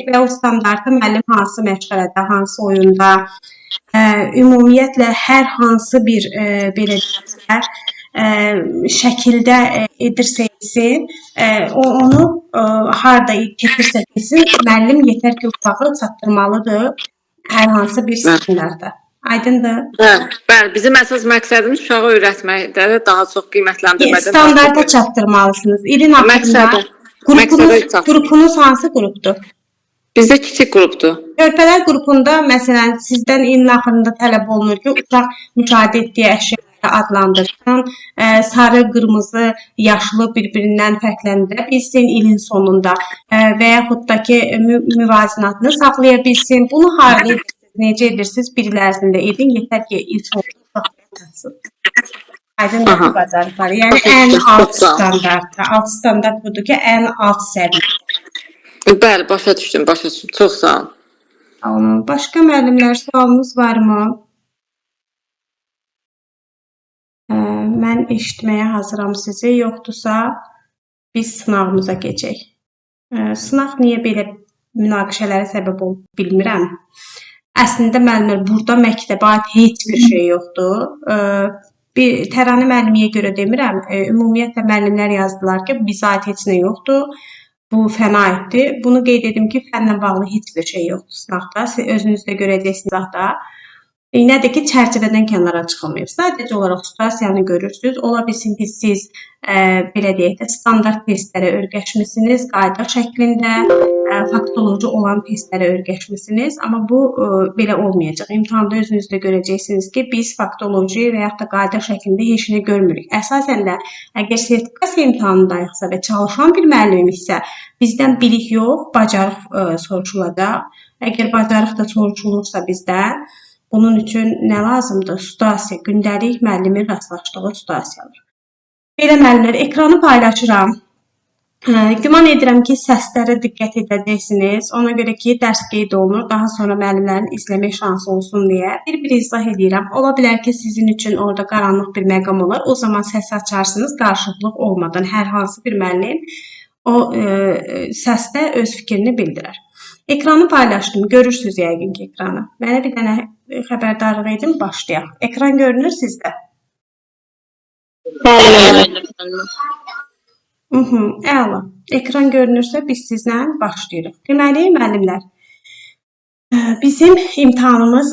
və o standartda müəllim hansı məşğələdə, hansı oyunda, ümumiyyətlə hər hansı bir belə şəkildə edirsə etsin, onu harda keçirsə keçsin, müəllim yetər ki, uşağı çatdırmalıdır hər hansı bir standarta. Aydındır? Bəli, bizim əsas məqsədimiz uşağı öyrətməkdə, daha çox qiymətləndirmədən standarta çatdırmalısınız. İlin axırında qrupunuz hansı qrupdur? Bizdə kiçik qrupdur. Körpələr qrupunda məsələn sizdən ilin axırında tələb olunur ki, uşaq müşahidə etdiyi əşyaları adlandırsın, sarı, qırmızı, yaşlı bir-birindən fərqləndirə bilsin ilin sonunda və yaxud da ki, müvazinatını saxlaya bilsin. Bunu harda edirsiniz, necə edirsiniz? Bir il ərzində edin, yetər ki, il sonunda uşaq çatsın. Aydın bu bacarıqları. Yəni ən alt standart. Alt standart budur ki, ən alt səviyyə. Bəli, başa düşdüm. Çox sağ olun. Başqa müəllimlər sualınız varmı? Mən eşitməyə hazıram sizi. Yoxdursa biz sınavımıza keçək. Sınaq niyə belə münaqişələrə səbəb olub bilmirəm. Əslində müəllimlər burada məktəbə aid heç bir şey yoxdur. Təranə müəllimiyə görə demirəm. Ümumiyyətlə müəllimlər yazdılar ki, bizə aid heç nə yoxdur. Bu fənə aiddir. Bunu qeyd edim ki, fənlə bağlı heç bir şey yoxdur sınaqda. Siz özünüz də görəcəksiniz sınaqda. Nədir ki, çərçivədən kənara çıxılmayıb. Sadəcə olaraq situasiyanı görürsünüz. Ola bilsin ki, siz belə deyək də standart testlərə öyrəşmisiniz, qayda şəklində faktoloji olan testlərə öyrəşmisiniz. Amma bu belə olmayacaq. İmtahanda özünüz də görəcəksiniz ki, biz faktoloji və yaxud da qayda şəklində heç nə görmürük. Əsasən də əgər sertifikasiya imtahanındayıqsa və çalışan bir müəllimiksə, bizdən bilik yox, bacarıq soruşulacaq. Əgər bacarıq da soruşulursa bizdən, bunun üçün nə lazımdır? Situasiya, gündəlik müəllimin rastlaşdığı situasiyalar. Belə müəllimlər, ekranı paylaşıram. Güman edirəm ki, səslərə diqqət edəcəksiniz. Ona görə ki, dərs qeyd olunur. Daha sonra müəllimlərin izləmək şansı olsun deyə bir izah edirəm. Ola bilər ki, sizin üçün orada qaranlıq bir məqam olar. O zaman səsi açarsınız, qarşılıqlıq olmadan hər hansı bir müəllim o səsdə öz fikrini bildirər. Ekranı paylaşdım. Görürsünüz yəqin ki, ekranı. Mənə bir dənə xəbərdarlıq edin, başlayaq. Ekran görünür sizdə? Əla. Ekran görünürsə biz sizlə başlayırıq. Deməli, müəllimlər, bizim imtahanımız,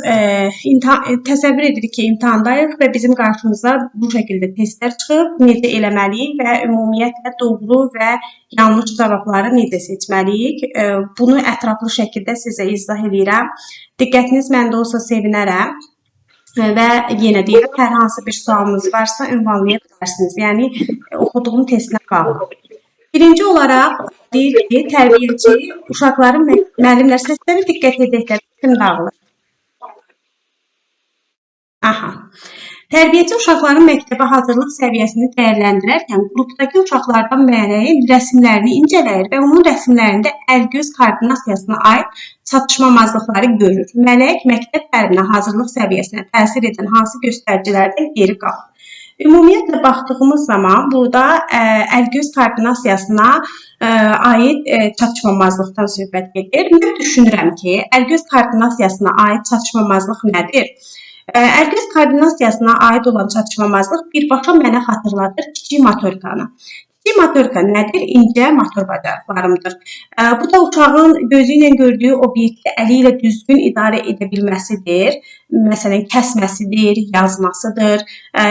təsəvvür edirik ki, imtahandayıq və bizim qarşımıza bu şəkildə testlər çıxıb, necə eləməliyik və ümumiyyətlə doğru və yanlış cavabları necə seçməliyik. Bunu ətraflı şəkildə sizə izah edirəm. Diqqətiniz məndə olsa sevinərəm və yenə deyirəm, hər hansı bir sualınız varsa ünvanlaya bilərsiniz. Yəni, oxuduğum testlə bağlı. Birinci olaraq deyir ki, tərbiyəçi uşaqların müəllimlər səsləri diqqət edəkdə kim dağılır? Tərbiyəçi uşaqların məktəbə hazırlıq səviyyəsini dəyərləndirərkən qrupdakı uşaqlardan müəyyən rəsmlərini incələyir və onun rəsmlərində əl-göz koordinasiyasına aid çatışmamazlıqları görür. Mələk məktəb təliminə hazırlıq səviyyəsinə təsir edən hansı göstəricilərdən geri qalır? Ümumiyyətlə baxdığımız zaman burada əl-göz koordinasiyasına aid çatışmamazlıqdan söhbət gedir. Mən düşünürəm ki, əl-göz koordinasiyasına aid çatışmamazlıq nədir? Əl-göz koordinasiyasına aid olan çatışmamazlıq birbaşa mənə xatırladır kiçik motorikanı. Kiçik motorika nədir? İncə motor bacarıqlarımdır. Bu da uşağın gözü ilə gördüyü obyekti əli ilə düzgün idarə edə bilməsidir. Məsələn, kəsməsidir, yazmasıdır,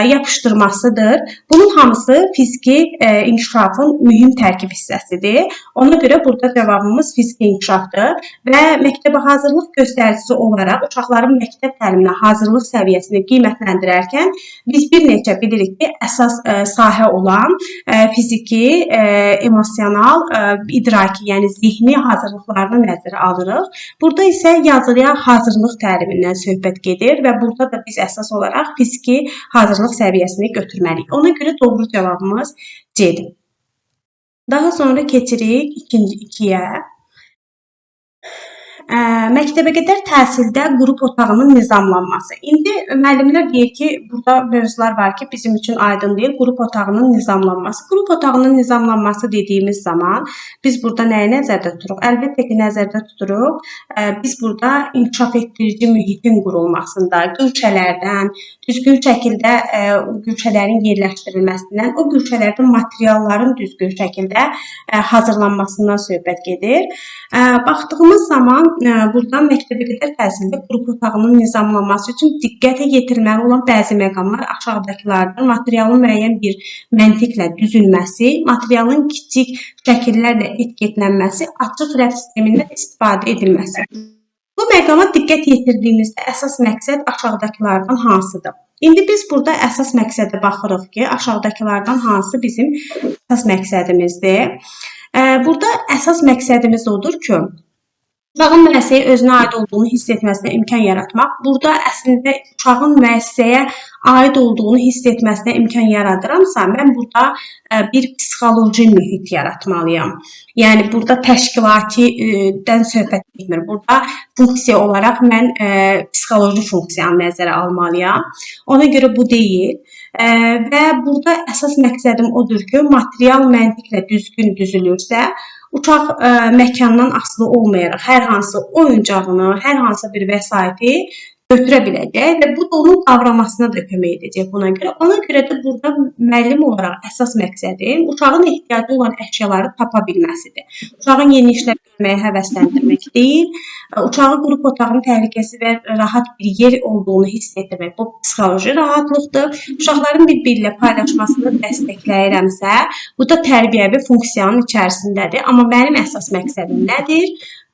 yapışdırmasıdır. Bunun hamısı fiziki inkişafın mühüm tərkib hissəsidir. Ona görə burada cavabımız fiziki inkişafdır və məktəbə hazırlıq göstəricisi olaraq uşaqların məktəb təliminə hazırlıq səviyyəsini qiymətləndirərkən biz bir neçə bilirik ki, əsas sahə olan fiziki, emosional, idraki, yəni zihni hazırlıqlarını nəzərə alırıq. Burada isə yazılıya hazırlıq təlimindən söhbət gedir və burada da biz əsas olaraq fiziki hazırlıq səviyyəsini götürməliyik. Ona görə doğru cavabımız C-dir. Daha sonra keçirik ikinci ikiyə. Məktəbəqədər təhsildə qrup otağının nizamlanması. İndi müəllimlər deyir ki, burada mövzular var ki, bizim üçün aydın deyil. Qrup otağının nizamlanması. Qrup otağının nizamlanması dediyimiz zaman biz burada nəyi nəzərdə tuturuq? Əlbəttə ki, nəzərdə tuturuq. Biz burada inkişaf etdirici mühitin qurulmasında, gülçələrdən, düzgün şəkildə gülçələrin yerləşdirilməsindən, o gülçələrdə materialların düzgün şəkildə hazırlanmasından söhbət gedir. Baxdığımız zaman burada məktəbəqədər təhsildə qrup otağının nizamlanması üçün diqqətə yetirilməli olan bəzi məqamlar aşağıdakılardır. Materialın müəyyən bir məntiqlə düzülməsi, materialın kiçik şəkillərlə etiketlənməsi, açıq rəf sistemindən istifadə edilməsi. Bu məqama diqqət yetirdiyimizdə əsas məqsəd aşağıdakılardan hansıdır? İndi biz burada əsas məqsədə baxırıq ki, aşağıdakılardan hansı bizim əsas məqsədimizdir? Burada əsas məqsədimiz odur ki, uşağın müəssisəyə özünə aid olduğunu hiss etməsinə imkan yaratmaq. Burada əslində uşağın müəssisəyə aid olduğunu hiss etməsinə imkan yaradıramsa, mən burada bir psixoloji mühit yaratmalıyam. Yəni burada təşkilatidən söhbət etmir. Burada funksiya olaraq mən psixoloji funksiyanı nəzərə almalıyam. Ona görə bu deyil. Və burada əsas məqsədim odur ki, material məntiqlə düzgün düzülürsə, uşaq məkandan asılı olmayaraq hər hansı oyuncağını, hər hansı bir vəsaiti götürə biləcək və bu da onun qavramasına da kömək edəcək buna görə. Ona görə də burada müəllim olaraq əsas məqsədim uşağın ehtiyacı olan əşyaları tapa bilməsidir. Uşağın yeni işlər görməyə həvəsləndirmək deyil, uşağı qrup otağının təhlükəsiz və rahat bir yer olduğunu hiss etdirmək. Bu psixoloji rahatlıqdır. Uşaqların bir-biri ilə paylaşmasını dəstəkləyirəmsə, bu da tərbiyəvi funksiyanın içərisindədir. Amma mənim əsas məqsədim nədir?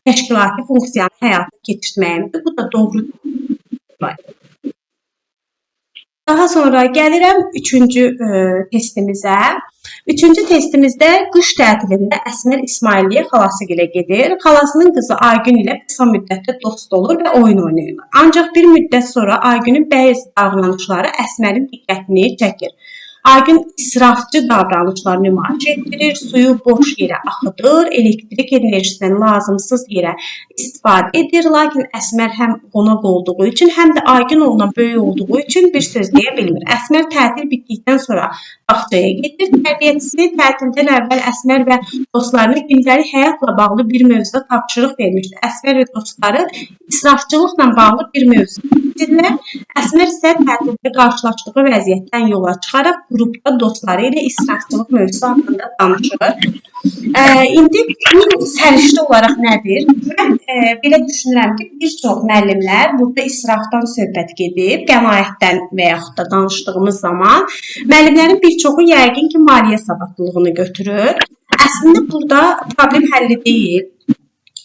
Təşkilati funksiyanı həyata keçirtməyimdir. Bu da doğrudur. Daha sonra gəlirəm 3-cü testimizə. 3-cü testimizdə qış tətilində Əsmər İsmailliyə xalası gilə gedir. Xalasının qızı Aygün ilə qısa müddətdə dost olur və oyun oynayırlar. Ancaq bir müddət sonra Aygünün bəzi davranışları Əsmərin diqqətini çəkir. Aygün israfçı davranışlar nümayiş etdirir, suyu boş yerə axıdır, elektrik enerjisindən lazımsız yerə istifadə edir. Lakin Əsmər həm qonaq olduğu üçün, həm də Aygün ondan böyük olduğu üçün bir söz deyə bilmir. Əsmər tətil bitdikdən sonra bağçaya gedir. Tərbiyəçisi tətildən əvvəl Əsmər və dostlarına gündəlik həyatla bağlı bir mövzuda tapşırıq vermişdi. Əsmər və dostları israfçılıqla bağlı bir mövzu edirlər. Əsmər isə tətildə qarşılaşdığı vəziyyətdən yola çıxaraq qrupda dostları ilə israfçılıq mövzusu haqqında danışır. İndi bu səriştə olaraq nədir? Mən belə düşünürəm ki, bir çox müəllimlər burada israfdan söhbət gedib, qənaətdən və yaxud da danışdığımız zaman müəllimlərin bir çoxu yəqin ki, maliyyə savadlılığını götürür. Əslində burada problem həlli deyil.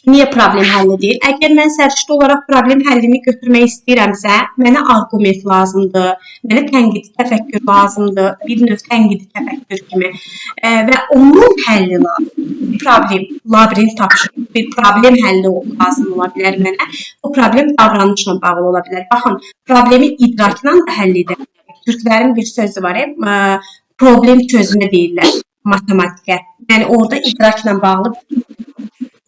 Niyə problem həlli deyil? Əgər mən səriştə olaraq problem həllini götürmək istəyirəmsə, mənə arqument lazımdır, mənə tənqidi təfəkkür lazımdır, bir növ tənqidi təfəkkür kimi və onun həlli lazımdır. Bir problem, labirint tapşırıq, bir problem həlli lazım ola bilər mənə. Bu problem davranışla bağlı ola bilər. Baxın, problemi idrakla da həll edə bilərik. Türklərin bir sözü var, problem çözmə deyirlər matematikə. Yəni orada idrakla bağlı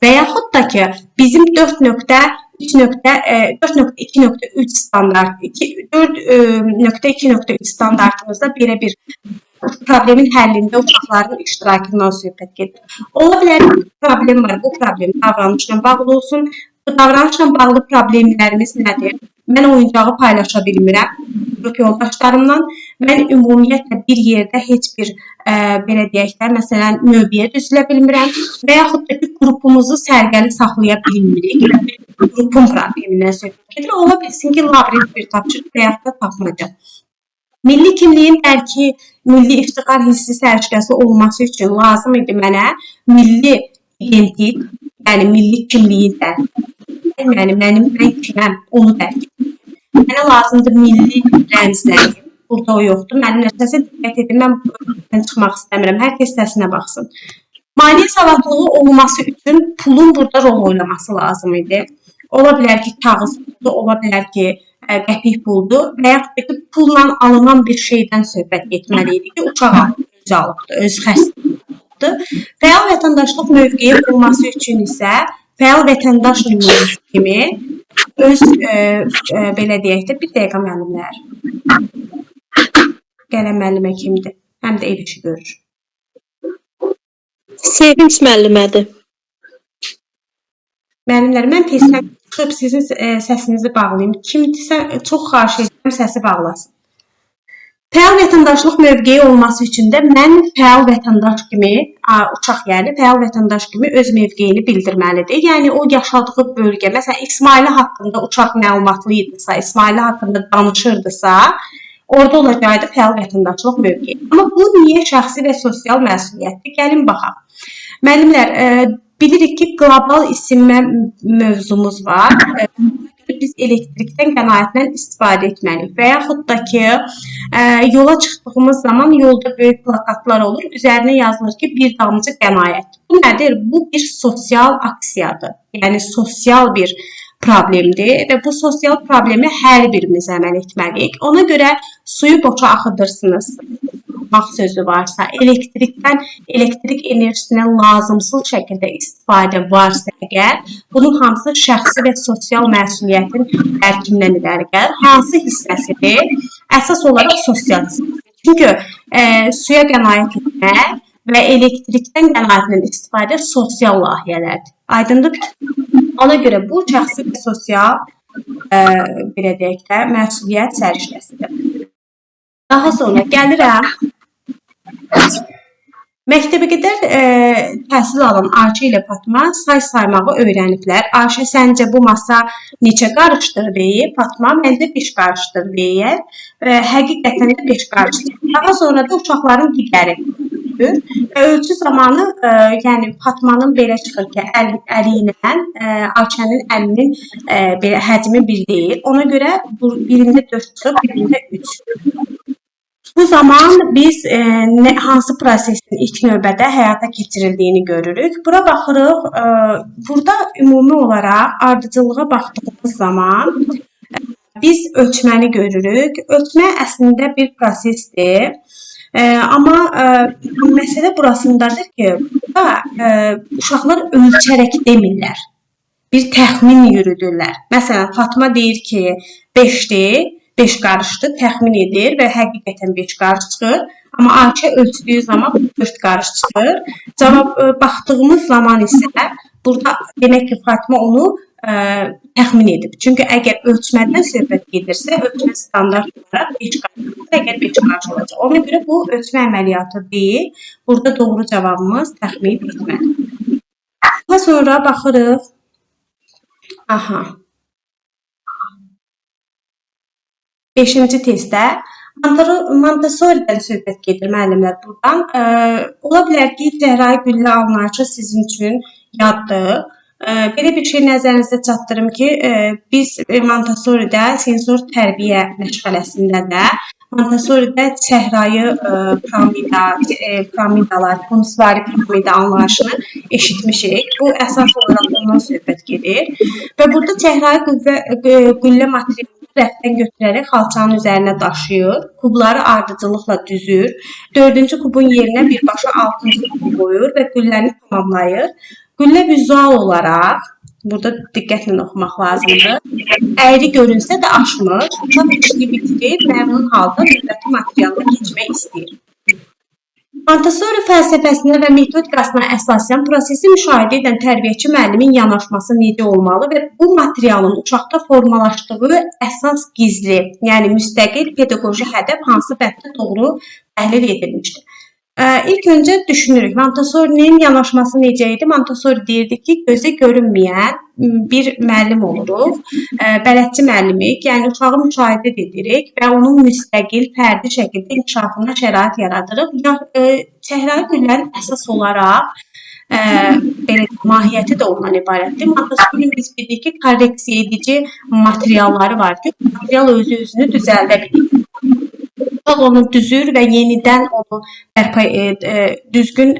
və yaxud da ki, bizim 4.2.3 standartımızda belə bir problemin həllində uşaqların iştirakından söhbət gedir. Ola bilər ki, problem var, bu problem davranışla bağlı olsun. Bu davranışla bağlı problemlərimiz nədir? Mən oyuncağı paylaşa bilmirəm qrup yoldaşlarımdan. Mən ümumiyyətlə bir yerdə heç bir belə deyək də, məsələn, növbəyə düzülə bilmirəm və yaxud da ki, qrupumuzu sərgəli saxlaya bilmirik. Qrupun problemindən söhbət gedir. Ola bilsin ki, labirint bir tapşırıq və yaxud da tapmaca. Milli kimliyin bəlkə milli iftixar hissi səriştəsi olması üçün lazım idi mənə milli identitet, yəni milli kimliyin dərk. Yəni mən kiməm, onu dərk. Mənə lazımdır milli rəmzlərim. Burada o yoxdur. Mənim nəticəsə diqqət edin, mən buradan çıxmaq istəmirəm. Hər kəs səsinə baxsın. Maliyyə savadlılığı olması üçün pulun burada rol oynaması lazım idi. Ola bilər ki, kağız puldur, ola bilər ki, qəpik puldur və yaxud da ki, pulla alınan bir şeydən söhbət etməli idi ki, uşaq öz alıbdır, öz xərcliyidir. Fəal vətəndaşlıq mövqeyi olması üçün isə fəal vətəndaş nümunəsi kimi öz belə deyək də, bir dəqiqə müəllimlər. Qələm müəllimə kimdir? Həm də ev işi görür. Sevinç müəllimədir. Müəllimlər, mən tezdən çıxıb sizin səsinizi bağlayım. Kimdirsə, çox xahiş edirəm, səsi bağlasın. Fəal vətəndaşlıq mövqeyi olması üçün də mən fəal vətəndaş kimi, uşaq yəni fəal vətəndaş kimi öz mövqeyini bildirməlidir. Yəni o yaşadığı bölgə, məsələn İsmaili haqqında uşaq məlumatlı idisə, İsmaili haqqında danışırdısa, orada olacaqdı fəal vətəndaşlıq mövqeyi. Amma bu niyə şəxsi və sosial məsuliyyətdir? Gəlin baxaq. Müəllimlər, bilirik ki, qlobal isinmə mövzumuz var. Biz elektrikdən qənaətlə istifadə etməliyik və yaxud da ki, yola çıxdığımız zaman yolda böyük plakatlar olur, üzərinə yazılır ki, bir damcı qənaət. Bu nədir? Bu bir sosial aksiyadır. Yəni, sosial bir problemdir və bu sosial problemi hər birimiz əməl etməliyik. Ona görə suyu boşa axıdırsınız. Bax sözü varsa, elektrik enerjisindən lazımsız şəkildə istifadə varsa əgər, bunun hamısı şəxsi və sosial məsuliyyətin tərkibindən irəli gəlir. Hansı hissəsidir? Əsas olaraq sosial hissəsidir. Çünki suya qənaət etmək və elektrikdən qənaətlə istifadə sosial layihələrdir. Aydındır ki, ona görə bu şəxsi və sosial belə deyək də, məsuliyyət səriştəsidir. Daha sonra gəlirəm. Məktəbəqədər təhsil alan Ayşə ilə Fatma say saymağı öyrəniblər. Ayşə səncə bu masa neçə qarışdır deyir. Fatma məncə 5 qarışdır deyir. Həqiqətən də 5 qarışdır. Daha sonra da uşaqların digəri ölçü zamanı, yəni Fatmanın belə çıxır ki, əli ilə Ayşənin əlinin həcmi bir deyil. Ona görə birində 4 çıxıb, birində 3. Bu zaman biz hansı prosesin ilk növbədə həyata keçirildiyini görürük. Bura baxırıq, burada ümumi olaraq ardıcıllığa baxdığımız zaman biz ölçməni görürük. Ölçmə əslində bir prosesdir. Amma məsələ burasındadır ki, burada uşaqlar ölçərək demirlər. Bir təxmin yürüdürlər. Məsələn, Fatma deyir ki, 5-dir. 5 qarışdır, təxmin edir və həqiqətən 5 qarış çıxır. Amma Ayşə ölçdüyü zaman 4 qarış çıxır. Cavab baxdığımız zaman isə burada demək ki, Fatma onu təxmin edib. Çünki əgər ölçmədən söhbət gedirsə, ölçmə standart olaraq 5 qarış olacaq, əgər 5 qarış olacaq. Ona görə bu ölçmə əməliyyatı deyil. Burada doğru cavabımız təxmin etmədir. Daha sonra baxırıq. Aha. 5-ci testdə Montessori'dən söhbət gedir müəllimlər buradan. Ola bilər ki, cəhrahi güllə anlayışı sizin üçün yaddır. Belə bir şey nəzərinizdə çatdırım ki, biz Montessori'də sensor tərbiyə məşğələsində də Montessori'də çəhrayı piramidalar, konusvari piramida anlayışını eşitmişik. Bu əsas olaraq ondan söhbət gedir. Və burada çəhrayı güllə materialı rəfdən götürərək xalçanın üzərinə daşıyır, kubları ardıcıllıqla düzür, 4-cü kubun yerinə birbaşa 6-cı kubu qoyur və gülləni tamamlayır. Güllə vizual olaraq, burada diqqətlə oxumaq lazımdır, əyri görünsə də aşmır, uşaq işini bitirir, məmnun halda növbəti materialına keçmək istəyir. Montessori fəlsəfəsinə və metodikasına əsasən prosesi müşahidə edən tərbiyəçi müəllimin yanaşması necə olmalı və bu materialın uşaqda formalaşdığı əsas gizli, yəni müstəqil pedaqoji hədəf hansı bəbdə doğru təhlil edilmişdir. İlk öncə düşünürük, Montessori'nin yanaşması necə idi? Montessori deyirdi ki, gözə görünməyən bir müəllim oluruq, bələdçi müəllimik, yəni uşağı müşahidə edirik və onun müstəqil, fərdi şəkildə inkişafına şərait yaradırıq. Çəhrayı güllənin əsas olaraq belə mahiyyəti də ondan ibarətdir. Montessori'nin biz bilirik ki, korreksiya edici materialları var ki, material özünü düzəldə bilir. Onu düzür və yenidən onu düzgün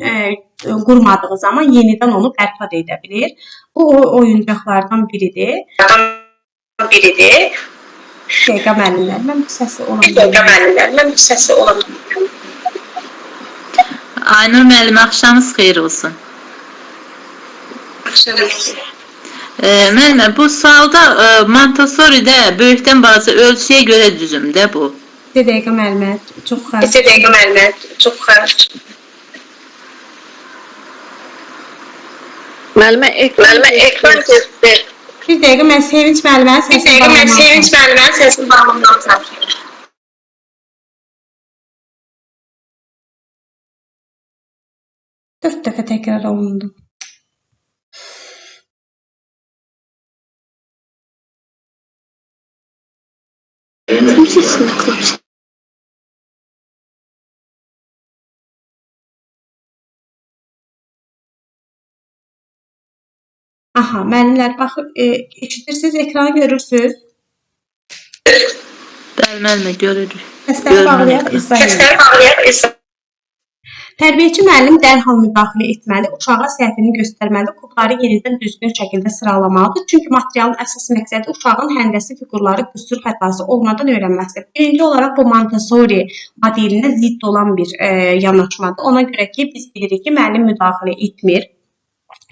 qurmadığı zaman yenidən onu bərpa edə bilir. Bu oyuncaqlardan biridir. Dəqiqə müəllimlər, mən bu səsi ola bilmirəm. Aynur müəllimə, axşamınız xeyir olsun. Müəllimə, bu sualda Montessori'də böyükdən balaca ölçüyə görə düzümdə bu. 2 dəqiqə müəllimə, çox xəstə. 2 dəqiqə müəllimə, çox xəstə. Müəllimə, ekran göstər. 1 dəqiqə mən Sevinç müəllimənin səsini bağlamdan çalışıram. 4 dəfə təkrar olundu. Aha, müəllimlər baxın, eşidirsiniz, ekranı görürsüz. Bəli, müəllimə, görürük. Səsləri bağlayaq, izah edin. Tərbiyəçi müəllim dərhal müdaxilə etməli, uşağa səhvini göstərməli, kubları yenidən düzgün şəkildə sıralamalıdır. Çünki materialın əsas məqsədi uşağın həndəsi fiqurları qüsur xətası olmadan öyrənməsidir. Birinci olaraq bu Montessori modelinə zidd olan bir yanaşmadır. Ona görə ki, biz bilirik ki, müəllim müdaxilə etmir.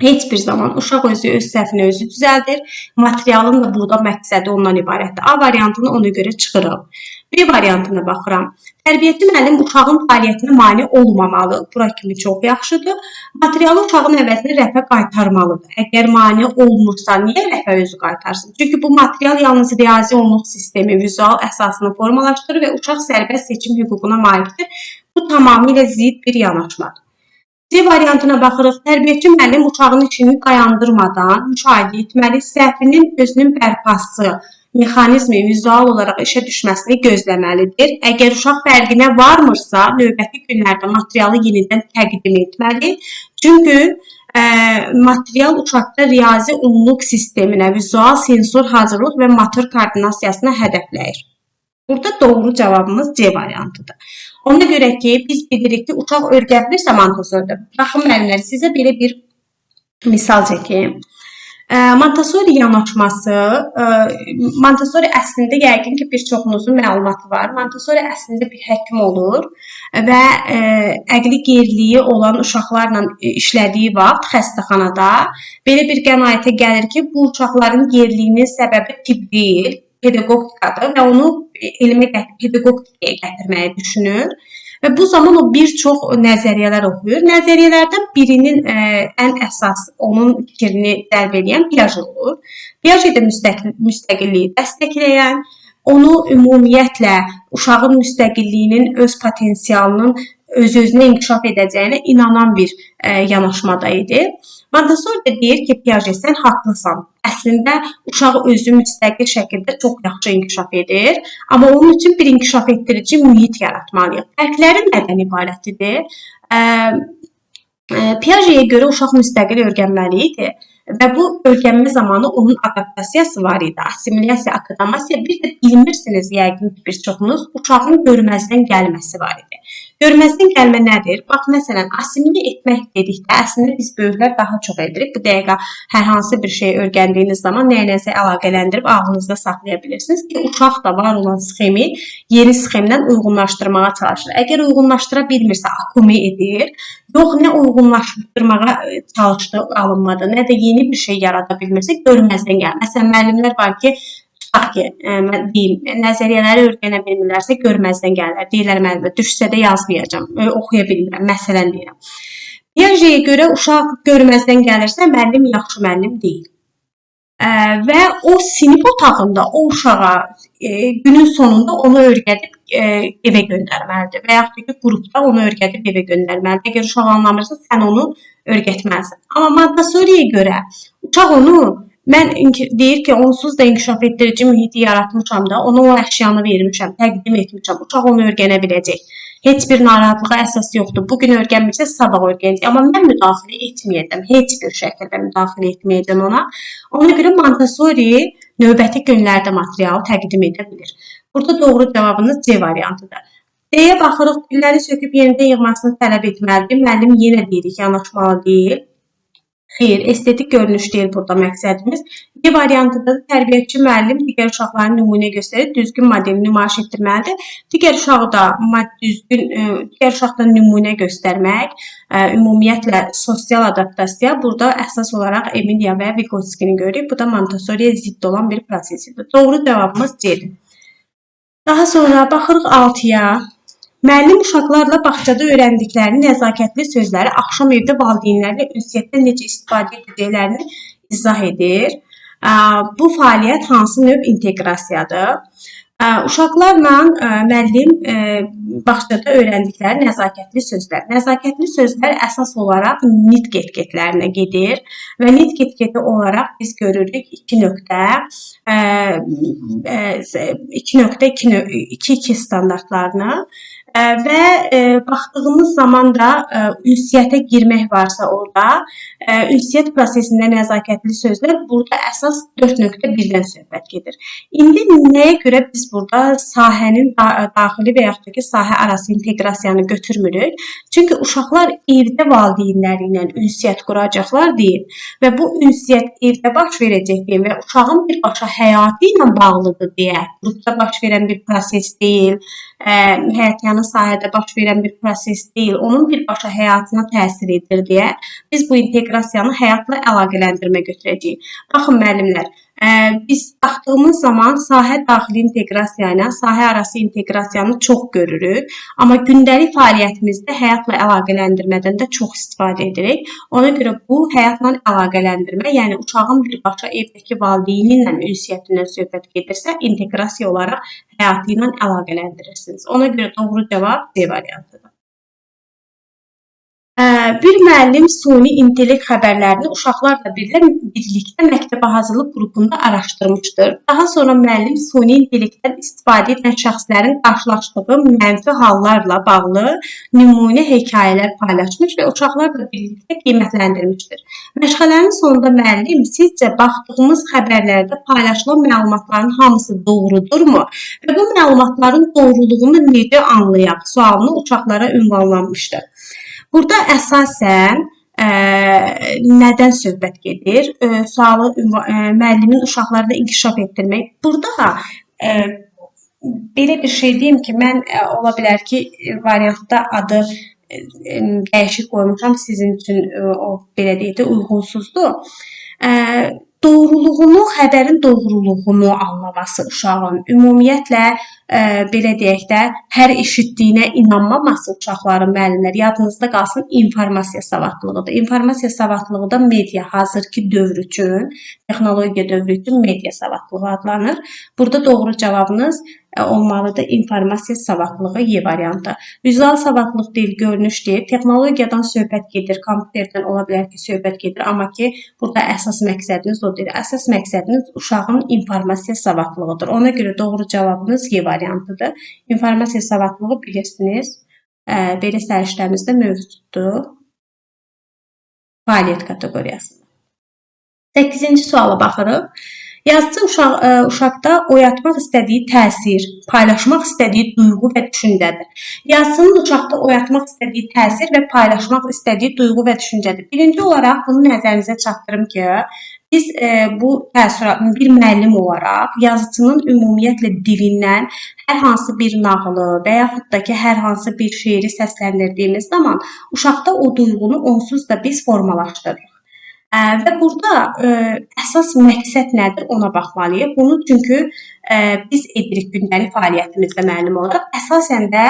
Heç bir zaman uşaq öz səhvini özü düzəldir. Materialın da burada məqsədi ondan ibarətdir. A variantını ona görə çıxırıq. B variantına baxıram. Tərbiyəçi müəllim uşağın fəaliyyətinə mane olmamalı. Bura kimi çox yaxşıdır. Materialı uşağın əvəzinə rəfə qaytarmalıdır. Əgər mane olmursa, niyə rəfə özü qaytarsın? Çünki bu material yalnız riyazi onluq sistemi, vizual əsasını formalaşdırır və uşaq sərbəst seçim hüququna malikdir. Bu tamamilə zidd bir yanaşmadır. C variantına baxırıq. Tərbiyəçi müəllim uşağın işini dayandırmadan müşahidə etməli, səhvinin özünün bərpası mexanizmi vizual olaraq işə düşməsini gözləməlidir. Əgər uşaq fərqinə varmırsa, növbəti günlərdə materialı yenidən təqdim etməli. Çünki material uşaqda riyazi onluq sisteminə, vizual sensor hazırlıq və motor koordinasiyasına hədəfləyir. Burada doğru cavabımız C variantıdır. Ona görə ki, biz bilirik ki, uşaq öyrənilirsə Montessori'də. Baxın müəllimlər, sizə belə bir misal çəkeyim. Montessori yanaşması, Montessori əslində yəqin ki, bir çoxunuzun məlumatı var. Montessori əslində bir həkim olur və əqli geriliyi olan uşaqlarla işlədiyi vaxt xəstəxanada belə bir qənaətə gəlir ki, bu uşaqların geriliyinin səbəbi tibb deyil, pedaqogikadır və onu pedaqogikaya gətirməyi düşünür. Və bu zaman o bir çox nəzəriyyələr oxuyur. Nəzəriyyələrdən birinin ən əsas onun fikrini dərb edən Piaget olur. Piaget də müstəqilliyi dəstəkləyən, onu ümumiyyətlə uşağın müstəqilliyinin öz potensialının öz-özünə inkişaf edəcəyinə inanan bir yanaşmada idi. Montessori də deyir ki, Piaget, sən haqlısan. Əslində, uşaq özü müstəqil şəkildə çox yaxşı inkişaf edir. Amma onun üçün bir inkişaf etdirici mühit yaratmalıyıq. Fərqləri nədən ibarətdir? Piaget'ə görə uşaq müstəqil öyrənməli idi. Və bu öyrənmə zamanı onun adaptasiyası var idi. Assimilyasiya, akadamasiya, bir də bilmirsiniz yəqin ki, bir çoxunuz uşağın görməzdən gəlməsi var idi. Görməzdən gəlmə nədir? Bax, məsələn, assimilya etmək dedikdə əslində biz böyüklər daha çox edirik. Bu dəqiqə hər hansı bir şey öyrəndiyiniz zaman nəyə-nəsə əlaqələndirib ağlınızda saxlaya bilirsiniz ki, uşaq da var olan sxemi yeni sxemdən uyğunlaşdırmağa çalışır. Əgər uyğunlaşdıra bilmirsə, akumi edir. Yox, nə uyğunlaşdırmağa çalışdığı alınmadı, nə də yeni bir şey yarada bilmirsə, görməzdən gəlir. Məsələn, müəllimlər var ki, mən deyim, nəzəriyyələri öyrənə bilmirlərsə görməzdən gəlirlər. Deyirlər müəllimə, düşsə də yazmayacam, oxuya bilmirəm, məsələn deyirəm. Piaget'ə görə uşaq görməzdən gəlirsə, müəllim yaxşı müəllim deyil. Və o sinif otağında o uşağa günün sonunda onu öyrədib evə göndərməlidir. Və yaxud ki, qrupda onu öyrədib evə göndərməlidir. Əgər uşaq anlamırsa, sən onu öyrətməlisən. Amma Montessori'yə görə uşaq onu mən deyir ki, onsuz da inkişaf etdirici mühiti yaratmışam da, ona o əşyanı vermişəm, təqdim etmişəm. Uşaq onu öyrənə biləcək. Heç bir narahatlığa əsas yoxdur. Bugün öyrənmirsə, sabah öyrənəcək. Amma mən müdaxilə etməyəcəm. Heç bir şəkildə müdaxilə etməyəcəm ona. Ona görə Montessori növbəti günlərdə materialı təqdim edə bilir. Burada doğru cavabınız C variantıdır. D-yə baxırıq, gülləri söküb yenidən yığmasını tələb etməlidir. Müəllim yenə deyirik, yanaşmalı deyil. Xeyr, estetik görünüş deyil burada məqsədimiz. Y variantında da tərbiyəçi müəllim digər uşaqların nümunə göstərib düzgün modeli nümayiş etdirməlidir. Digər uşaqda nümunə göstərmək, ümumiyyətlə sosial adaptasiya burada əsas olaraq Emiliya və Vygotsky'ni görürük. Bu da Montessori'yə zidd olan bir prosesidir. Doğru cavabımız C-dir. Daha sonra baxırıq 6-ya. Müəllim uşaqlarla bağçada öyrəndiklərini, nəzakətli sözləri axşam evdə valideynlərlə ünsiyyətdən necə istifadə edəcəklərini izah edir. Bu fəaliyyət hansı növ inteqrasiyadır? Uşaqlarla müəllim bağçada öyrəndikləri nəzakətli sözlər. Nəzakətli sözlər əsas olaraq nitq etiketlərinə gedir və nitq etiketi olaraq biz görürük 2.2 standartlarını və baxdığımız zaman da ünsiyyətə girmək varsa orada, ünsiyyət prosesində nəzakətli sözlər burada əsas 4.1-dən söhbət gedir. İndi nəyə görə biz burada sahənin daxili və yaxud da ki, sahə arası inteqrasiyanı götürmürük? Çünki uşaqlar evdə valideynləri ilə ünsiyyət quracaqlar deyil və bu ünsiyyət evdə baş verəcək deyil və uşağın birbaşa həyatı ilə bağlıdır deyə, qrupda baş verən bir proses deyil, həyatyanı sahədə baş verən bir proses deyil, onun birbaşa həyatına təsir edir deyə biz bu inteqrasiyanı həyatla əlaqələndirmə götürəcəyik. Baxın müəllimlər, biz baxdığımız zaman sahə daxili inteqrasiya ilə sahə arası inteqrasiyanı çox görürük, amma gündəlik fəaliyyətimizdə həyatla əlaqələndirmədən də çox istifadə edirik. Ona görə bu həyatla əlaqələndirmə, yəni uşağın birbaşa evdəki valideyni ilə ünsiyyətindən söhbət gedirsə, inteqrasiya olaraq həyatı ilə əlaqələndirirsiniz. Ona görə doğru cavab C variantıdır. Bir müəllim suni intellekt xəbərlərini uşaqlarla birlikdə məktəbə hazırlıq qrupunda araşdırmışdır. Daha sonra müəllim suni intellektdən istifadə edən şəxslərin qarşılaşdığı mənfi hallarla bağlı nümunə hekayələr paylaşmış və uşaqlarla birlikdə qiymətləndirmişdir. Məşğələnin sonunda müəllim sizcə baxdığımız xəbərlərdə paylaşılan məlumatların hamısı doğrudurmu və bu məlumatların doğruluğunu necə anlayaq sualını uşaqlara ünvanlanmışdır. Burada əsasən nədən söhbət gedir? Sualı müəllimin uşaqlarda inkişaf etdirmək. Burada belə bir şey deyim ki, mən ola bilər ki, variantda adı dəyişik qoymuşam, sizin üçün o belə deyək də uyğunsuzdur. Doğruluğunu, xəbərin doğruluğunu anlaması uşağın, ümumiyyətlə belə deyək də, hər eşitdiyinə inanmaması uşaqların müəllimlər yadınızda qalsın informasiya savadlılığıdır. İnformasiya savadlılığı da media, hazırki dövr üçün, texnologiya dövrü üçün media savadlığı adlanır. Burada doğru cavabınız olmalıdır informasiya savadlığı Y variantı. Vizual savadlıq deyil, görünüş deyil. Texnologiyadan söhbət gedir, kompüterdən ola bilər ki, söhbət gedir, amma ki, burada əsas məqsədiniz o deyil. Əsas məqsədiniz uşağın informasiya savadlığıdır. Ona görə doğru cavabınız Y variantıdır. İnformasiya savadlığı bilirsiniz, belə sərişləmizdə mövcuddur. Fəaliyyət kateqoriyasında. 8-ci suala baxırıq. Yazıcı uşaqda oyatmaq istədiyi təsir, paylaşmaq istədiyi duyğu və düşüncədir. Yazıcının uşaqda oyatmaq istədiyi təsir və paylaşmaq istədiyi duyğu və düşüncədir. Birinci olaraq bunu nəzərinizə çatdırım ki, biz bu təəssüratın bir müəllim olaraq yazıcının ümumiyyətlə dilindən hər hansı bir nağılı və yaxud da ki, hər hansı bir şeiri səsləndirdiyimiz zaman uşaqda o duyğunu onsuz da biz formalaşdırırıq. Və burada əsas məqsəd nədir ona baxmalıyıq. Bunu çünki biz edirik gündəlik fəaliyyətimizdə müəllim olaraq. Əsasən də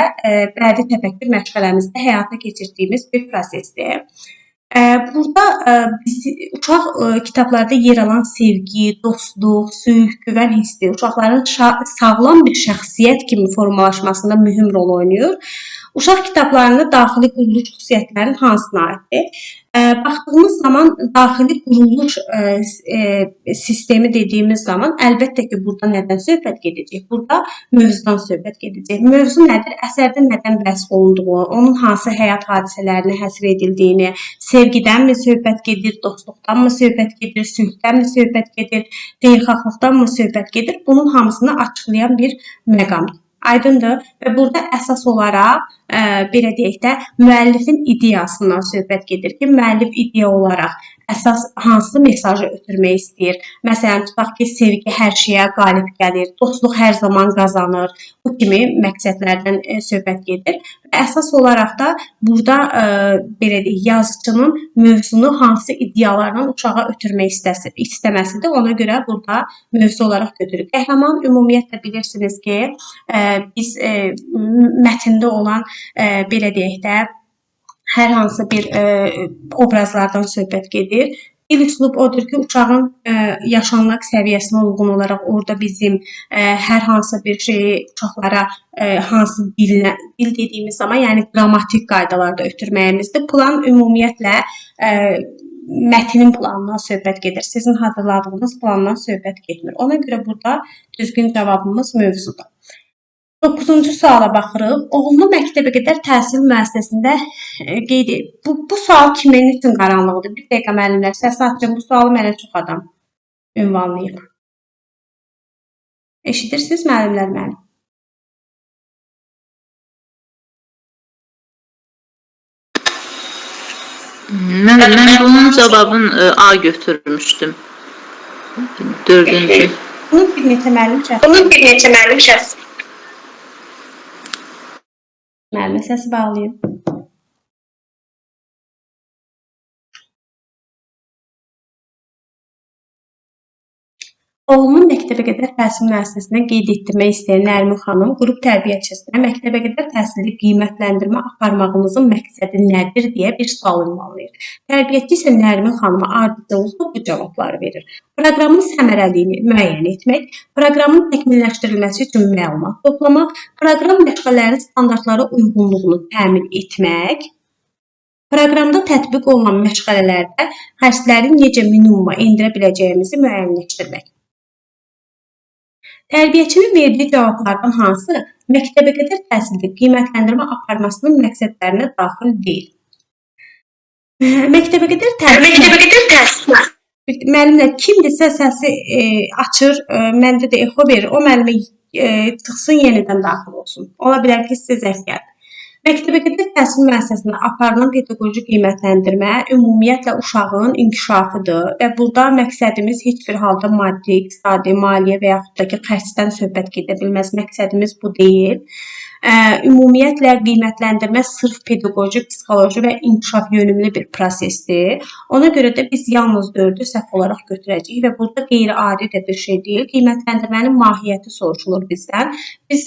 bədii təfəkkür məşğələmizdə həyata keçirdiyimiz bir prosesdir. Burada uşaq kitablarda yer alan sevgi, dostluq, sülh, güvən hissi uşaqların sağlam bir şəxsiyyət kimi formalaşmasında mühüm rol oynayır. Uşaq kitablarında daxili quruluş xüsusiyyətlərin hansına aiddir? Baxdığımız zaman daxili quruluş sistemi dediyimiz zaman əlbəttə ki, burada nədən söhbət gedəcək? Burada mövzudan söhbət gedəcək. Mövzu nədir? Əsərdə nədən bəhs olunduğu, onun hansı həyat hadisələrinə həsr edildiyini, sevgidənmi söhbət gedir, dostluqdanmı söhbət gedir, sülhdənmi söhbət gedir, xeyirxahlıqdanmı söhbət gedir? Bunun hamısını açıqlayan bir məqamdır. Aydındır və burada əsas olaraq belə deyək də, müəllifin ideyasından söhbət gedir ki, müəllif ideya olaraq əsas hansı mesajı ötürmək istəyir? Məsələn, tutaq ki, sevgi hər şeyə qalib gəlir, dostluq hər zaman qazanır. Bu kimi məqsədlərdən söhbət gedir. Və əsas olaraq da burada belə deyək, yazıçının mövzunu hansı ideyalarla uşağa ötürmək istəməsidir. Ona görə burada mövzu olaraq götürür. Qəhrəman ümumiyyətlə bilirsiniz ki, biz mətndə olan belə deyək də, hər hansı bir obrazlardan söhbət gedir. İlk üslub odur ki, uşağın yaşanmaq səviyyəsinə uyğun olaraq orada bizim hər hansı bir şeyi uşaqlara hansı dil dediyimiz zaman, yəni qrammatik qaydalarda ötürməyimizdir. Plan ümumiyyətlə mətnin planından söhbət gedir. Sizin hazırladığınız plandan söhbət getmir. Ona görə burada düzgün cavabımız mövzudur. 9-cu suala baxırıq. Oğlunu məktəbə qədər təhsil müəssisəsində qeyd edir. Bu sual kimin üçün qaranlıqdır? Bir dəqiqə müəllimlər, səs açın. Bu sualı mənə çox adam ünvanlayıb. Eşidirsiniz müəllimlər məni? Mən bunun cavabını A götürmüşdüm. 4-cü. Bunun bir neçə müəllim şəxs. Müəllimə səsi bağlayın. Oğlumun məktəbə qədər təhsil müəssisəsində qeyd etdirmək istəyən Nərmin xanım qrup tərbiyəçisinə məktəbə qədər təhsili qiymətləndirmə aparmağımızın məqsədi nədir deyə bir sual ünvanlayır. Tərbiyəçi isə Nərmin xanıma ardıcıllıqla bu cavabları verir. Proqramın səmərəliliyini müəyyən etmək, proqramın təkmilləşdirilməsi üçün məlumat toplamaq, proqram məşğələlərinin standartlara uyğunluğunu təmin etmək, proqramda tətbiq olunan məşğələlərdə hərsləri necə minimuma endirə biləcəyimizi müəyyənləşdirmək. Tərbiyəçinin verdiyi cavablardan hansı məktəbə qədər təhsildə qiymətləndirmə aparmasının məqsədlərinə daxil deyil? Məktəbə qədər təhsil. Müəllimlər kimdirsə səsi açır, məndə də echo verir. O müəllimə çıxsın, yenidən daxil olsun. Ola bilər ki, sizə zəng gəlir. Məktəbə qədər təhsil müəssisəsində aparılan pedaqoji qiymətləndirmə ümumiyyətlə uşağın inkişafıdır və burada məqsədimiz heç bir halda maddi, iqtisadi, maliyyə və yaxud da ki, xərcdən söhbət gedə bilməz. Məqsədimiz bu deyil. Ümumiyyətlə qiymətləndirmə sırf pedaqoji, psixoloji və inkişaf yönümlü bir prosesdir. Ona görə də biz yalnız 4-ü səhv olaraq götürəcəyik və burada qeyri-adi də bir şey deyil. Qiymətləndirmənin mahiyyəti soruşulur bizdən. Biz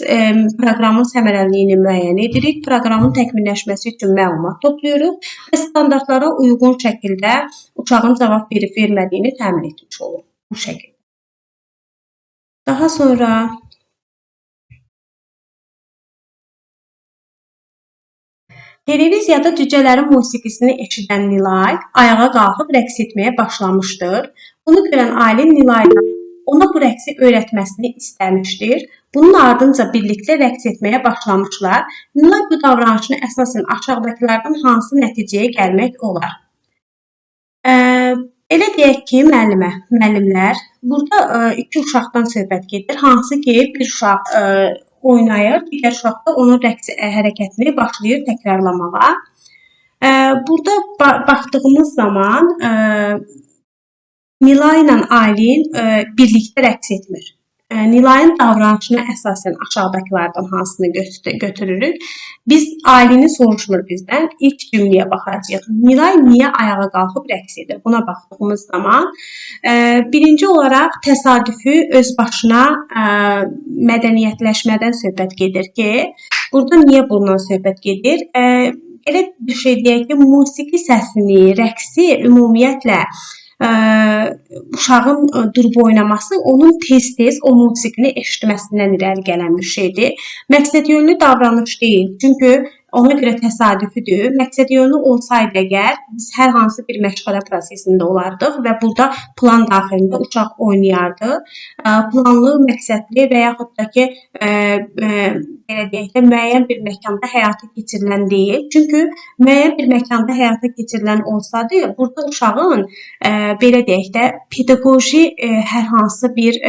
proqramın səmərəliliyini müəyyən edirik, proqramın təkmilləşməsi üçün məlumat toplayırıq və standartlara uyğun şəkildə uşağın cavab verib-vermədiyini təmin etmiş oluruq bu şəkildə. Daha sonra televiziyada cücələrin musiqisini eşidən Nilay ayağa qalxıb rəqs etməyə başlamışdır. Bunu görən ailə Nilaydan ona bu rəqsi öyrətməsini istəmişdir. Bunun ardınca birlikdə rəqs etməyə başlamışlar. Nilay bu davranışını əsasən aşağıdakılardan hansı nəticəyə gəlmək olar? Elə deyək ki, müəllimlər, burada iki uşaqdan söhbət gedir. Hansı ki, bir uşaq oynayır, digər uşaq da onun rəqs hərəkətini başlayır təkrarlamağa. Burada baxdığımız zaman Nilay ilə Aylin birlikdə rəqs etmir. Nilayın davranışına əsasən aşağıdakılardan hansını götürürük? Biz Aylini soruşmur bizdən. İlk cümləyə baxacağıq. Nilay niyə ayağa qalxıb rəqs edir? Buna baxdığımız zaman birinci olaraq təsadüfi öz başına mədəniyyətləşmədən söhbət gedir ki, burada niyə bundan söhbət gedir? Elə bir şey deyək ki, musiqi səsini, rəqsi ümumiyyətlə uşağın durub oynaması onun tez-tez o musiqini eşitməsindən irəli gələn bir şeydir. Məqsədyönlü davranış deyil. Çünki ona görə təsadüfüdür. Məqsədyönlü olsaydı əgər biz hər hansı bir məşğələ prosesində olardıq və burada plan daxilində uşaq oynayardı. Planlı, məqsədli və yaxud da ki, belə deyək də, müəyyən bir məkanda həyata keçirilən deyil. Çünki müəyyən bir məkanda həyata keçirilən olsaydı, burada uşağın belə deyək də, pedaqoji hər hansı bir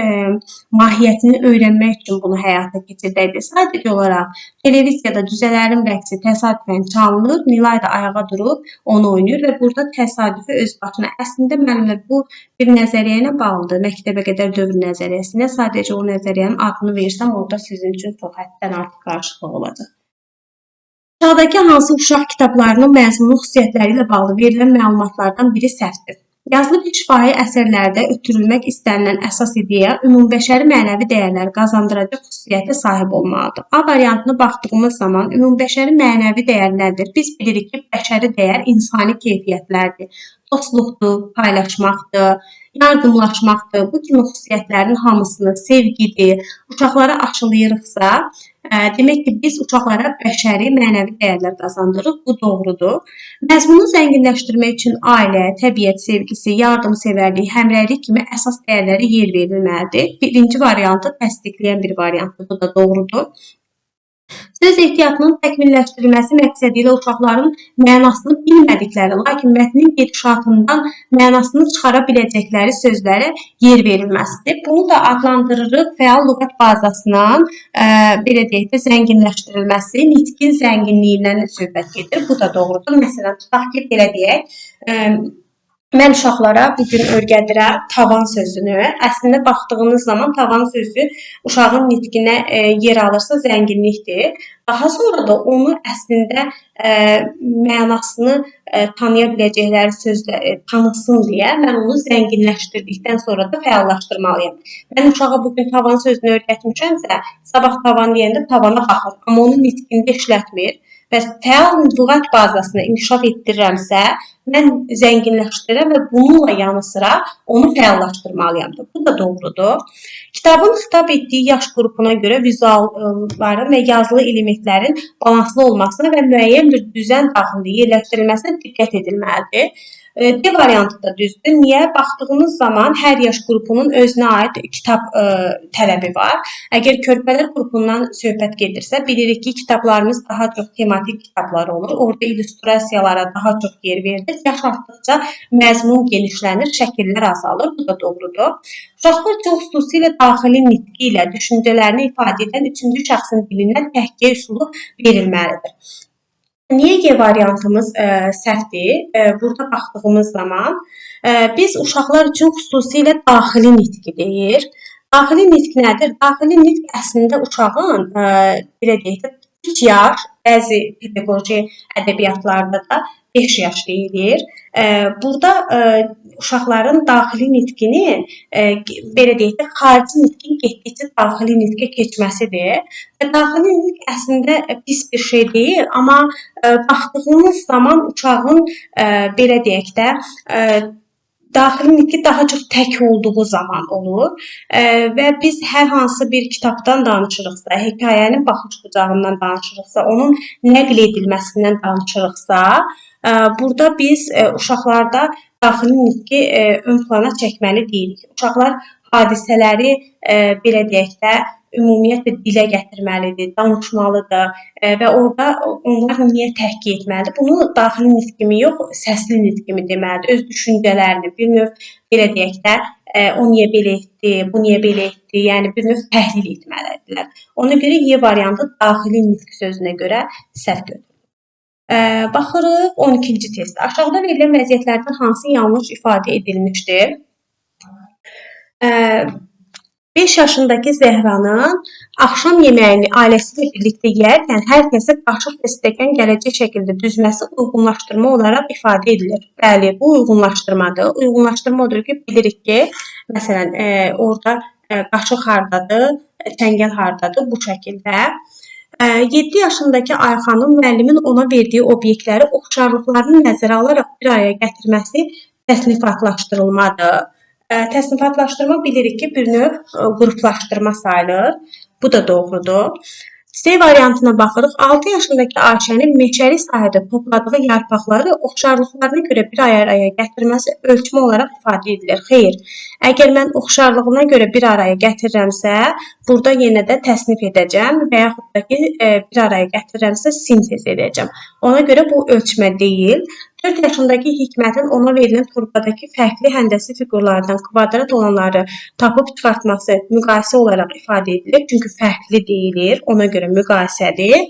mahiyyətini öyrənmək üçün bunu həyata keçirdəydi. Sadəcə olaraq televiziyada Cücələrin rəqsi təsadüfən çalınır, Nilay da ayağa durub onu oynayır və burada təsadüfi öz başına. Əslində müəllimlər bu bir nəzəriyyə ilə bağlıdır, məktəbə qədər dövr nəzəriyyəsinə. Sadəcə o nəzəriyyənin adını versəm, orada sizin üçün çox həddən artıq qarışıqlıq olacaq. Aşağıdakı hansı uşaq kitablarının məzmunu xüsusiyyətləri ilə bağlı verilən məlumatlardan biri səhvdir? Yazılı bir şifahi əsərlərdə ötürülmək istənilən əsas ideya ümumbəşəri mənəvi dəyərlər qazandıracaq xüsusiyyətə sahib olmalıdır. A variantına baxdığımız zaman ümumbəşəri mənəvi dəyər nədir? Biz bilirik ki, bəşəri dəyər insani keyfiyyətlərdir. Dostluqdur, paylaşmaqdır, yardımlaşmaqdır. Bu kimi xüsusiyyətlərin hamısını sevgidir, uşaqlara aşılayırıqsa, demək ki, biz uşaqlara bəşəri, mənəvi dəyərlər qazandırırıq. Bu doğrudur. Məzmunu zənginləşdirmək üçün ailə, təbiət sevgisi, yardımsevərlik, həmrəylik kimi əsas dəyərlərə yer verilməlidir. Birinci variantı təsdiqləyən bir variantdır. Bu da doğrudur. Söz ehtiyatının təkmilləşdirilməsi məqsədi ilə uşaqların mənasını bilmədikləri, lakin mətnin gedişatından mənasını çıxara biləcəkləri sözlərə yer verilməsidir. Bunu da adlandırırıq fəal lüğət bazasının belə deyək də zənginləşdirilməsi, nitqin zənginliyindən söhbət gedir. Bu da doğrudur. Məsələn, tutaq ki, belə deyək, mən uşaqlara bugün öyrədirəm tavan sözünü. Əslində baxdığınız zaman tavan sözü uşağın nitqinə yer alırsa zənginlikdir. Daha sonra da onu əslində mənasını tanıya biləcəkləri sözlər tanısın deyə mən onu zənginləşdirdikdən sonra da fəallaşdırmalıyam. Mən uşağa bugün tavan sözünü öyrətmişəmsə, sabah tavan deyəndə tavana baxır, amma onu nitqində işlətmir. Və fəal lüğət bazasını inkişaf etdirirəmsə, mən zənginləşdirirəm və bununla yanı sıra onu fəallaşdırmalıyam. Bu da doğrudur. Kitabın xitab etdiyi yaş qrupuna görə vizualların və yazılı elementlərin balanslı olmasına və müəyyən bir düzən daxilində yerləşdirilməsinə diqqət edilməlidir. D variantı da düzdür. Niyə? Baxdığınız zaman hər yaş qrupunun özünə aid kitab tələbi var. Əgər körpələr qrupundan söhbət gedirsə, bilirik ki, kitablarımız daha çox tematik kitablar olur. Orada illüstrasiyalara daha çox yer verilir. Yaş artdıqca məzmun genişlənir, şəkillər azalır. Bu da doğrudur. Uşaqlar çox xüsusilə daxili nitqi ilə düşüncələrini ifadə edən üçüncü şəxsin dilindən təhkiyə üsulu verilməlidir. Niyə G variantımız səhvdir? Burada baxdığımız zaman biz uşaqlar üçün xüsusilə daxili nitqi deyir. Daxili nitq nədir? Daxili nitq əslində uşağın belə deyək də 3 yaş, bəzi pedaqoji ədəbiyyatlarda da 5 yaş deyilir. Burada uşaqların daxili nitqinin belə deyək də xarici nitqin getdikcə daxili nitqə keçməsidir. Və daxili nitq əslində pis bir şey deyil, amma baxdığımız zaman uşağın belə deyək də daxili nitqi daha çox tək olduğu zaman olur və biz hər hansı bir kitabdan danışırıqsa, hekayənin baxış bucağından danışırıqsa, onun nəql edilməsindən danışırıqsa, burada biz uşaqlarda daxili nitqi ön plana çəkməli deyilik. Uşaqlar hadisələri belə deyək də ümumiyyətlə dilə gətirməlidir, danışmalıdır və orada onlar niyə təhqiq etməlidir? Bunu daxili nitqimi yox, səsli nitqimi deməlidir. Öz düşüncələrini bir növ belə deyək də o niyə belə etdi, bu niyə belə etdi, yəni bir növ təhlil etməlidirlər. Ona görə Y variantı daxili nitq sözünə görə səhv götürülür. Baxırıq 12-ci testdə. Aşağıda verilən vəziyyətlərdən hansı yanlış ifadə edilmişdir? 5 yaşındakı Zəhranın axşam yeməyini ailəsi ilə birlikdə yeyərkən hər kəsə qaşıq və stəkan gələcək şəkildə düzməsi uyğunlaşdırma olaraq ifadə edilir. Bəli, bu uyğunlaşdırmadır. Uyğunlaşdırma odur ki, bilirik ki, məsələn, orada qaşıq hardadır, çəngəl hardadır bu şəkildə. 7 yaşındakı Ayxanın müəllimin ona verdiyi obyektləri oxşarlıqlarını nəzərə alaraq bir araya gətirməsi təsnifatlaşdırılmadır. Təsnifatlaşdırma bilirik ki, bir növ qruplaşdırma sayılır. Bu da doğrudur. C variantına baxırıq. 6 yaşındakı Ayşənin meşəli sahədə topladığı yarpaqları oxşarlıqlarına görə bir araya gətirməsi ölçmə olaraq ifadə edilir. Xeyr, əgər mən oxşarlığına görə bir araya gətirirəmsə, burada yenə də təsnif edəcəm və yaxud da ki, bir araya gətirirəmsə, sintez edəcəm. Ona görə bu ölçmə deyil. 4 yaşındakı Hikmətin ona verilən torbadakı fərqli həndəsi fiqurlardan kvadrat olanları tapıb çıxartması müqayisə olaraq ifadə edilir. Çünki fərqli deyilir, ona görə müqayisədir.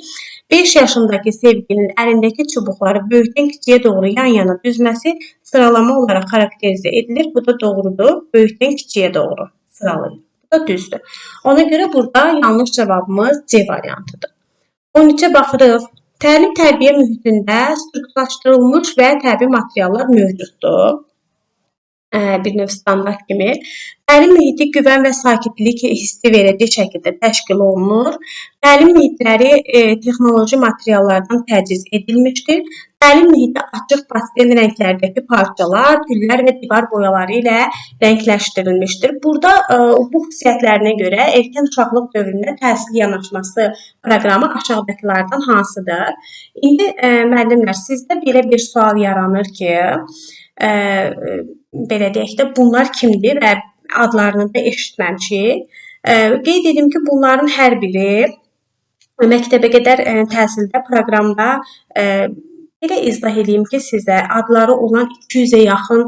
5 yaşındakı Sevginin əlindəki çubuqları böyükdən kiçiyə doğru yan-yana düzməsi sıralama olaraq xarakterizə edilir. Bu da doğrudur. Böyükdən kiçiyə doğru sıralayır. Bu da düzdür. Ona görə burada yanlış cavabımız C variantıdır. 13-ə baxırıq. Təlim-tərbiyə mühitində strukturlaşdırılmış və təbii materiallar mövcuddur. Bir növ standart kimi. Təlim mühiti güvən və sakitlik hissi verici şəkildə təşkil olunur. Təlim mühitləri texnoloji materiallardan təchiz edilmişdir. Təlim mühiti açıq pastel rənglərdəki parçalar, tüllər və divar boyaları ilə rəngləşdirilmişdir. Burada bu xüsusiyyətlərinə görə erkən uşaqlıq dövründə təhsil yanaşması proqramı aşağıdakılardan hansıdır? İndi müəllimlər, sizdə belə bir sual yaranır ki, belə deyək də, bunlar kimdir və adlarını da eşitməmişik. Qeyd edim ki, bunların hər biri məktəbə qədər təhsildə proqramda belə izah edeyim ki, sizə adları olan 200-ə yaxın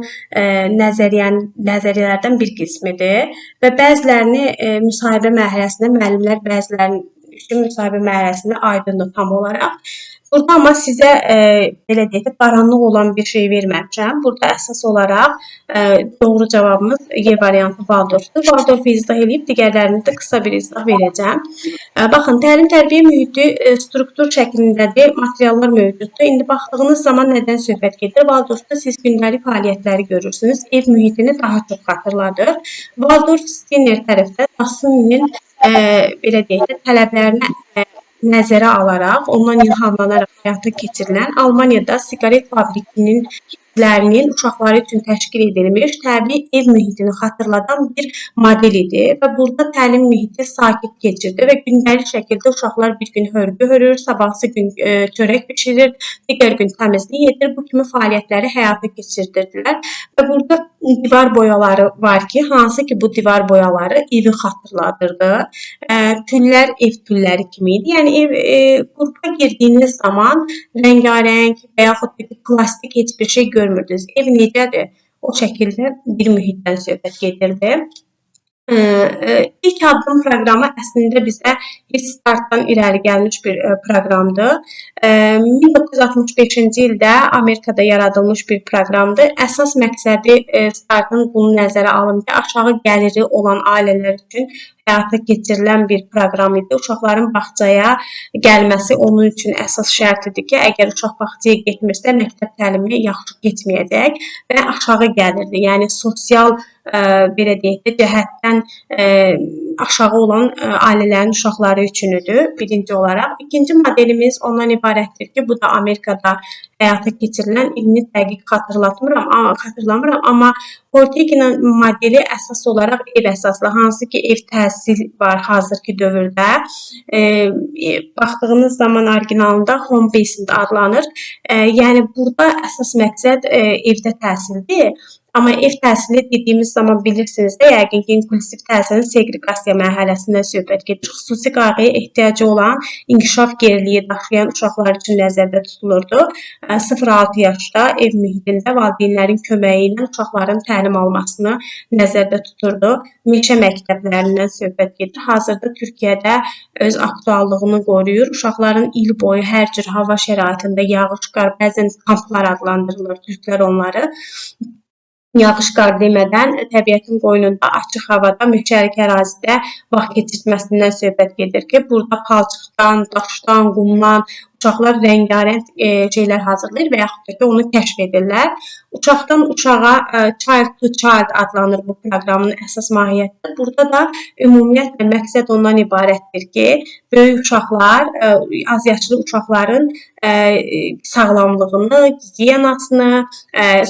nəzəriyyələrdən bir qismidir və bəzilərini müsahibə mərhələsində müəllimlər bəzilərinin üçün müsahibə mərhələsində aydındır tam olaraq. Burada amma sizə belə deyək də, qaranlıq olan bir şey verməmişəm. Burada əsas olaraq doğru cavabımız Y variantı Valdorfdur. Valdorfu izah edib, digərlərini də qısa bir izah verəcəm. Baxın, təlim-tərbiyə mühiti struktur şəklindədir, materiallar mövcuddur. İndi baxdığınız zaman nədən söhbət gedir? Valdorfda siz gündəlik fəaliyyətləri görürsünüz. Ev mühitini daha çox xatırladır. Valdorf Skinner tərəfdə Dassault'un belə deyək də, tələblərinə nəzərə alaraq, ondan ilhamlanaraq həyata keçirilən Almaniyada siqaret fabrikinin işçilərinin uşaqları üçün təşkil edilmiş təbii ev mühitini xatırladan bir model idi və burada təlim mühiti sakit keçirdi və gündəlik şəkildə uşaqlar bir gün hörgü hörür, sabahsı gün çörək bişirir, digər gün təmizlik edir, bu kimi fəaliyyətləri həyata keçirdirdilər və burada divar boyaları var ki, hansı ki bu divar boyaları evi xatırladırdı. Tüllər ev tülləri kimi idi. Yəni qrupa girdiyiniz zaman rəngarəng və yaxud da plastik heç bir şey görmürdünüz. Ev necədir? O şəkildə bir mühitdən söhbət gedirdi. İlk addım proqramı əslində bizə Startdan irəli gəlmiş bir proqramdır. 1965-ci ildə Amerikada yaradılmış bir proqramdır. Əsas məqsədi Startın bunu nəzərə alın ki, aşağı gəliri olan ailələr üçün həyata keçirilən bir proqram idi. Uşaqların bağçaya gəlməsi onun üçün əsas şərtidir ki, əgər uşaq bağçaya getmirsə, məktəb təlimi yaxşı keçməyəcək və aşağı gəlirdi. Yəni sosial belə deyək də, cəhətdən aşağı olan ailələrin uşaqları üçündür, birinci olaraq. İkinci modelimiz ondan ibarətdir ki, bu da Amerikada həyata keçirilən ilini dəqiq xatırlamıram, amma Porteki'nin modeli əsas olaraq ev əsaslı, hansı ki ev təhsil var hazırki dövrdə. Baxdığınız zaman orijinalında home based adlanır. Yəni burada əsas məqsəd evdə təhsildir. Amma ev təhsili dediyimiz zaman bilirsiniz də, yəqin ki, inklusiv təhsilin segregasiya mərhələsindən söhbət gedir. Xüsusi qayğıya ehtiyacı olan inkişaf geriliyi daşıyan uşaqlar üçün nəzərdə tutulurdu. 0-6 yaşda ev mühitində valideynlərin köməyi ilə uşaqların təlim almasını nəzərdə tuturdu. Meşə məktəblərindən söhbət gedir. Hazırda Türkiyədə öz aktuallığını qoruyur. Uşaqların il boyu hər cür hava şəraitində yağış, qar, bəzən kamplar adlandırılır türklər onları. Yağış qar demədən təbiətin qoynunda, açıq havada, meşəlik ərazidə vaxt keçirməsindən söhbət gedir ki, burada palçıqdan, daşdan, qumdan uşaqlar rəngarəng şeylər hazırlayır və yaxud da ki, onu kəşf edirlər. Uçaqdan uçağa Child to Child adlanır bu proqramın əsas mahiyyəti. Burada da ümumiyyətlə məqsəd ondan ibarətdir ki, böyük uşaqlar, azyaşlı uşaqların sağlamlığını, gigiyenasını,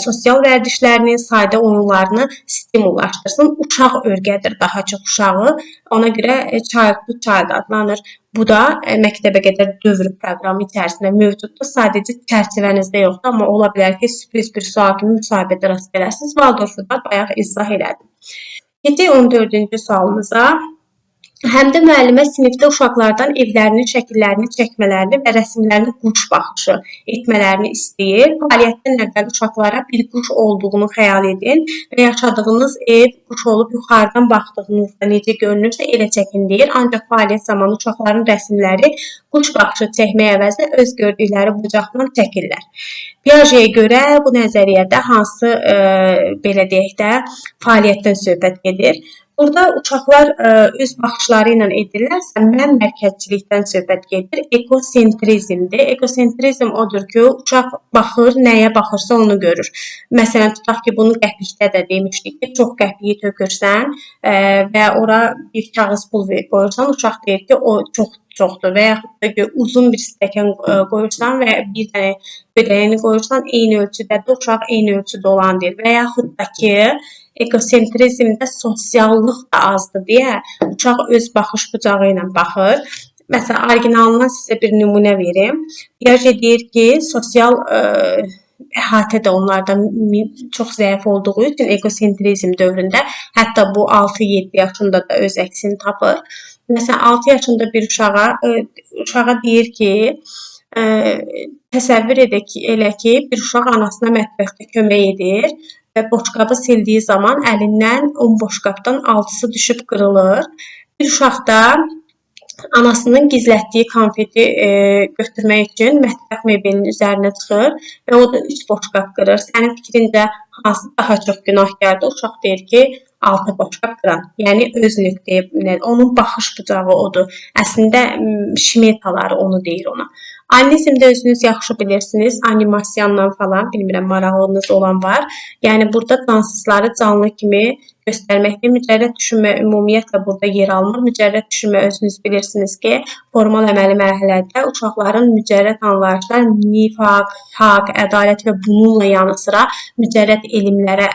sosial vərdişlərini, sadə oyunlarını stimullaşdırsın. Uşaq öyrədir daha çox uşağı. Ona görə Child to Child adlanır. Bu da məktəbə qədər dövr proqramı içərisində mövcuddur. Sadəcə çərçivənizdə yoxdur, amma ola bilər ki, sürpriz bir sual kimi müsahibədə rast gələrsiniz. Valdorfu da bayaq izah elədim. Keçək 14-cü sualımıza. Həm də müəllimə sinifdə uşaqlardan evlərinin şəkillərini çəkmələrini və rəsmlərini quş baxışı etmələrini istəyir. Fəaliyyətdən əvvəl uşaqlara bir quş olduğunu xəyal edin və yaşadığınız ev quş olub yuxarıdan baxdığınızda necə görünürsə elə çəkin deyir. Ancaq fəaliyyət zamanı uşaqların rəsmləri quş baxışı çəkmək əvəzinə öz gördükləri bucaqdan çəkirlər. Piagetə görə bu nəzəriyyədə hansı belə deyək də fəaliyyətdən söhbət gedir. Burada uşaqlar öz baxışları ilə edirlərsə, mən mərkəzçilikdən söhbət gedir. Ekosentrizmdir. Ekosentrizm odur ki, uşaq baxır, nəyə baxırsa onu görür. Məsələn, tutaq ki, bunu qəpikdə də demişdik ki, çox qəpiyi tökürsən və ora bir kağız pul qoyursan, uşaq deyir ki, o çoxdur və yaxud da ki, uzun bir stəkan qoyursan və bir dənə gödəyəni qoyursan, eyni ölçüdədir, uşaq eyni ölçüdə olan deyir. Və yaxud da ki, ekosentrizmdə sosiallıq da azdır deyə uşaq öz baxış bucağı ilə baxır. Məsələn, orijinalından sizə bir nümunə verim. Piaget deyir ki, sosial əhatə də onlardan çox zəif olduğu üçün ekosentrizm dövründə hətta bu 6-7 yaşında da öz əksini tapır. Məsələn, 6 yaşında bir uşağa deyir ki, təsəvvür edək elə ki, bir uşaq anasına mətbəxdə kömək edir və boşqabı sildiyi zaman əlindən 10 boşqabdan 6-sı düşüb qırılır. Bir uşaq da anasının gizlətdiyi konfeti götürmək üçün mətbəx mebelinin üzərinə çıxır və o da 3 boşqab qırır. Sənin fikrində hansı daha çox günahkardır? Uşaq deyir ki, 6 boşqab qıran. Yəni öz nöqteyi, onun baxış bucağı odur. Əslində şmetaları onu deyir ona. Animizmdə özünüz yaxşı bilirsiniz, animasiyanla falan, bilmirəm, marağınız olan var. Yəni burada cansızları canlı kimi göstərməkdə mücərrəd düşünmə ümumiyyətlə burada yer almır. Mücərrəd düşünmə özünüz bilirsiniz ki, formal əməli mərhələdə uşaqların mücərrəd anlayışlar nifaq, haqq, ədalət və bununla yanı sıra mücərrəd elmlərə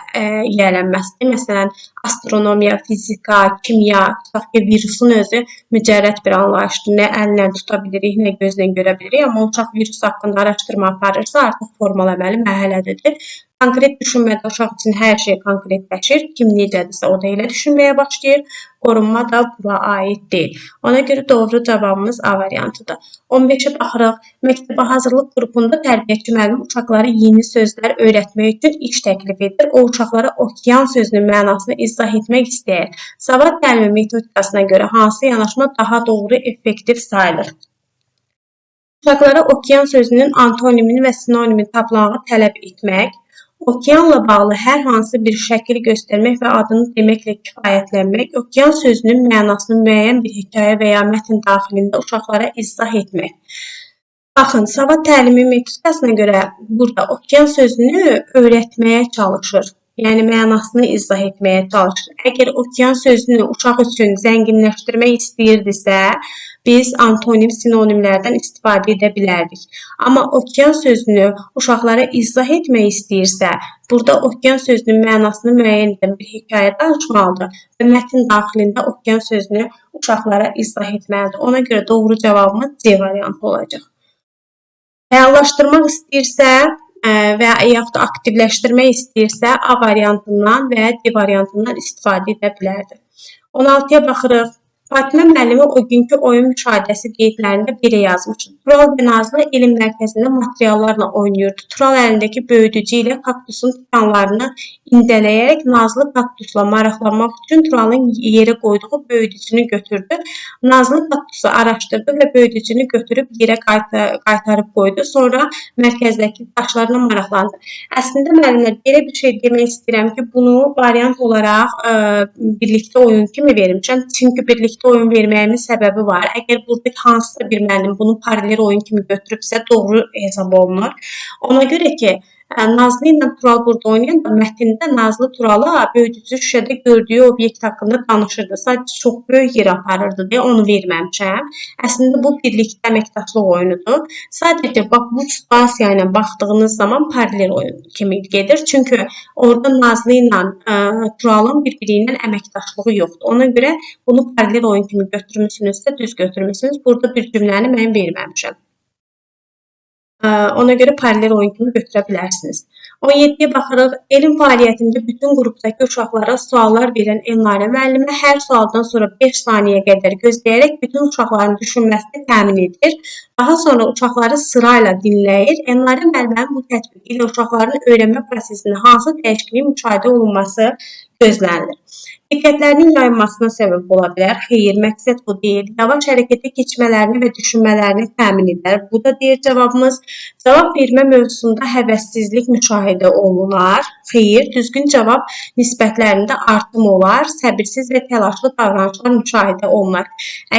yiyələnməsidir. Məsələn, astronomiya, fizika, kimya, tutaq ki, virusun özü mücərrəd bir anlayışdır. Nə əllə tuta bilirik, nə gözlə görə bilirik. Amma uşaq virus haqqında araşdırma aparırsa, artıq formal əməli mərhələdədir. Konkret düşünmədə uşaq üçün hər şey konkretləşir. Kim necədirsə o da elə düşünməyə başlayır. Qorunma da buna aid deyil. Ona görə doğru cavabımız A variantıdır. 15-ə baxırıq. Məktəbə hazırlıq qrupunda tərbiyəçi müəllim uşaqlara yeni sözlər öyrətmək üçün iş təklif edir. O uşaqlara okean sözünün mənasını izah etmək istəyir. Savad təlimi metodikasına görə hansı yanaşma daha doğru, effektiv sayılır? Uşaqlara okean sözünün antonimini və sinonimini tapmağı tələb etmək, okeanla bağlı hər hansı bir şəkil göstərmək və adını deməklə kifayətlənmək, okean sözünün mənasını müəyyən bir hekayə və ya mətn daxilində uşaqlara izah etmək. Baxın, savad təlimi metodikasına görə burada okean sözünü öyrətməyə çalışır. Yəni mənasını izah etməyə çalışır. Əgər okean sözünü uşaq üçün zənginləşdirmək istəyirdisə, biz antonim, sinonimlərdən istifadə edə bilərdik. Amma okean sözünü uşaqlara izah etmək istəyirsə, burada okean sözünün mənasını müəyyən edən bir hekayə danışmalıdır və mətn daxilində okean sözünü uşaqlara izah etməlidir. Ona görə doğru cavabımız C variantı olacaq. Reallaşdırmaq istəyirsə və yaxud da aktivləşdirmək istəyirsə, A variantından və D variantından istifadə edə bilərdir. 16-ya baxırıq. Fatimə müəllimi o günkü oyun müşahidəsi qeydlərində belə yazmışdı. Tural və Nazlı elm mərkəzində materiallarla oynayırdı. Tural əlindəki böyüdücü ilə kaktusun tikanlarını indələyərək Nazlı kaktusla maraqlanmaq üçün Turalın yerə qoyduğu böyüdücünü götürdü. Nazlı kaktusu araşdırdı və böyüdücünü götürüb yerə qaytarıb qoydu. Sonra mərkəzdəki daşlarına maraqlandı. Əslində müəllimlər, belə bir şey demək istəyirəm ki, bunu variant olaraq birlikdə oyun kimi vermişəm. Çünki birlikdə oyun verməyimin səbəbi var. Əgər burada hansısa bir müəllim bunu paralel oyun kimi götürübsə, doğru hesab olunur. Ona görə ki, Nazlı ilə Tural burada oynayanda mətndə Nazlı Turala böyüdücü şüşədə gördüyü obyekt haqqında danışırdı. Sadəcə çox böyük yer aparırdı deyə onu verməmişəm. Əslində bu birlikdə əməkdaşlıq oyunudur. Sadəcə bax bu situasiya ilə baxdığınız zaman paralel oyun kimi gedir. Çünki orada Nazlı ilə Turalın bir-biri ilə əməkdaşlığı yoxdur. Ona görə bunu paralel oyun kimi götürmüsünüzsə düz götürmüsünüz. Burada bir cümləni mən verməmişəm. Ona görə paralel oyun kimi götürə bilərsiniz. 17-yə baxırıq. Elm fəaliyyətində bütün qrupdakı uşaqlara suallar verən Elnarə müəllimə hər sualdan sonra 5 saniyəyə qədər gözləyərək bütün uşaqların düşünməsini təmin edir. Daha sonra uşaqları sırayla dinləyir. Elnarə müəllimənin bu tətbiqi ilə uşaqların öyrənmə prosesində hansı dəyişikliyin müşahidə olunması gözlənilir. Diqqətlərinin yayılmasına səbəb ola bilər. Xeyr, məqsəd bu deyil. Yavaş hərəkətə keçmələrini və düşünmələrini təmin edər. Bu da deyir cavabımız. Cavab vermə mövzusunda həvəssizlik müşahidə olunar. Xeyr, düzgün cavab nisbətlərində artım olar. Səbirsiz və təlaşlı davranışlar müşahidə olunar.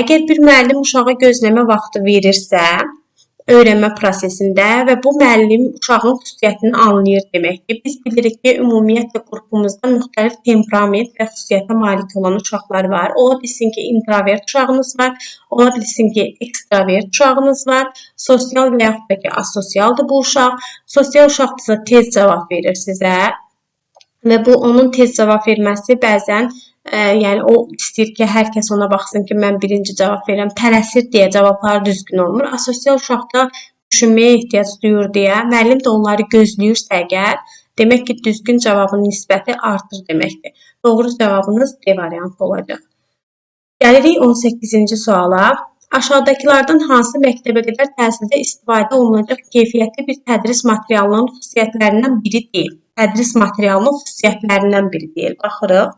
Əgər bir müəllim uşağa gözləmə vaxtı verirsə, öyrənmə prosesində və bu müəllim uşağın xüsusiyyətini anlayır deməkdir. Biz bilirik ki, ümumiyyətlə qrupumuzda müxtəlif temperament və xüsusiyyətə malik olan uşaqlar var. Ola bilsin ki, introvert uşağınız var, ola bilsin ki, ekstravert uşağınız var, sosial və yaxud da ki, asosialdır bu uşaq. Sosial uşaqdırsa tez cavab verir sizə və bu onun tez cavab verməsi bəzən yəni o istəyir ki, hər kəs ona baxsın ki, mən birinci cavab verirəm, tələsir deyə cavablar düzgün olmur. Asosial uşaqda düşünməyə ehtiyac duyur deyə, müəllim də onları gözləyirsə əgər, demək ki, düzgün cavabın nisbəti artır deməkdir. Doğru cavabınız D variantı olacaq. Gəlirik 18-ci suala. Aşağıdakılardan hansı məktəbə qədər təhsildə istifadə olunacaq keyfiyyətli bir tədris materialının xüsusiyyətlərindən biri deyil? Tədris materialının xüsusiyyətlərindən biri deyil. Baxırıq.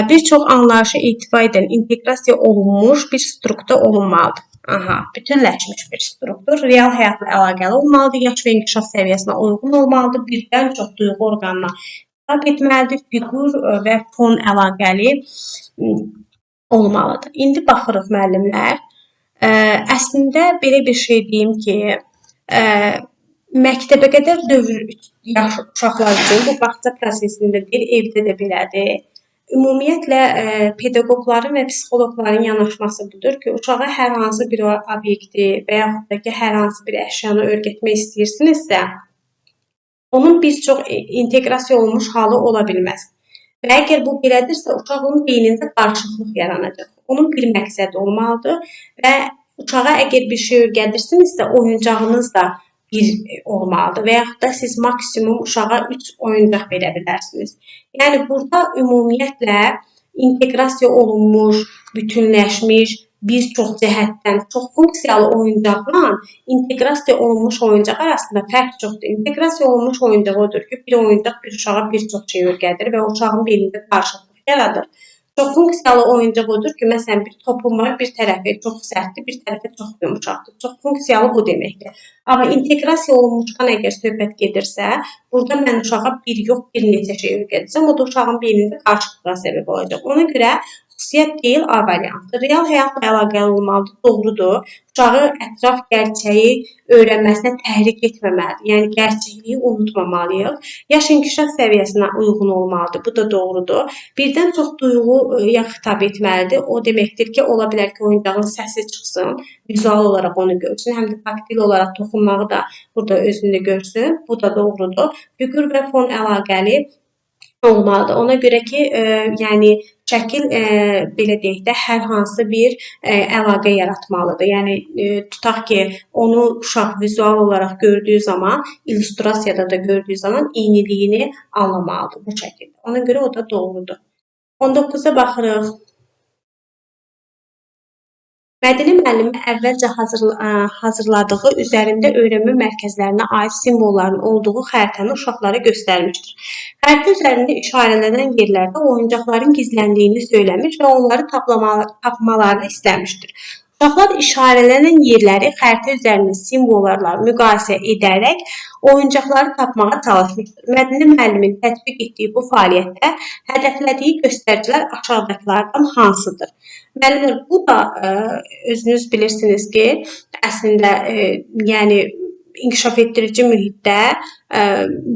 Bir çox anlayışı etibar edən inteqrasiya olunmuş bir struktur olunmalıdır. Bütünləşmiş bir struktur, real həyatla əlaqəli olmalıdır, yaş və inkişaf səviyyəsinə uyğun olmalıdır, birdən çox duyğu orqanına xitab etməlidir, fiqur və fon əlaqəli olmalıdır. İndi baxırıq müəllimlər. Əslində belə bir şey deyim ki, məktəbə qədər dövr yaş uşaqlar üçün bu bağça prosesindədir, evdə də belədir. Ümumiyyətlə, pedaqoqların və psixoloqların yanaşması budur ki, uşağa hər hansı bir obyekti və yaxud da ki, hər hansı bir əşyanı öyrətmək istəyirsinizsə, onun bir çox inteqrasiya olunmuş halı ola bilməz. Və əgər bu belədirsə, uşağın beynində qarışıqlıq yaranacaq. Onun bir məqsədi olmalıdır və uşağa əgər bir şey öyrədirsinizsə, oyuncağınız da bir olmalıdır və yaxud da siz maksimum uşağa 3 oyuncaq verə bilərsiniz. Yəni, burada ümumiyyətlə inteqrasiya olunmuş, bütünləşmiş, bir çox cəhətdən çox funksiyalı oyuncaqla inteqrasiya olunmuş oyuncaq arasında fərq çoxdur. İnteqrasiya olunmuş oyuncaq odur ki, bir oyuncaq bir uşağa bir çox şey öyrədir və uşağın beynində qarışıqlıq yaradır. Çox funksiyalı oyuncaq odur ki, məsələn, bir topum var, bir tərəfi çox sərtdir, bir tərəfi çox yumuşaqdır. Çox funksiyalı bu deməkdir. Amma inteqrasiya olunmuşdan əgər söhbət gedirsə, burada mən uşağa bir yox, bir neçə şey öyrədəcəm. O da uşağın beynində qarışıqlığa səbəb olacaq. Ona görə xüsusiyyət deyil, A variantı. Real həyatla əlaqəli olmalıdır, doğrudur. Uşağı ətraf gerçəyi öyrənməsinə təhrik etməməlidir. Yəni, gerçəkliyi unutmamalıyıq. Yaş inkişaf səviyyəsinə uyğun olmalıdır. Bu da doğrudur. Birdən çox duyğuya xitab etməlidir. O deməkdir ki, ola bilər ki, oyuncağın səsi çıxsın, vizual olaraq onu görsün, həm də taktil olaraq toxunmağı da burada özündə görsün. Bu da doğrudur. Fiqur və fon əlaqəli olmalıdır. Ona görə ki, yəni şəkil belə deyək də hər hansı bir əlaqə yaratmalıdır. Yəni tutaq ki, onu uşaq vizual olaraq gördüyü zaman, illüstrasiyada da gördüyü zaman eyniliyini anlamalıdır bu şəkildə. Ona görə o da doğrudur. 19-a baxırıq. Mədəni müəllimi əvvəlcə hazırladığı üzərində öyrənmə mərkəzlərinə aid simvolların olduğu xəritəni uşaqlara göstərmişdir. Xəritə üzərində işarələnən yerlərdə oyuncaqların gizləndiyini söyləmiş və onları tapmalarını istəmişdir. Uşaqlar işarələnən yerləri xəritə üzərində simvollarla müqayisə edərək oyuncaqları tapmağa çalışmışdır. Mədəni müəllimin tətbiq etdiyi bu fəaliyyətdə hədəflədiyi göstəricilər aşağıdakılardan hansıdır? Müəllimlər, bu da özünüz bilirsiniz ki, əslində yəni inkişaf etdirici mühitdə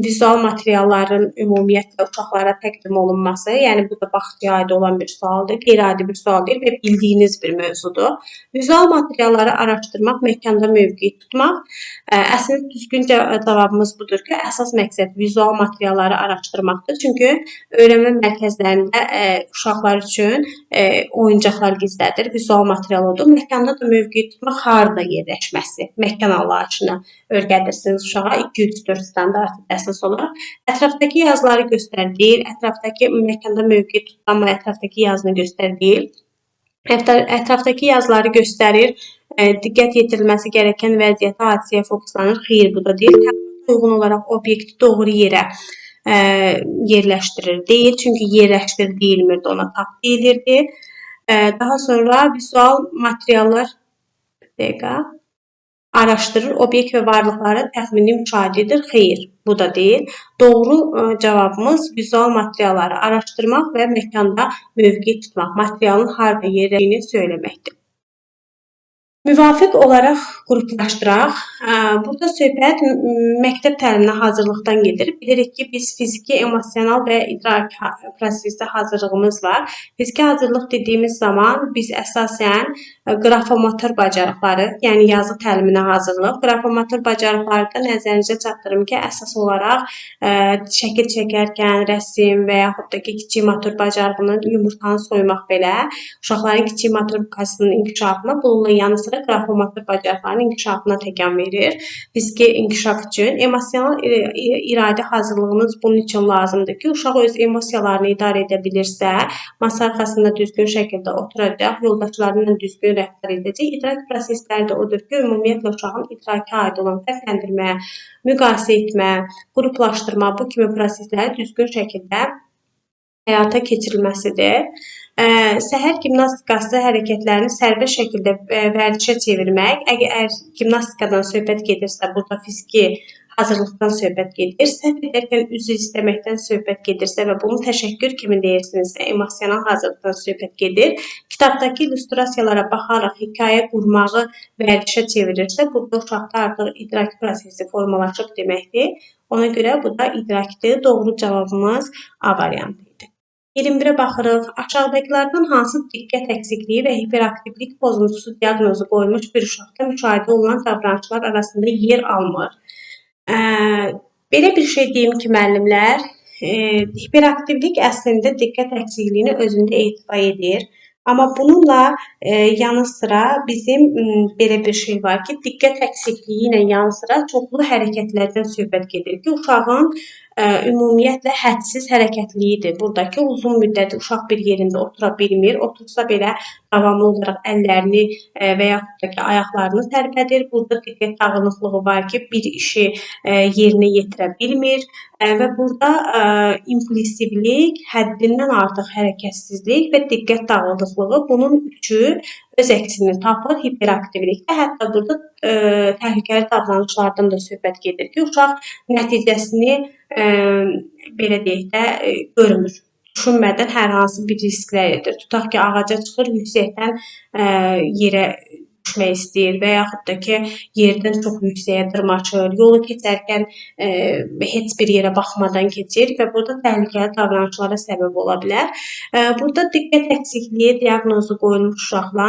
vizual materialların ümumiyyətlə uşaqlara təqdim olunması, yəni bu da baxışa aid olan bir sualdır, qeyri-adi bir sual deyil və bildiyiniz bir mövzudur. Vizual materialları araşdırmaq, məkanda mövqe tutmaq. Əslində düzgün cavabımız budur ki, əsas məqsəd vizual materialları araşdırmaqdır. Çünki öyrənmə mərkəzlərində uşaqlar üçün oyuncaqlar gizlədir, vizual material odur. Məkanda da mövqe tutmaq, harda yerləşməsi, məkan anlayışını öyrədirsiniz uşağa 2-3-4 standartı əsas olaraq. Ətrafdakı yazıları göstərdir, ətrafdakı məkanda mövqe tutan və ətrafdakı yazını göstərdir. Ətrafdakı yazıları göstərir, diqqət yetirilməsi gərəkən vəziyyətə, hadisəyə fokuslanır. Xeyr, bu da deyil. Təlimatə uyğun olaraq obyekti doğru yerə yerləşdirir. Deyil, çünki yerləşdir deyilmirdi, ona tap deyilirdi. Daha sonra vizual materiallar araşdırır, obyekt və varlıqları təxmini müşahidə edir. Xeyr, bu da deyil. Doğru cavabımız vizual materialları araşdırmaq və məkanda mövqe tutmaq, materialın harda yerləşdiyini söyləməkdir. Müvafiq olaraq qruplaşdıraq. Burada söhbət məktəb təliminə hazırlıqdan gedir. Bilirik ki, biz fiziki, emosional və idraki prosesdə hazırlığımız var. Fiziki hazırlıq dediyimiz zaman biz əsasən qrafomotor bacarıqları, yəni yazı təliminə hazırlıq. Qrafomotor bacarıqları da nəzərinizə çatdırım ki, əsas olaraq şəkil çəkərkən, rəsm və yaxud da ki, kiçik motor bacarığının yumurtanı soymaq belə uşaqların kiçik motorikasının inkişafına, bununla yanı sıra qrafomotor bacarıqlarının inkişafına təkan verir. Fiziki inkişaf üçün emosional iradi hazırlığınız bunun üçün lazımdır ki, uşaq öz emosiyalarını idarə edə bilirsə, masa arxasında düzgün şəkildə oturacaq, yoldaşlarıyla düzgün rəftar edəcək. İdrak prosesləri də odur ki, ümumiyyətlə uşağın idraki aid olan fərqləndirmə, müqayisə etmə, qruplaşdırma, bu kimi prosesləri düzgün şəkildə həyata keçirilməsidir. Səhər gimnastikası hərəkətlərini sərbəst şəkildə vərdişə çevirmək. Əgər gimnastikadan söhbət gedirsə, burada fiziki hazırlıqdan söhbət gedir. Səhv edərkən üzr istəməkdən söhbət gedirsə və bunu təşəkkür kimi deyirsinizsə, emosional hazırlıqdan söhbət gedir. Kitabdakı illüstrasiyalara baxaraq hekayə qurmağı vərdişə çevirirsə, burada uşaqda artıq idrak prosesi formalaşıb deməkdir. Ona görə bu da idrakdir. Doğru cavabımız A variantı idi. 21-ə baxırıq. Aşağıdakılardan hansı diqqət əksikliyi və hiperaktivlik pozuntusu diaqnozu qoyulmuş bir uşaqda müşahidə olunan davranışlar arasında yer almır? Belə bir şey deyim ki, müəllimlər, hiperaktivlik əslində diqqət əksikliğini özündə etifa edir. Amma bununla yanı sıra bizim belə bir şey var ki, diqqət əksikliyi ilə yanı sıra çoxlu hərəkətlərdən söhbət gedir ki, uşağın ümumiyyətlə hədsiz hərəkətliyidir. Buradakı uzun müddət uşaq bir yerində otura bilmir. Otursa belə davamlı olaraq əllərini və yaxud da ki, ayaqlarını tərpədir. Burada diqqət dağınıqlığı var ki, bir işi yerinə yetirə bilmir. Və burada impulsivlik, həddindən artıq hərəkətsizlik və diqqət dağınıqlığı bunun üçü öz əksini tapır hiperaktivlikdə. Hətta burada təhlükəli davranışlardan da söhbət gedir ki, uşaq nəticəsini belə deyək də görmür. Düşünmədən hər hansı bir risklər edir. Tutaq ki, ağaca çıxır, yüksəkdən yerə düşmək istəyir və yaxud da ki, yerdən çox yüksəyə dırmaşır, yolu keçərkən heç bir yerə baxmadan keçir və burada təhlükəli davranışlara səbəb ola bilər. Burada diqqət əksikliyi diaqnozu qoyulmuş uşaqla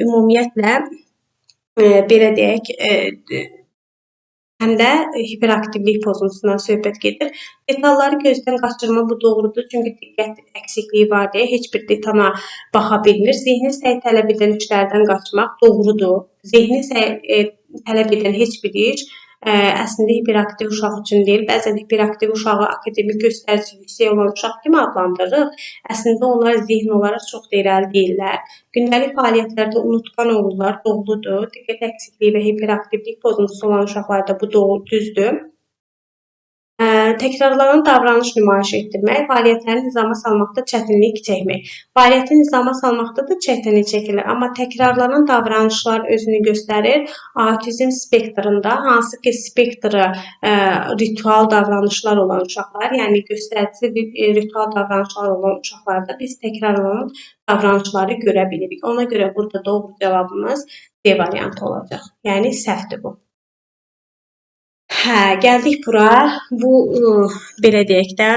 ümumiyyətlə belə deyək, həm də hiperaktivlik pozuntusundan söhbət gedir. Detalları gözdən qaçırma bu doğrudur, çünki diqqət əksikliyi var deyə heç bir detala baxa bilmir. Zehni səy tələb edən işlərdən qaçmaq doğrudur. Zehni səy tələb edən heç bir iş əslində hiperaktiv uşaq üçün deyil. Bəzən hiperaktiv uşağı akademik göstəricisi yüksək olan uşaq kimi adlandırırıq. Əslində onlar zehn olaraq çox da irəli deyirlər. Gündəlik fəaliyyətlərdə unutqan olurlar, doğrudur. Diqqət əksikliyi və hiperaktivlik pozuntusu olan uşaqlarda bu düzdür. Təkrarlanan davranış nümayiş etdirmək, fəaliyyətləri nizama salmaqda çətinlik çəkmək. Fəaliyyəti nizama salmaqda da çətinlik çəkilir, amma təkrarlanan davranışlar özünü göstərir. Autizm spektrində, hansı ki spektri ritual davranışlar olan uşaqlar, yəni göstəricisi ritual davranışlar olan uşaqlarda biz təkrarlanan davranışları görə bilirik. Ona görə burada doğru cavabımız B variantı olacaq. Yəni səhvdir bu. Hə, gəldik bura. Bu belə deyək də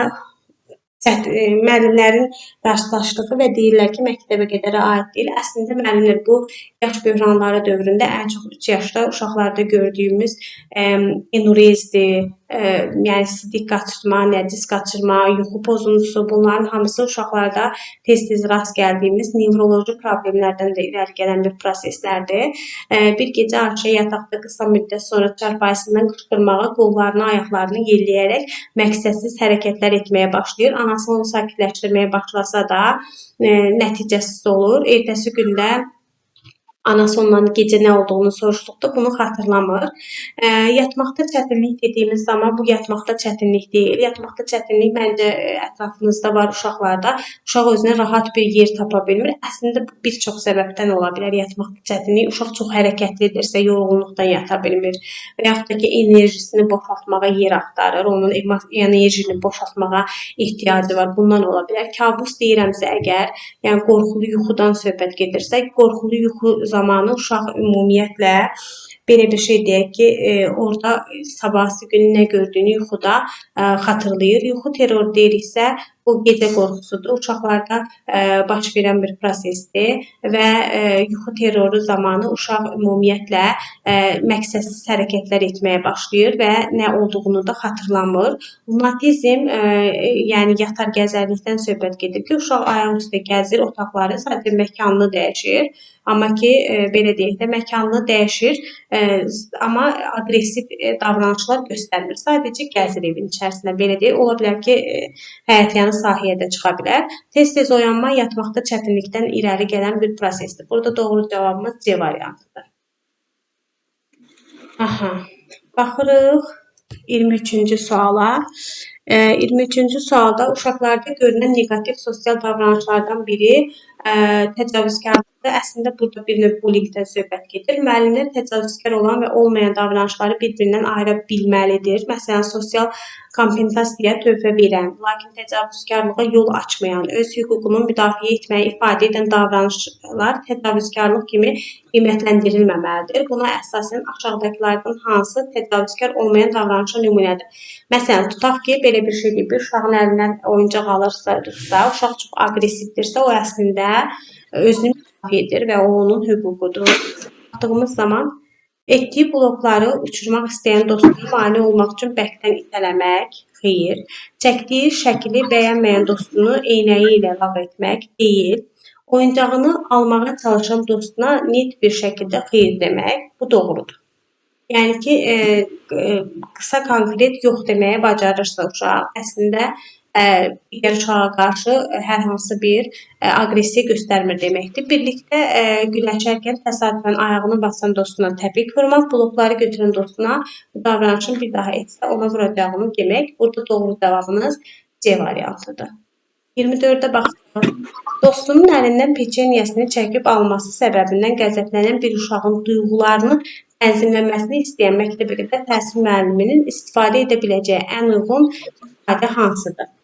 müəllimlərin qarşılaşdığı və deyirlər ki, məktəbə qədərə aid deyil. Əslində müəllimlər bu yaş böhranları dövründə ən çox 3 yaşda uşaqlarda gördüyümüz enurezdir, yəni sidik qaçırma, nəcis qaçırma, yuxu pozuntusu, bunların hamısı uşaqlarda tez-tez rast gəldiyimiz nevroloji problemlərdən də irəli gələn bir proseslərdir. Bir gecə Ayşə yataqda qısa müddət sonra çarpayısından qışqırmağa, qollarını, ayaqlarını yelləyərək məqsədsiz hərəkətlər etməyə başlayır. Anası onu sakitləşdirməyə başlasa da nəticəsiz olur. Ertəsi gündə anası ondan gecə nə olduğunu soruşduqda bunu xatırlamır. Yatmaqda çətinlik dediyimiz zaman bu yatmaqda çətinlik deyil. Yatmaqda çətinlik məncə ətrafınızda var uşaqlarda. Uşaq özünə rahat bir yer tapa bilmir. Əslində bu bir çox səbəbdən ola bilər. Yatmaqda çətinlik uşaq çox hərəkətlidirsə yorğunluqdan yata bilmir və yaxud da ki enerjisini boşaltmağa yer axtarır. Onun enerjini boşaltmağa ehtiyacı var. Bundan ola bilər. Kabus deyirəmsə əgər, yəni qorxulu yuxudan söhbət gedirsə, qorxulu yuxu zamanı uşaq ümumiyyətlə belə bir şey deyək ki, orada sabahsı gün nə gördüyünü yuxuda xatırlayır. Yuxu terroru deyiriksə, bu gecə qorxusudur. Uşaqlarda baş verən bir prosesdir və yuxu terroru zamanı uşaq ümumiyyətlə məqsədsiz hərəkətlər etməyə başlayır və nə olduğunu da xatırlamır. Lunatizm, yəni yatar gəzərlikdən söhbət gedir ki, uşaq ayaq üstə gəzir, otaqları sadəcə məkanını dəyişir. Amma ki, belə deyək də, məkanını dəyişir, amma aqressiv davranışlar göstərmir. Sadəcə gəzir evin içərisində, belə deyək. Ola bilər ki, həyətyanı sahəyə də çıxa bilər. Tez-tez oyanma yatmaqda çətinlikdən irəli gələn bir prosesdir. Burada doğru cavabımız C variantıdır. Aha, baxırıq 23-cü suala. 23-cü sualda uşaqlarda görünən neqativ sosial davranışlardan biri təcavüzkarlıqdır. Əslində burada bir növ bullyingdən söhbət gedir. Müəllimlər təcavüzkar olan və olmayan davranışları bir-birindən ayıra bilməlidir. Məsələn, sosial kompensasiya töhfə verən, lakin təcavüzkarlığa yol açmayan, öz hüququnu müdafiə etməyi ifadə edən davranışlar təcavüzkarlıq kimi qiymətləndirilməməlidir. Buna əsasən aşağıdakılardan hansı təcavüzkar olmayan davranışa nümunədir? Məsələn, tutaq ki, belə bir şey deyil. Bir uşağın əlindən oyuncaq alırsa, uşaq çox aqressivdirsə, o əslində özünü müdafiə edir və o onun hüququdur. Baxdığımız zaman etdiyi blokları uçurmaq istəyən dostuna mane olmaq üçün bərkdən itələmək, xeyr. Çəkdiyi şəkili bəyənməyən dostunu eynəyi ilə lağ etmək, deyil. Oyuncağını almağa çalışan dostuna net bir şəkildə xeyr demək, bu doğrudur. Yəni ki, qısa konkret yox deməyə bacarırsa uşaq, əslində digər uşağa qarşı hər hansı bir aqressiya göstərmir deməkdir. Birlikdə güləşərkən təsadüfən ayağını basan dostuna təpik vurmaq, blokları götürən dostuna bu davranışın bir daha etsə ona vuracağını demək. Burada doğru cavabınız C variantıdır. 24-də baxsaq, dostunun əlindən peçenyasını çəkib alması səbəbindən qəzəblənən bir uşağın duyğularını tənzimləməsini istəyən məktəbəqədər təhsil müəlliminin istifadə edə biləcəyi ən uyğun ifadə hansıdır?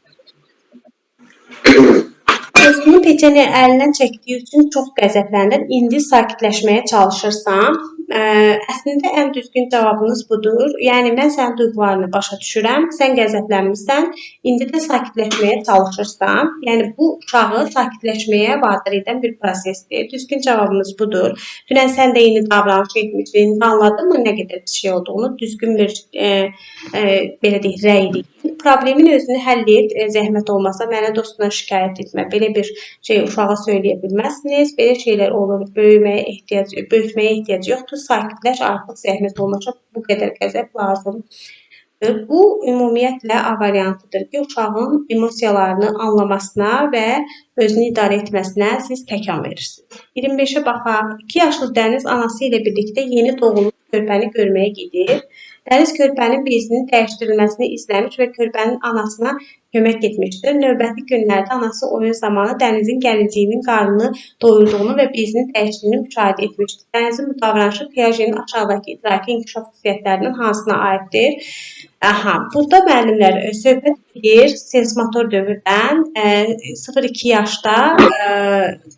Dostunun peçeni əlindən çəkdiyi üçün çox qəzəblənir. İndi sakitləşməyə çalışırsan. Əslində ən düzgün cavabınız budur. Yəni mən sənin duyğularını başa düşürəm. Sən qəzəblənmirsən. İndi də sakitləşməyə çalışırsan. Yəni bu uşağı sakitləşməyə vadar edən bir prosesdir. Düzgün cavabımız budur. Dünən sən də eyni davranış etmişdin. Anladın mı nə qədər şey olduğunu? Düzgün bir belə deyək, rəylik. Problemin özünü həll et, zəhmət olmasa mənə dostuna şikayət etmə. Belə bir şey uşağa söyləyə bilməzsiniz. Belə şeylər olur. Böyütməyə ehtiyac yoxdur. Sakitləş, artıq zəhmət olmasa bu qədər qəzəb lazımdır. Bu ümumiyyətlə A variantıdır ki, uşağın emosiyalarını anlamasına və özünü idarə etməsinə siz təkan verirsiniz. 25-ə baxaq. 2 yaşlı Dəniz anası ilə birlikdə yeni doğulmuş körpəni görməyə gedir. Dəniz körpənin bezinin dəyişdirilməsini izləmiş və körpənin anasına kömək etmişdir. Növbəti günlərdə anası oyun zamanı Dənizin gəlinciyinin qarnını doyurduğunu və bezinin dəyişdiyini müşahidə etmişdir. Dənizin bu davranışı Piaget'in aşağıdakı idraki inkişaf xüsusiyyətlərinin hansına aiddir? Burada müəllimlər söhbət edir sensmotor dövrdən 0-2 yaşda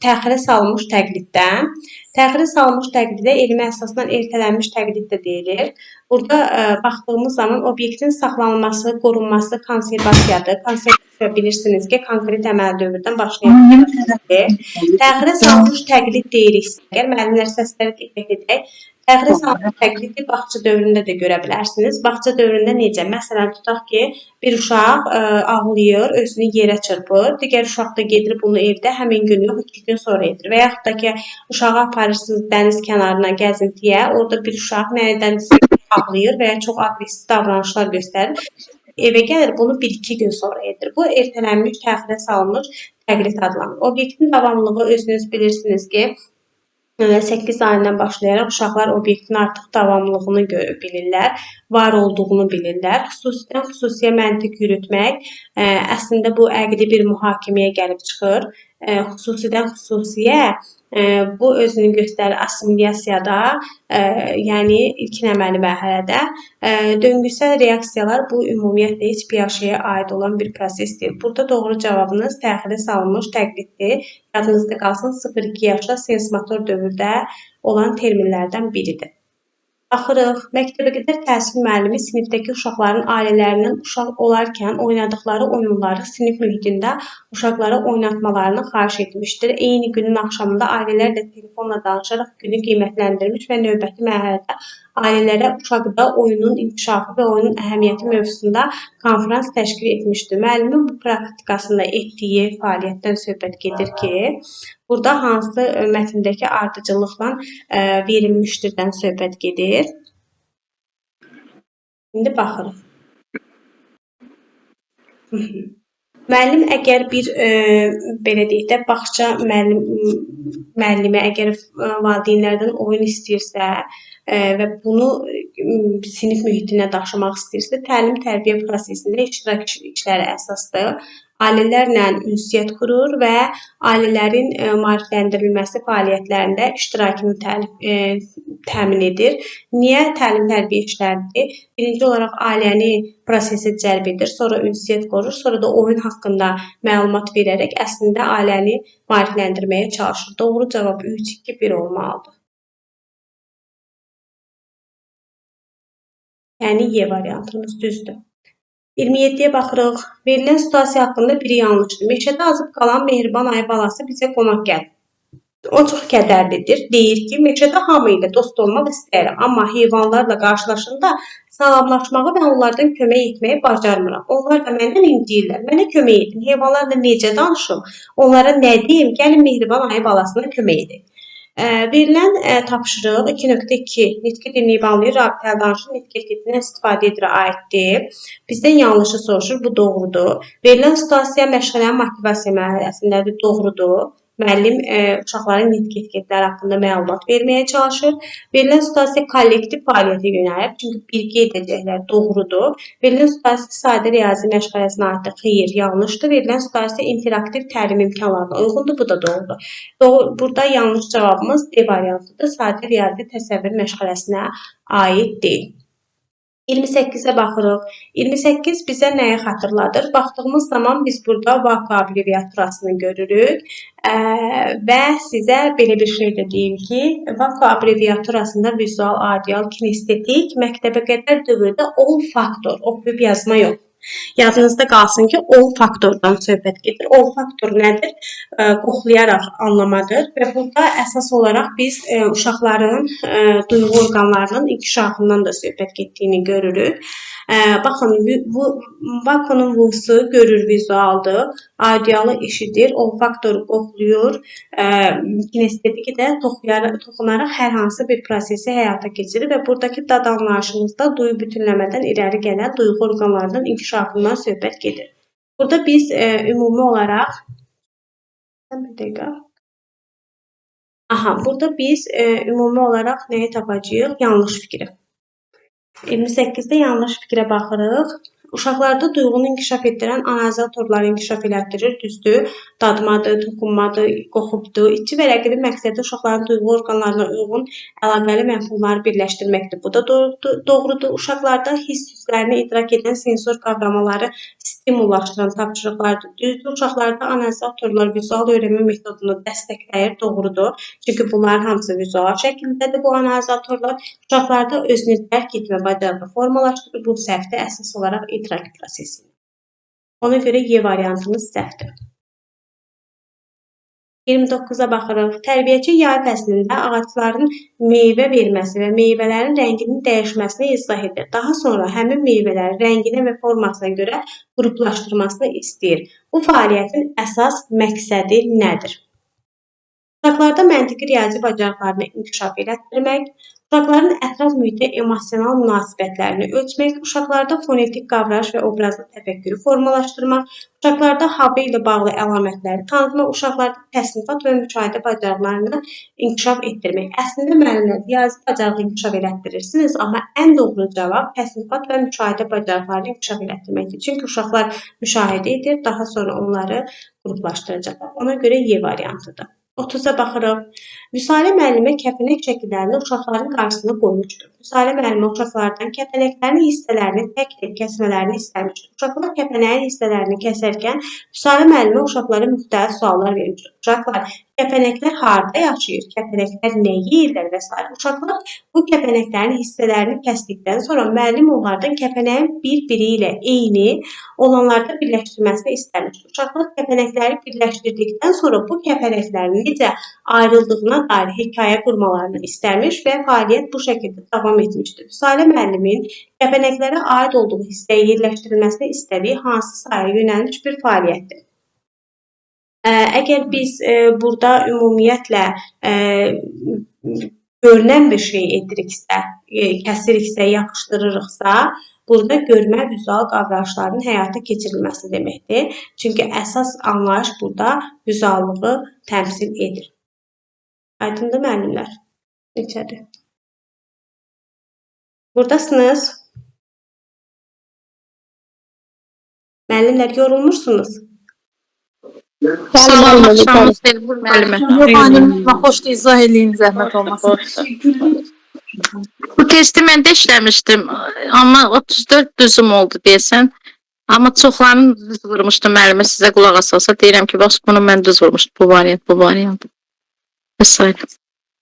təxirə salınmış təqliddən. Təxirə salınmış təqlidə elmi əsasdan ertələnmiş təqlid də deyilir. Burada baxdığımız zaman obyektin saxlanılması, qorunması konservasiyadır. Konservasiya bilirsiniz ki, konkret əməl dövrdən başlayan prosesdir. Təxirə salınmış təqlid deyiriksə, əgər müəllimlər səsləri diqqət edək, təxirə salınmış təqlidi bağça dövründə də görə bilərsiniz. Bağça dövründə necə? Məsələn, tutaq ki, bir uşaq ağlayır, özünü yerə çırpır, digər uşaq da gedir bunu evdə həmin gün yox, 2 gün sonra edir. Və yaxud da ki, uşağı aparırsınız dəniz kənarına gəzintiyə, orada bir uşaq nədən ağlayır və ya çox aqressiv davranışlar göstərir. Evə gəlir, bunu 1-2 gün sonra edir. Bu ertələnmiş, təxirə salınmış təqlid adlanır. Obyektin davamlılığı özünüz bilirsiniz ki, 8 ayından başlayaraq uşaqlar obyektin artıq davamlılığını bilirlər, var olduğunu bilirlər. Xüsusidən xüsusiyə məntiq yürütmək, əslində bu əqli bir mühakiməyə gəlib çıxır. Xüsusidən xüsusiyə bu özünü göstərir assimilyasiyada, yəni ilkin əməli mərhələdə. Döngüsel reaksiyalar bu ümumiyyətlə heç bir yaşaya aid olan bir prosesdir. Burada doğru cavabınız təxirə salınmış təqliddir. Yadınızda qalsın, 0-2 yaşda sensmotor dövrdə olan terminlərdən biridir. Baxırıq, məktəbəqədər təhsil müəllimi sinifdəki uşaqların ailələrinin uşaq olarkən oynadıqları oyunları sinif mühitində uşaqlara oynatmalarını xahiş etmişdir. Eyni günün axşamında ailələrlə telefonla danışaraq günü qiymətləndirmiş və növbəti mərhələdə ailələrə uşaqda oyunun inkişafı və oyunun əhəmiyyəti mövzusunda konferans təşkil etmişdir. Müəllimin bu praktikasında etdiyi fəaliyyətdən söhbət gedir ki, burada hansı mətndəki ardıcıllıqla verilmişdirdən söhbət gedir. İndi baxırıq. Müəllim əgər bir belə deyək də bağça müəllimi əgər valideynlərdən oyun istəyirsə və bunu sinif mühitinə daşımaq istəyirsə, təlim-tərbiyə prosesində iştirak işləri əsasdır. Ailələrlə ünsiyyət qurur və ailələrin maarifləndirilməsi fəaliyyətlərində iştirakını təmin edir. Niyə təlim-tərbiyə işləridir? Birinci olaraq ailəni prosesə cəlb edir, sonra ünsiyyət qurur, sonra da oyun haqqında məlumat verərək əslində ailəni maarifləndirməyə çalışır. Doğru cavab 3-2-1 olmalıdır. Yəni Y variantımız düzdür. 27-yə baxırıq. Verilən situasiya haqqında biri yanlışdır. Meşədə azıb qalan mehriban ayı balası bizə qonaq gəlir. O çox kədərlidir. Deyir ki, meşədə hamı ilə dost olmaq istəyirəm, amma heyvanlarla qarşılaşanda salamlaşmağı və onlardan kömək etməyi bacarmıram. Onlar da məndən inciyirlər. Mənə kömək edin. Heyvanlarla necə danışım? Onlara nə deyim? Gəlin mehriban ayı balasına kömək edin. Verilən tapşırıq 2.2 nitqi dinləyib anlayır, rabitəli danışır, nitqi etkisindən istifadə edirə aiddir. Bizdən yanlışı soruşur, bu doğrudur. Verilən situasiya məşğələnin motivasiya mərhələsindədir, doğrudur. Müəllim uşaqların nitqi etiketləri haqqında məlumat verməyə çalışır. Verilən situasiya kollektiv fəaliyyətə yönəlib, çünki birgə edəcəklər, doğrudur. Verilən situasiya sadə riyazi məşğələsinə aiddir, xeyr, yanlışdır. Verilən situasiya interaktiv təlim imkanlarına uyğundur, bu da doğrudur. Burada yanlış cavabımız D variantıdır, sadə riyazi təsəvvür məşğələsinə aid deyil. 28-ə baxırıq. 28 bizə nəyi xatırladır? Baxdığımız zaman biz burada VAKO abreviaturasını görürük və sizə belə bir şey də deyim ki, VAKO abreviaturasında vizual, audial, kinestetik, məktəbəqədər dövrdə olfaktor, oxuyub yazma yox. Yadınızda qalsın ki, olfaktordan söhbət gedir. Olfaktor nədir? Qoxlayaraq anlamadır və burada əsas olaraq biz uşaqların duyğu orqanlarının inkişafından da söhbət getdiyini görürük. Baxın, VAKO-nun V-sı görür, vizualdır, audialı eşidir, olfaktoru qoxluyur, kinestetiki də toxunaraq hər hansı bir prosesi həyata keçirir və buradakı dad anlayışımızda duyu bütünləmədən irəli gələn duyğu orqanlarının inkişafından söhbət gedir. Burada biz ümumi olaraq burada biz ümumi olaraq nəyi tapacağıq? Yanlış fikri. 28-də yanlış fikrə baxırıq. Uşaqlarda duyğunu inkişaf etdirən analizatorları inkişaf elətdirir, düzdür. Dadmadır, toxunmadır, qoxubdur. İçki və rəqibi məqsədi uşaqların duyğu orqanlarına uyğun əlaqəli məfhumları birləşdirməkdir. Bu da doğrudur. Uşaqlarda hiss hisslərini idrak edən sensor qavramaları sistemi stimullaşdıran tapşırıqlardır. Düzdür, uşaqlarda analizatorlar vizual öyrənmə metodunu dəstəkləyir, doğrudur. Çünki bunların hamısı vizual şəkildədir bu analizatorlar. Uşaqlarda özünü dərk etmə bacarığı formalaşdırır. Bu səhvdir, əsas olaraq idrak prosesi. Ona görə Y variantımız səhvdir. 29-a baxırıq. Tərbiyəçi yay fəslində ağacların meyvə verməsi və meyvələrin rənginin dəyişməsini izah edir. Daha sonra həmin meyvələrin rənginə və formasına görə qruplaşdırmasını istəyir. Bu fəaliyyətin əsas məqsədi nədir? Uşaqlarda məntiqi riyazi bacarıqlarını inkişaf elətdirmək, uşaqların ətraf mühitə emosional münasibətlərini ölçmək, uşaqlarda fonetik qavrayış və obrazlı təfəkkürü formalaşdırmaq, uşaqlarda hava ilə bağlı əlamətləri tanıtmaq, uşaqlarda təsnifat və müşahidə bacarıqlarını inkişaf etdirmək. Əslində müəllimlər riyazi bacarığı inkişaf elətdirirsiniz, amma ən doğru cavab təsnifat və müşahidə bacarıqlarını inkişaf elətdirməkdir. Çünki uşaqlar müşahidə edir, daha sonra onları qruplaşdıracaqlar. Ona görə Y variantıdır. 30-a baxırıq. Vüsalə müəllimə kəpənək şəkillərini uşaqların qarşısına qoymuşdur. Vüsalə müəllimə uşaqlardan kəpənəklərin hissələrini tək-tək kəsmələrini istəmişdir. Uşaqlar kəpənəyin hissələrini kəsərkən Vüsalə müəllimə uşaqlara müxtəlif suallar vermişdir. Uşaqlar, kəpənəklər harda yaşayır? Kəpənəklər nə yeyirlər və s. Uşaqlar bu kəpənəklərin hissələrini kəsdikdən sonra müəllim onlardan kəpənəyin bir-biri ilə eyni olanlarda birləşdirməsini istəmişdir. Uşaqlar kəpənəkləri birləşdirdikdən sonra bu kəpənəklərin necə ayrıldığına dair hekayə qurmalarını istəmiş və fəaliyyət bu şəkildə davam etmişdir. Vüsalə müəllimin kəpənəklərə aid olduğu hissəyə yerləşdirilməsini istədiyi hansı sahəyə yönəlmiş bir fəaliyyətdir? Əgər biz burada ümumiyyətlə görünən bir şey ediriksə, kəsiriksə, yapışdırırıqsa, burada görmə vizual qavrayışların həyata keçirilməsi deməkdir. Çünki əsas anlayış burada vizuallığı təmsil edir. Aydındır müəllimlər? Neçədir? Buradasınız? Müəllimlər yorulmursunuz? Salam, axşamınız xeyir müəllimə. Müəllimə xoş izah eləyin zəhmət olmasın. Bu testi mən də işləmişdim, amma 34 düzüm oldu deyəsən. Amma çoxlarını düz vurmuşdum müəllimə, sizə qulaq asılsa deyirəm ki, bax bunu mən düz vurmuşdum, bu variant. Vəs.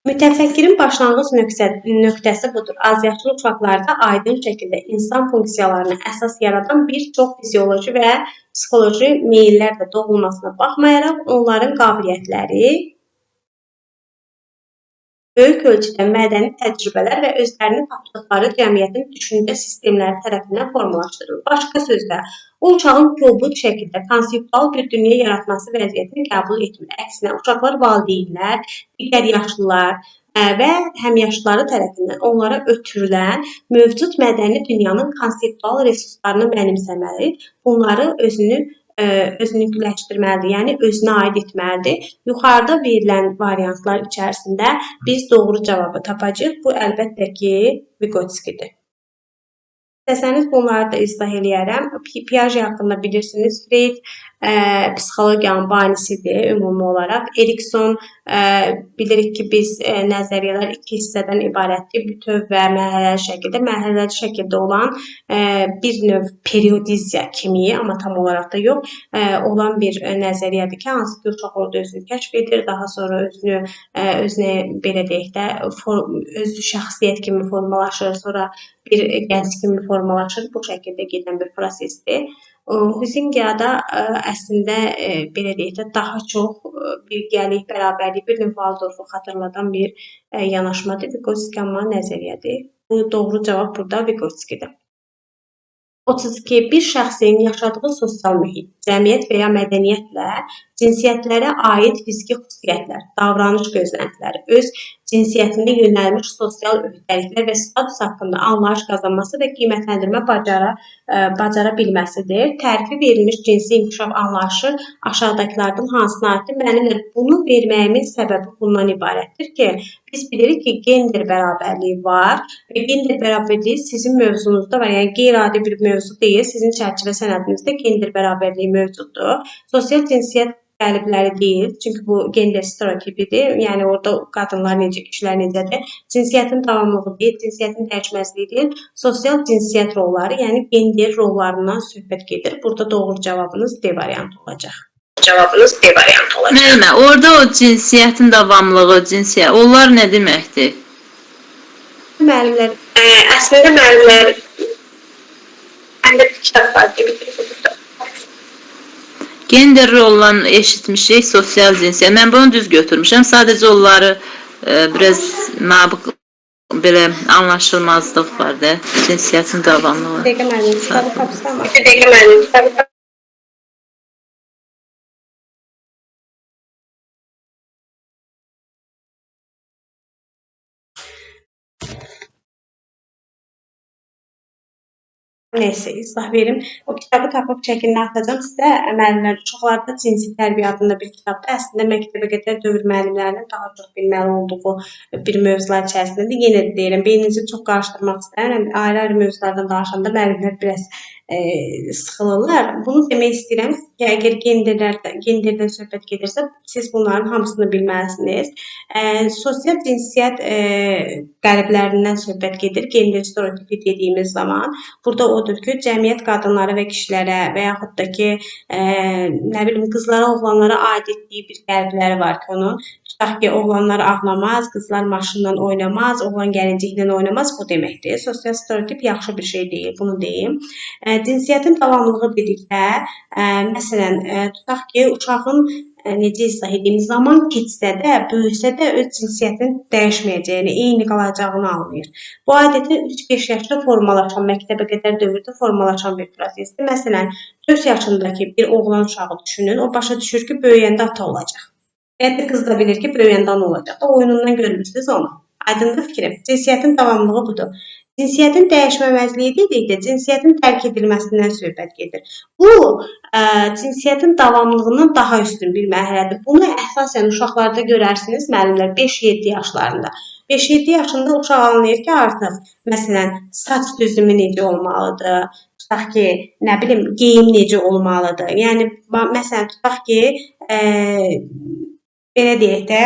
Mütəfəkkirin başlanğıc nöqtəsi budur. Azyaşlı uşaqlarda aydın şəkildə insan funksiyalarını əsas yaradan bir çox fizioloji və psixoloji meyllər də doğulmasına baxmayaraq, onların qabiliyyətləri böyük ölçüdə mədəni təcrübələr və özlərini tapdıqları cəmiyyətin düşüncə sistemləri tərəfindən formalaşdırılır. Başqa sözlə, o uşağın kobud şəkildə konseptual bir dünya yaratması vəziyyətini qəbul etmir. Əksinə, uşaqlar valideynlər, digər yaşlılar və həmyaşlıları tərəfindən onlara ötürülən mövcud mədəni dünyanın konseptual resurslarını mənimsəməli, bunları özününküləşdirməlidir, yəni özünə aid etməlidir. Yuxarıda verilən variantlar içərisində biz doğru cavabı tapacağıq. Bu əlbəttə ki, Vygotsky'dir. İstəsəniz bunları da izah eləyərəm. Piaget haqqında bilirsiniz, Freud psixologiyanın banisidir ümumi olaraq. Erikson bilirik ki, biz nəzəriyyələr iki hissədən ibarətdir. Bütöv və mərhələli şəkildə olan bir növ periodiziya kimi, amma tam olaraq da yox, olan bir nəzəriyyədir ki, hansı ki, uşaq orada özünü kəşf edir, daha sonra özünə belə deyək də, öz şəxsiyyət kimi formalaşır, sonra bir gənc kimi formalaşır. Bu şəkildə gedən bir prosesdir. Huzinger'da əslində belə deyək də, daha çox bilgəlik, bərabərlik, bir növ Waldorfu xatırladan bir yanaşmadır. Vygotsky amma nəzəriyyədir. Bu doğru cavab burada Vygotsky'dir. 32. Bir şəxsin yaşadığı sosial mühit, cəmiyyət və ya mədəniyyətlə cinsiyyətlərə aid fiziki xüsusiyyətlər, davranış gözləntiləri, öz cinsiyyətinə yönəlmiş sosial öhdəliklər və status haqqında anlayış qazanması və qiymətləndirmə bacara bilməsidir. Tərifi verilmiş cinsi inkişaf anlayışı aşağıdakılardan hansına aiddir? Müəllimlər, bunu verməyimin səbəbi bundan ibarətdir ki, biz bilirik ki, gender bərabərliyi var və gender bərabərliyi sizin mövzunuzda var. Yəni, qeyri-adi bir mövzu deyil. Sizin çərçivə sənədinizdə gender bərabərliyi mövcuddur. Sosial cinsiyyət qəlibləri deyil. Çünki bu gender stereotipidir. Yəni orada qadınlar necə, kişilər necədir? Cinsiyyətin davamlılığı deyil, cinsiyyətin dəyişməzliyi deyil, sosial cinsiyyət rolları, yəni gender rollarından söhbət gedir. Burada doğru cavabınız D variantı olacaq. Müəllimə, orada o cinsiyyətin davamlılığı, cinsiyyət, onlar nə deməkdir? Müəllimlər Əslində müəllimlər məndə bir kitab var ki, Gender rollarını eşitmişik, sosial cinsiyyət. Mən bunu düz götürmüşəm. Sadəcə onları biraz belə anlaşılmazlıq var da, cinsiyyətin davamlılığı. dəqiqə müəllim kitabı tapsam. bir dəqiqə müəllim kitabı Neyse, izah verim. O kitabı tapıb çəkinə atacağam sizə. Müəllimlər çoxlarda cinsi tərbiyə adında bir kitabdır. Əslində məktəbə qədər dövr müəllimlərinin daha çox bilməli olduğu bir mövzular içərisindədir. Yenə də deyirəm, beyninizi çox qarışdırmaq istəyirəm. Ayrı-ayrı mövzulardan danışanda müəllimlər biraz sıxılırlar. Bunu demək istəyirəm ki, əgər genderdən söhbət gedirsə, siz bunların hamısını bilməlisiniz. Sosial cinsiyyət qəliblərindən söhbət gedir. Gender stereotipi dediyimiz zaman burada odur ki, cəmiyyət qadınlara və kişilərə və yaxud da ki, nə bilim, qızlara, oğlanlara aid etdiyi bir qəlibləri var ki, onun. Tutaq ki, oğlanlar ağlamaz, qızlar maşınla oynamaz, oğlan gəlinciklə oynamaz, bu deməkdir. Sosial stereotip yaxşı bir şey deyil, bunu deyim. Cinsiyyətin davamlılığı dedikdə, məsələn, tutaq ki, uşağın necə izah edeyim, zaman keçsə də, böyüsə də öz cinsiyyətinin dəyişməyəcəyini, eyni qalacağını anlayır. Bu adətən 3-5 yaşda formalaşan, məktəbə qədər dövrdə formalaşan bir prosesdir. Məsələn, 4 yaşındakı bir oğlan uşağı düşünün, o başa düşür ki, böyüyəndə ata olacaq. Və ya qız da bilir ki, böyüyəndə ana olacaq. Da oyunundan görmürsünüz onu. Aydındır fikrim. Cinsiyyətin davamlılığı budur. Cinsiyyətin dəyişməməzliyi dedikdə cinsiyyətin tərk edilməsindən söhbət gedir. Bu, cinsiyyətin davamlılığından daha üstün bir mərhələdir. Bunu əsasən uşaqlarda görərsiniz, müəllimlər 5-7 yaşlarında. 5-7 yaşında uşaq anlayır ki, artıq, məsələn, saç düzümü necə olmalıdır, tutaq ki, nə bilim, geyim necə olmalıdır. Yəni, məsələn, tutaq ki, belə deyək də,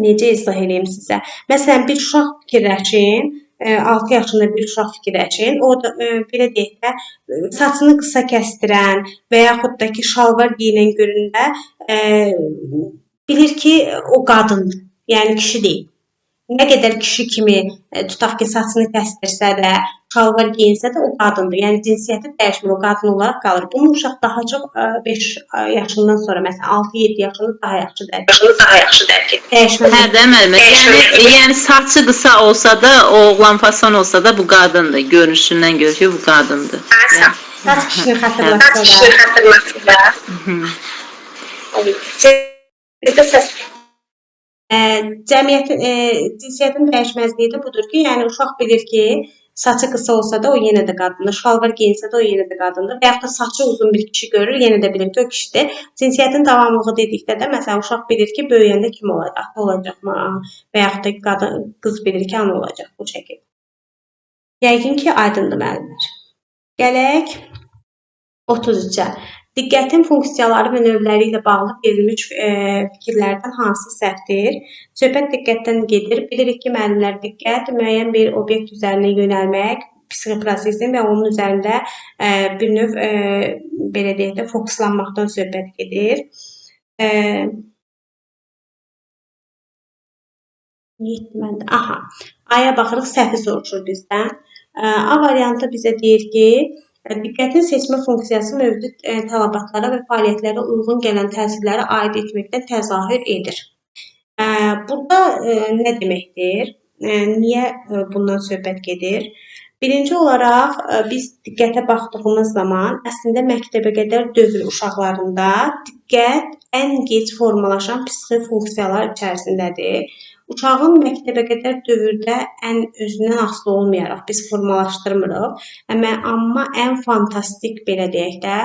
necə izah edeyim sizə. Məsələn, bir uşaq fikirləşin, 6 yaşında bir uşaq fikirləşin, orada belə deyək də, saçını qısa kəstirən və yaxud da ki, şalvar giyinən göründə bilir ki, o qadındır, yəni kişi deyil. Nə qədər kişi kimi tutaq ki, saçını kəstirsə də, şalvar geyinsə də o qadındır. Yəni cinsiyyəti dəyişmir, o qadın olaraq qalır. Bunu uşaq daha çox 5 yaşından sonra, məsələn, 6-7 yaşında daha yaxşı dərk edir. Dəyişməz. Hə, deməli, yəni saçı qısa olsa da, oğlan fason olsa da bu qadındır. Görünüşündən görür ki, bu qadındır. Saç kişini xatırlatır. Cinsiyyətin dəyişməzliyi də budur ki, yəni uşaq bilir ki, saçı qısa olsa da o yenə də qadındır, şalvar geyinsə də o yenə də qadındır və yaxud da saçı uzun bir kişi görür, yenə də bilir ki, o kişidir. Cinsiyyətin davamlılığı dedikdə də, məsələn, uşaq bilir ki, böyüyəndə kim olacaq, ata olacaqmı və yaxud da qız bilir ki, ana olacaq bu şəkildə. Yəqin ki, aydındır müəllimlər. Gələk 33-ə. Diqqətin funksiyaları və növləri ilə bağlı verilmiş fikirlərdən hansı səhvdir? Söhbət diqqətdən gedir. Bilirik ki, müəllimlər, diqqət müəyyən bir obyekt üzərinə yönəlmək, psixi prosesin və onun üzərində bir növ belə deyək də fokuslanmaqdan söhbət gedir. Aha, A'ya baxırıq, səhvi soruşur bizdən. A variantı bizə deyir ki, diqqətin seçmə funksiyası mövcud tələbatlara və fəaliyyətlərə uyğun gələn təsirləri aid etməkdən təzahür edir. Burada nə deməkdir? Niyə bundan söhbət gedir? Birinci olaraq, biz diqqətə baxdığımız zaman, əslində məktəbə qədər dövr uşaqlarında diqqət ən gec formalaşan psixi funksiyalar içərisindədir. Uşağın məktəbə qədər dövrdə ən özündən asılı olmayaraq biz formalaşdırmırıq. Amma ən fantastik, belə deyək də,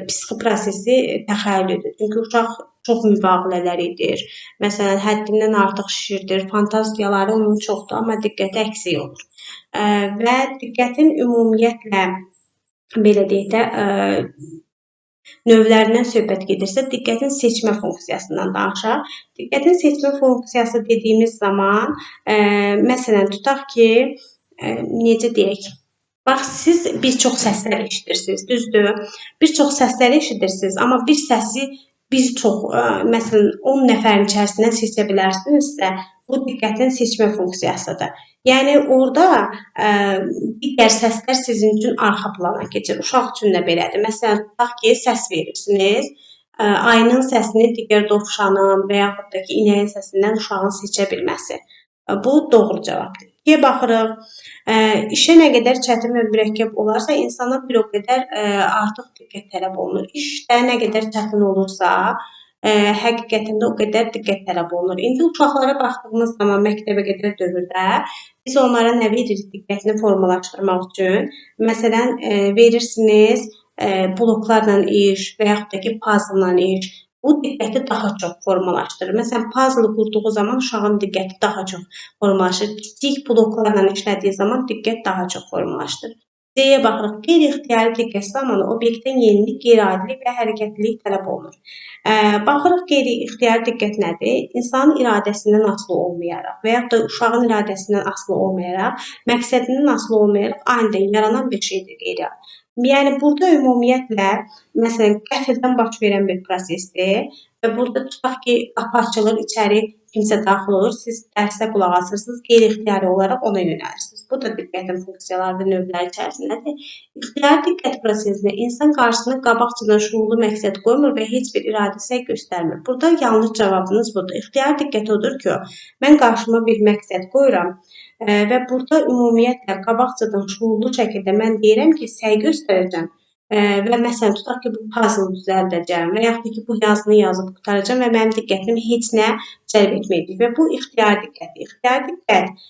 psixi prosesi təxəyyülüdür. Çünki uşaq çox mübaliğələr edir. Məsələn, həddindən artıq şişirdir. Fantaziyaları onun çoxdur, amma diqqəti əksik olur. Və diqqətin ümumiyyətlə, belə deyək də, növlərindən söhbət gedirsə, diqqətin seçmə funksiyasından danışaq. Diqqətin seçmə funksiyası dediyimiz zaman, məsələn, tutaq ki, necə deyək? Bax, siz bir çox səslər eşidirsiniz, düzdür? Bir çox səsləri eşidirsiniz, amma bir səsi bir çox, məsələn, 10 nəfərin içərisindən seçə bilərsinizsə, bu diqqətin seçmə funksiyasıdır. Yəni, orada digər səslər sizin üçün arxa plana keçir. Uşaq üçün də belədir. Məsələn, tutaq ki, səs verirsiniz, ayının səsini digər dovşanın və yaxud da ki, inəyin səsindən uşağın seçə bilməsi. Bu doğru cavabdır. İkiyə baxırıq. İşə nə qədər çətin və mürəkkəb olarsa, insana bir o qədər artıq diqqət tələb olunur. İşdə nə qədər çətin olursa, həqiqətində o qədər diqqət tələb olunur. İndi uşaqlara baxdığımız zaman məktəbə qədər dövrdə biz onlara nə veririk diqqətini formalaşdırmaq üçün? Məsələn, verirsiniz bloklarla iş və yaxud da ki, puzzle-la iş. Bu diqqəti daha çox formalaşdırır. Məsələn, puzzle qurduğu zaman uşağın diqqəti daha çox formalaşır. Kiçik bloklarla işlədiyi zaman diqqət daha çox formalaşdırır. C-yə baxırıq. Qeyri-ixtiyari diqqət zamanı obyektdən yenilik, qeyri-adilik və hərəkətlilik tələb olunur. Baxırıq, qeyri-ixtiyari diqqət nədir? İnsanın iradəsindən asılı olmayaraq və yaxud da uşağın iradəsindən asılı olmayaraq, məqsədindən asılı olmayaraq anidən yaranan bir şeydir qeyri-adi. Yəni, burada ümumiyyətlə, məsələn, qəfildən baş verən bir prosesdir və burada tutaq ki, qapı açılır, içəri kimsə daxil olur, siz dərsə qulaq asırsınız, qeyri-ixtiyari olaraq ona yönəlirsiniz. Bu da diqqətin funksiyaları növləri içərisindədir. İxtiyari diqqət prosesində insan qarşısına qabaqcadan şuurlu məqsəd qoymur və heç bir iradə səy göstərmir. Burada yanlış cavabınız budur. İxtiyari diqqət odur ki, mən qarşıma bir məqsəd qoyuram və burada ümumiyyətlə qabaqcadan şuurlu şəkildə mən deyirəm ki, səy göstərəcəm və məsələn, tutaq ki, bu puzzle düzəldəcəm və yaxud da ki, bu yazını yazıb qutaracam və mənim diqqətimi heç nə cəlb etməyəcək və bu ixtiyari diqqətdir. İxtiyari diqqət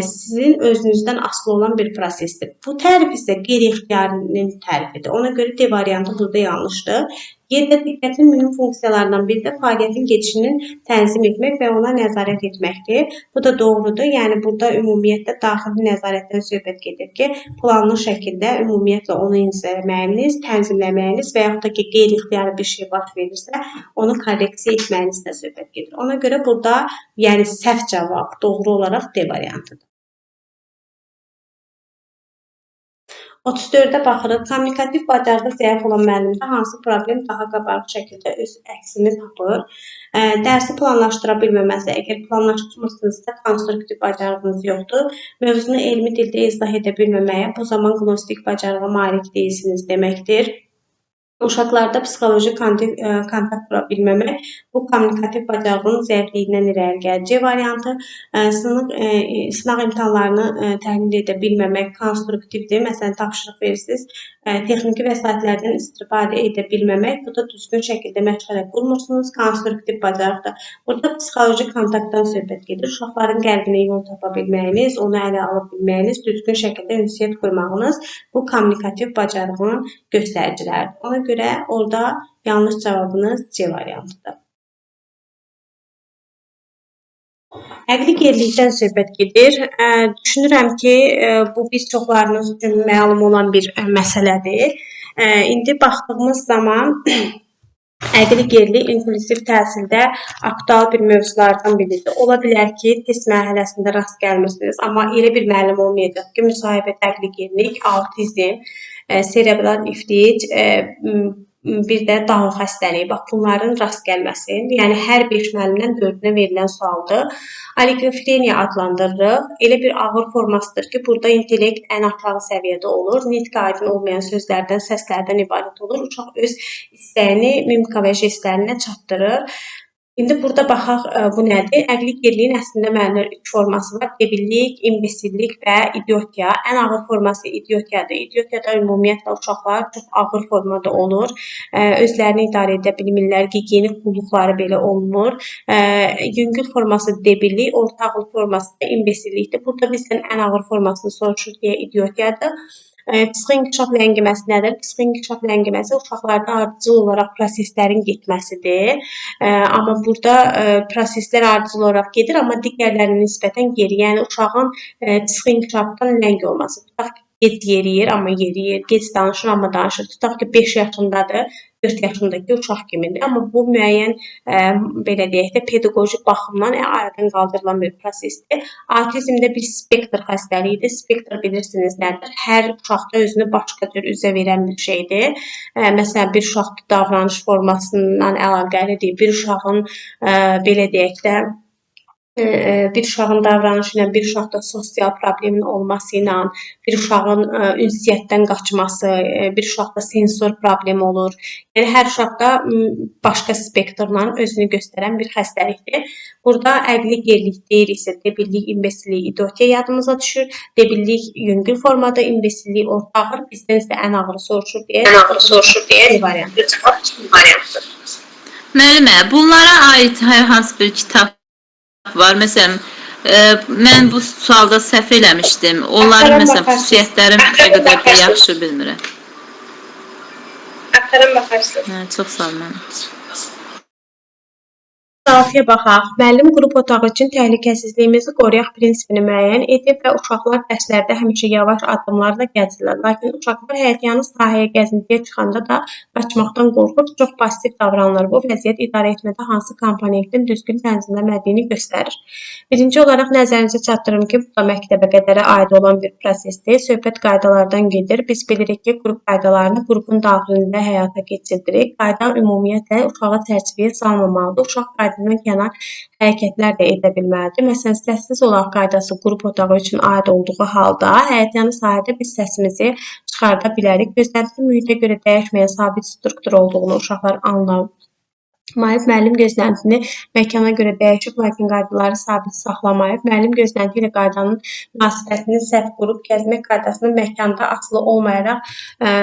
sizin özünüzdən asılı olan bir prosesdir. Bu tərif isə qeyri-ixtiyarinin tərifidir. Ona görə D variantı burada yanlışdır. Yerdə diqqətin mühüm funksiyalarından biri də fəaliyyətin gedişinin tənzim etmək və ona nəzarət etməkdir. Bu da doğrudur. Yəni, burada ümumiyyətlə daxili nəzarətdən söhbət gedir ki, planlı şəkildə ümumiyyətlə onu izləməyiniz, tənzimləməyiniz və yaxud da ki, qeyri-ixtiyari bir şey baş verirsə, onu korreksiya etməyinizdən söhbət gedir. Ona görə burada yəni səhv cavab doğru olaraq D variantıdır. 34-də baxırıq. Kommunikativ bacarığı zəif olan müəllimdə hansı problem daha qabarıq şəkildə öz əksini tapır? Dərsi planlaşdıra bilməməsi. Əgər planlaşdırmırsınızsa, konstruktiv bacarığınız yoxdur. Mövzunu elmi dildə izah edə bilməməyə, bu zaman qnostik bacarığa malik deyilsiniz deməkdir. Uşaqlarda psixoloji kontakt qura bilməmək, bu kommunikativ bacarığın zəifliyindən irəli gəlir. C variantı sınaq imtahanlarını təhlil edə bilməmək konstruktivdir. Məsələn, tapşırıq verirsiniz, texniki vəsaitlərdən istifadə edə bilməmək, bu da düzgün şəkildə məşğələ qurmursunuz, konstruktiv bacarıqdır. Burada psixoloji kontaktdan söhbət gedir. Uşaqların qəlbinə yol tapa bilməyiniz, onu ələ alıb bilməyiniz, düzgün şəkildə ünsiyyət qurmağınız bu kommunikativ bacarığın göstəriciləridir. Ona görə orada yanlış cavabınız C variantıdır. Əqli gerilikdən söhbət gedir. Düşünürəm ki, bu bir çoxlarınız üçün məlum olan bir məsələdir. İndi baxdığımız zaman əqli gerilik inklusiv təhsildə aktual bir mövzulardan biridir. Ola bilər ki, test mərhələsində rast gəlmirsiniz, amma elə bir müəllim olmayacaq ki, müsahibət əqli gerilik, autizm, serebral iflic, bir də Down xəstəliyi, bax bunların rast gəlməsi, yəni hər 5 müəllimdən 4-ünə verilən sualdır. Oligofreniya adlandırırıq. Elə bir ağır formasıdır ki, burada intellekt ən aşağı səviyyədə olur. Nitq aydın olmayan sözlərdən, səslərdən ibarət olur. Uşaq öz istəyini mimika və jestlərinə çatdırır. İndi burada baxaq, bu nədir? Əqli geriliyin əslində müəllimlər 3 forması var. Debillik, imbesillik və idiotiya. Ən ağır forması idiotiyadır. İdiotiyada ümumiyyətlə uşaqlar çox ağır formada olur. Özlərini idarə edə bilmirlər, gigiyenik qulluqları belə olmur. Yüngül forması debillik, orta ağır forması da imbesillikdir. Burada bizdən ən ağır formasını soruşur deyə idiotiyadır. Psixoinkişaf ləngiməsi nədir? Psixoinkişaf ləngiməsi uşaqlarda ardıcıl olaraq proseslərin getməsidir. Amma burada proseslər ardıcıl olaraq gedir, amma digərlərinə nisbətən geri. Yəni uşağın psixoinkişafdan ləng olması. Tutaq ki, gec yeriyir, amma yeriyir. Gec danışır, amma danışır. Tutaq ki, 5 yaşındadır. 4 yaşındakı uşaq kimidir. Amma bu müəyyən belə deyək də pedaqoji baxımdan aradan qaldırılan bir prosesdir. Autizmdə bir spektr xəstəliyidir. Spektr bilirsiniz nədir? Hər uşaqda özünü başqa cür üzə verən bir şeydir. Məsələn, bir uşaqda davranış formasından əlaqəlidir. Bir uşağın belə deyək də bir uşağın davranışı ilə, bir uşaqda sosial problemin olması ilə, bir uşağın ünsiyyətdən qaçması, bir uşaqda sensor problemi olur. Yəni hər uşaqda başqa spektrlə özünü göstərən bir xəstəlikdir. Burada əqli gerlik deyiriksə, debillik, imbesillik, idiotiya yadımıza düşür. Debillik yüngül formada, imbesillik orta ağır, bizdən isə ən ağırı soruşur deyə variantdır. Müəllimə, bunlara aid hər hansı bir kitab var? Məsələn, mən bu sualda səhv eləmişdim. Onların məsələn xüsusiyyətlərini o qədər də yaxşı bilmirəm. Axtarın baxarsınız. Çox sağ olun. Müdafiə baxaq. Müəllim qrup otağı üçün təhlükəsizliyimizi qoruyaq prinsipini müəyyən edib və uşaqlar dərslərdə həmişə yavaş addımlarla gəzirlər. Lakin uşaqlar həyətyanı sahəyə gəzintiyə çıxanda da qaçmaqdan qorxur, çox pasiv davranırlar. Bu vəziyyət idarə etmədə hansı komponentin düzgün tənzimlənmədiyini göstərir. Birinci olaraq nəzərinizə çatdırım ki, bu da məktəbə qədərə aid olan bir prosesdir. Söhbət qaydalardan gedir. Biz bilirik ki, qrup qaydalarını qrupun daxilində həyata keçirdirik. Qayda ümumiyyətlə uşağı çərçivəyə salmamalıdır. Uşaq qaydadan kənar hərəkətlər də edə bilməlidir. Məsələn, səssiz olaq qaydası qrup otağı üçün aid olduğu halda həyətyanı sahədə biz səsimizi çıxarda bilərik. Gözlənti mühitə görə dəyişməyən sabit struktur olduğunu uşaqlar anlar. Müəllim gözləntini məkana görə dəyişib, lakin qaydaları sabit saxlamayıb. Müəllim gözlənti ilə qaydanın münasibətini səhv qrup gəzmək qaydasını məkanda asılı olmayaraq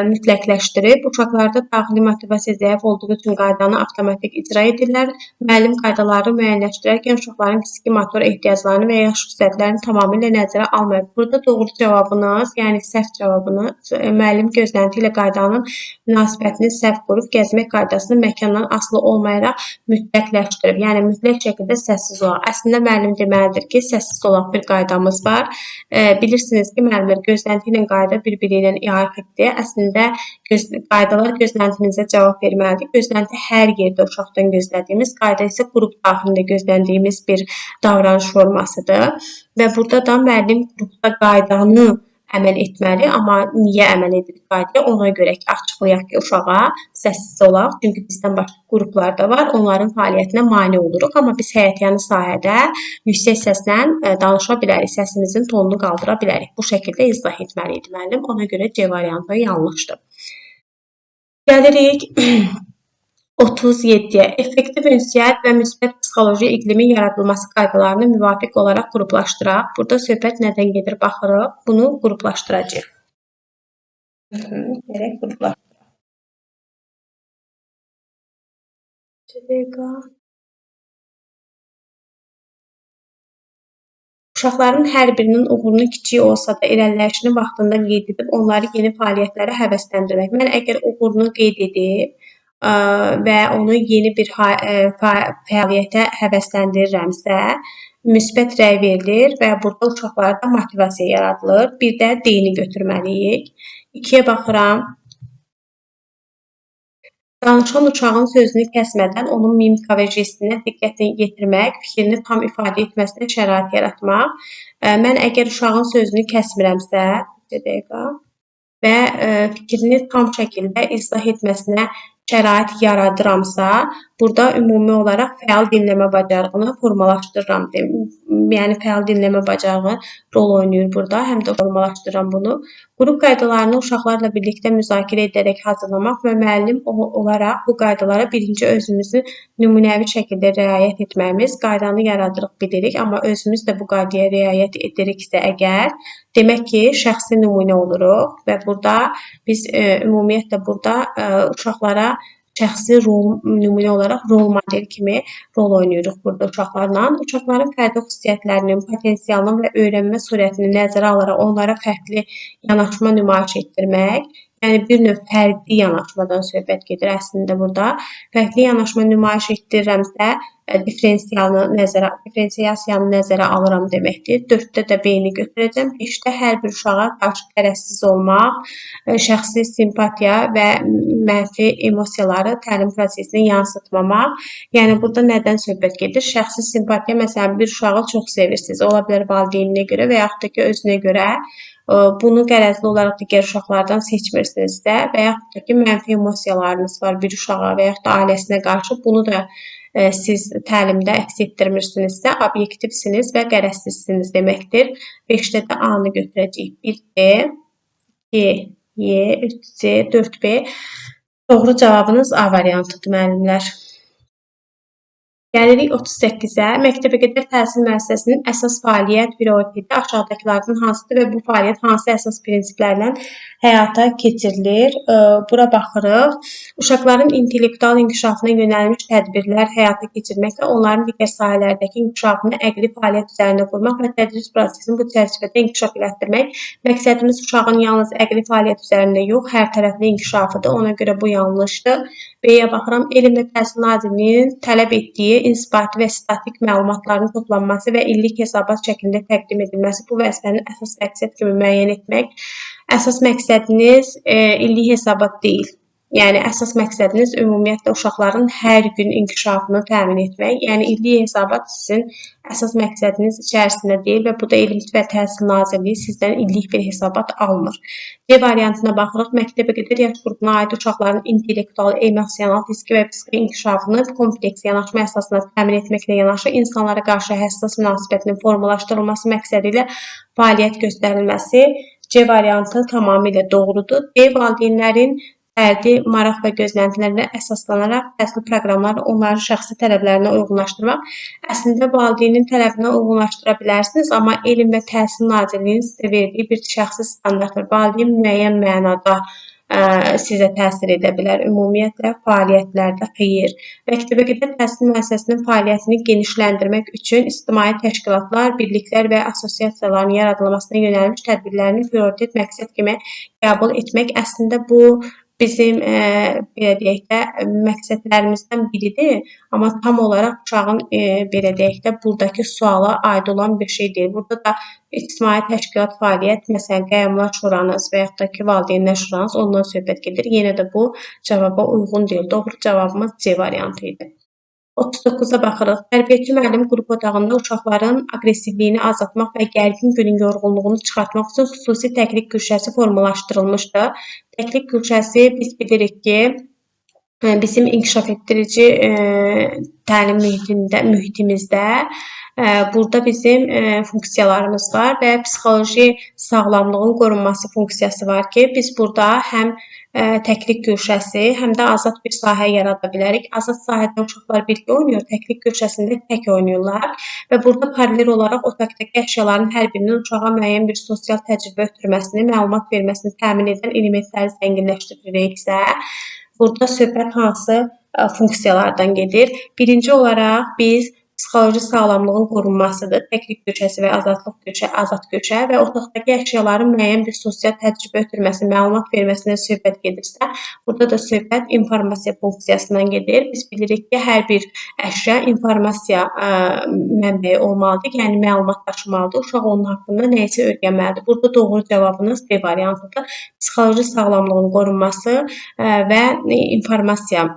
mütləqləşdirib. Uşaqlarda daxili motivasiya zəif olduğu üçün qaydanı avtomatik icra edirlər. Müəllim qaydaları müəyyənləşdirərkən uşaqların fiziki motor ehtiyaclarını və ya xüsusiyyətlərini tamamilə nəzərə almayıb. Burada doğru cavabınız, yəni səhv cavabınız müəllim gözlənti ilə qaydanın münasibətini səhv qrup gəzmək qaydasını məkandan asılı olmayaraq mütləqləşdirib. Yəni mütləq şəkildə səssiz olaq. Əslində müəllim deməlidir ki, səssiz olaq bir qaydamız var. Bilirsiniz ki, müəllimlər gözlənti ilə qayda bir-biri ilə iaxiddir. Əslində qaydalar gözləntinizə cavab verməlidir. Gözlənti hər yerdə uşaqdan gözlədiyimiz, qayda isə qrup daxilində gözləndiyimiz bir davranış formasıdır. Və burada da müəllim qrupda qaydanı əməl etməli, amma niyə əməl edir qaydaya? Ona görə ki, açıqlayaq ki, uşağa səssiz olaq. Çünki bizdən başqa qruplar da var, onların fəaliyyətinə mane oluruq. Amma biz həyətyanı sahədə yüksək səslə danışa bilərik, səsimizin tonunu qaldıra bilərik. Bu şəkildə izah etməli idi müəllim. Ona görə C variantı yanlışdır. Gəlirik 37-yə. Effektiv ünsiyyət və müsbət psixoloji iqlimin yaradılması qaydalarını müvafiq olaraq qruplaşdıraq. Burada söhbət nədən gedir baxırıq. Bunu qruplaşdıracağıq. Gerək qruplaşdıraq. Uşaqların hər birinin uğurunu kiçik olsa da irəliləyişini vaxtında qeyd edib onları yeni fəaliyyətlərə həvəsləndirmək. Mən əgər uğurunu qeyd edib və onu yeni bir fəaliyyətə həvəsləndirirəmsə, müsbət rəy verilir və burada uşaqlarda motivasiya yaradılır. Bir də D-ni götürməliyik. 2-yə baxıram. Danışan uşağın sözünü kəsmədən onun mimika və jestinə diqqət yetirmək, fikrini tam ifadə etməsinə şərait yaratmaq. Mən əgər uşağın sözünü kəsmirəmsə, və fikrini tam şəkildə izah etməsinə şərait yaradıramsa, burada ümumi olaraq fəal dinləmə bacarığını formalaşdırıram. Yəni, fəal dinləmə bacarığı rol oynayır burada, həm də formalaşdırıram bunu. Qrup qaydalarını uşaqlarla birlikdə müzakirə edərək hazırlamaq və müəllim olaraq bu qaydalara birinci özümüzü nümunəvi şəkildə riayət etməyimiz, qaydanı yaradırıq bilirik, amma özümüz də bu qaydaya riayət ediriksə əgər, demək ki, şəxsi nümunə oluruq və burada biz ümumiyyətlə burada uşaqlara şəxsi nümunə olaraq rol model kimi rol oynayırıq burada uşaqlarla. Uşaqların fərdi xüsusiyyətlərinin, potensialının və öyrənmə sürətini nəzərə alaraq onlara fərqli yanaşma nümayiş etdirmək, yəni bir növ fərqli yanaşmadan söhbət gedir əslində burada. Fərqli yanaşma nümayiş etdirirəmsə, diferensiyasiyanı nəzərə alıram deməkdir. 4-də də B-ni götürəcəm. 5-də hər bir uşağa qarşı qərəzsiz olmaq, şəxsi simpatiya və mənfi emosiyaları təlim prosesinə yansıtmamaq. Yəni burada nədən söhbət gedir? Şəxsi simpatiya, məsələn, bir uşağı çox sevirsiniz. Ola bilər valideyninə görə və yaxud da ki, özünə görə. Bunu qərəzli olaraq digər uşaqlardan seçmirsinizsə və yaxud da ki, mənfi emosiyalarınız var bir uşağa və yaxud da ailəsinə qarşı, bunu da siz təlimdə əks etdirmirsinizsə, obyektivsiniz və qərəzsizsiniz deməkdir. 5-də də A-nı götürəcəyik. 1D, 2Y, 3C, 4B. Doğru cavabınız A variantıdır, müəllimlər. Gəlirik 38-ə. Məktəbəqədər təhsil müəssisəsinin əsas fəaliyyət prioriteti aşağıdakılardan hansıdır və bu fəaliyyət hansı əsas prinsiplərlə həyata keçirilir? Bura baxırıq. Uşaqların intellektual inkişafına yönəlmiş tədbirlər həyata keçirməklə onların digər sahələrdəki inkişafını əqli fəaliyyət üzərində qurmaq və tədris prosesini bu çərçivədə inkişaf elətdirmək. Məqsədimiz uşağın yalnız əqli fəaliyyət üzərində yox, hər tərəfli inkişafıdır. Ona görə bu yanlışdır. B-yə baxıram. Elm və Təhsil Nazirliyinin tələb etdiyi inzibati və statik məlumatların toplanması və illik hesabat şəklində təqdim edilməsi bu vəzifənin əsas məqsəd kimi müəyyən etmək. Əsas məqsədiniz illik hesabat deyil. Yəni, əsas məqsədiniz ümumiyyətlə uşaqların hər gün inkişafını təmin etmək. Yəni, illik hesabat sizin əsas məqsədiniz içərisində deyil və bu da Elm və Təhsil Nazirliyi sizdən illik bir hesabat almır. C variantına baxırıq. Məktəbəqədər yaş qrupuna aid uşaqların intellektual, emosional, fiziki və psixi inkişafını kompleks yanaşma əsasına təmin etməklə yanaşı insanlara qarşı həssas münasibətinin formalaşdırılması məqsədi ilə fəaliyyət göstərilməsi. C variantı tamamilə doğrudur. D valideynlərin fərdi maraq və gözləntilərinə əsaslanaraq təhsil proqramları onların şəxsi tələblərinə uyğunlaşdırmaq. Əslində valideynin tələbinə uyğunlaşdıra bilərsiniz, amma Elm və Təhsil Nazirliyinin sizə verdiyi bir şəxsi standartdır. Valideyn müəyyən mənada sizə təsir edə bilər. Ümumiyyətlə fəaliyyətlərdə xeyir. Məktəbəqədər təhsil müəssisəsinin fəaliyyətini genişləndirmək üçün ictimai təşkilatlar, birliklər və assosiasiyaların yaradılmasına yönəlmiş tədbirlərini prioritet məqsəd kimi qəbul etmək. Əslində bu bizim belə deyək də məqsədlərimizdən biridir, amma tam olaraq uşağın belə deyək də buradakı suala aid olan bir şey deyil. Burada da ictimai təşkilat fəaliyyət, məsələn, Qəyyumlar Şuranız və yaxud da ki, Valideynlər Şuranız ondan söhbət gedir. Yenə də bu cavaba uyğun deyil. Doğru cavabımız C variantı idi. 39-a baxırıq. Tərbiyəçi müəllim qrup otağında uşaqların aqressivliyini azaltmaq və gərgin günün yorğunluğunu çıxartmaq üçün xüsusi təklik güşəsi formalaşdırılmışdır. Təklik güşəsi biz bilirik ki, bizim inkişaf etdirici təlim mühitimizdə burada bizim funksiyalarımız var və psixoloji sağlamlığın qorunması funksiyası var ki, biz burada həm təklik güşəsi, həm də azad bir sahə yarada bilərik. Azad sahədə uşaqlar birgə oynayır, təklik güşəsində tək oynayırlar və burada paralel olaraq otaqdakı əşyaların hər birinin uşağa müəyyən bir sosial təcrübə ötürməsini, məlumat verməsini təmin edən elementləri zənginləşdirəcəksə, burada söhbət hansı funksiyalardan gedir? Birinci olaraq biz psixoloji sağlamlığın qorunmasıdır. Təklik güşəsi və azad güşə və otaqdakı əşyaların müəyyən bir sosial təcrübə ötürməsi, məlumat verməsindən söhbət gedirsə, burada da söhbət informasiya funksiyasından gedir. Biz bilirik ki, hər bir əşya informasiya mənbəyi olmalıdır, yəni məlumat daşımalıdır. Uşaq onun haqqında nəyisə öyrənməlidir. Burada doğru cavabınız B variantıdır. Psixoloji sağlamlığın qorunması və informasiya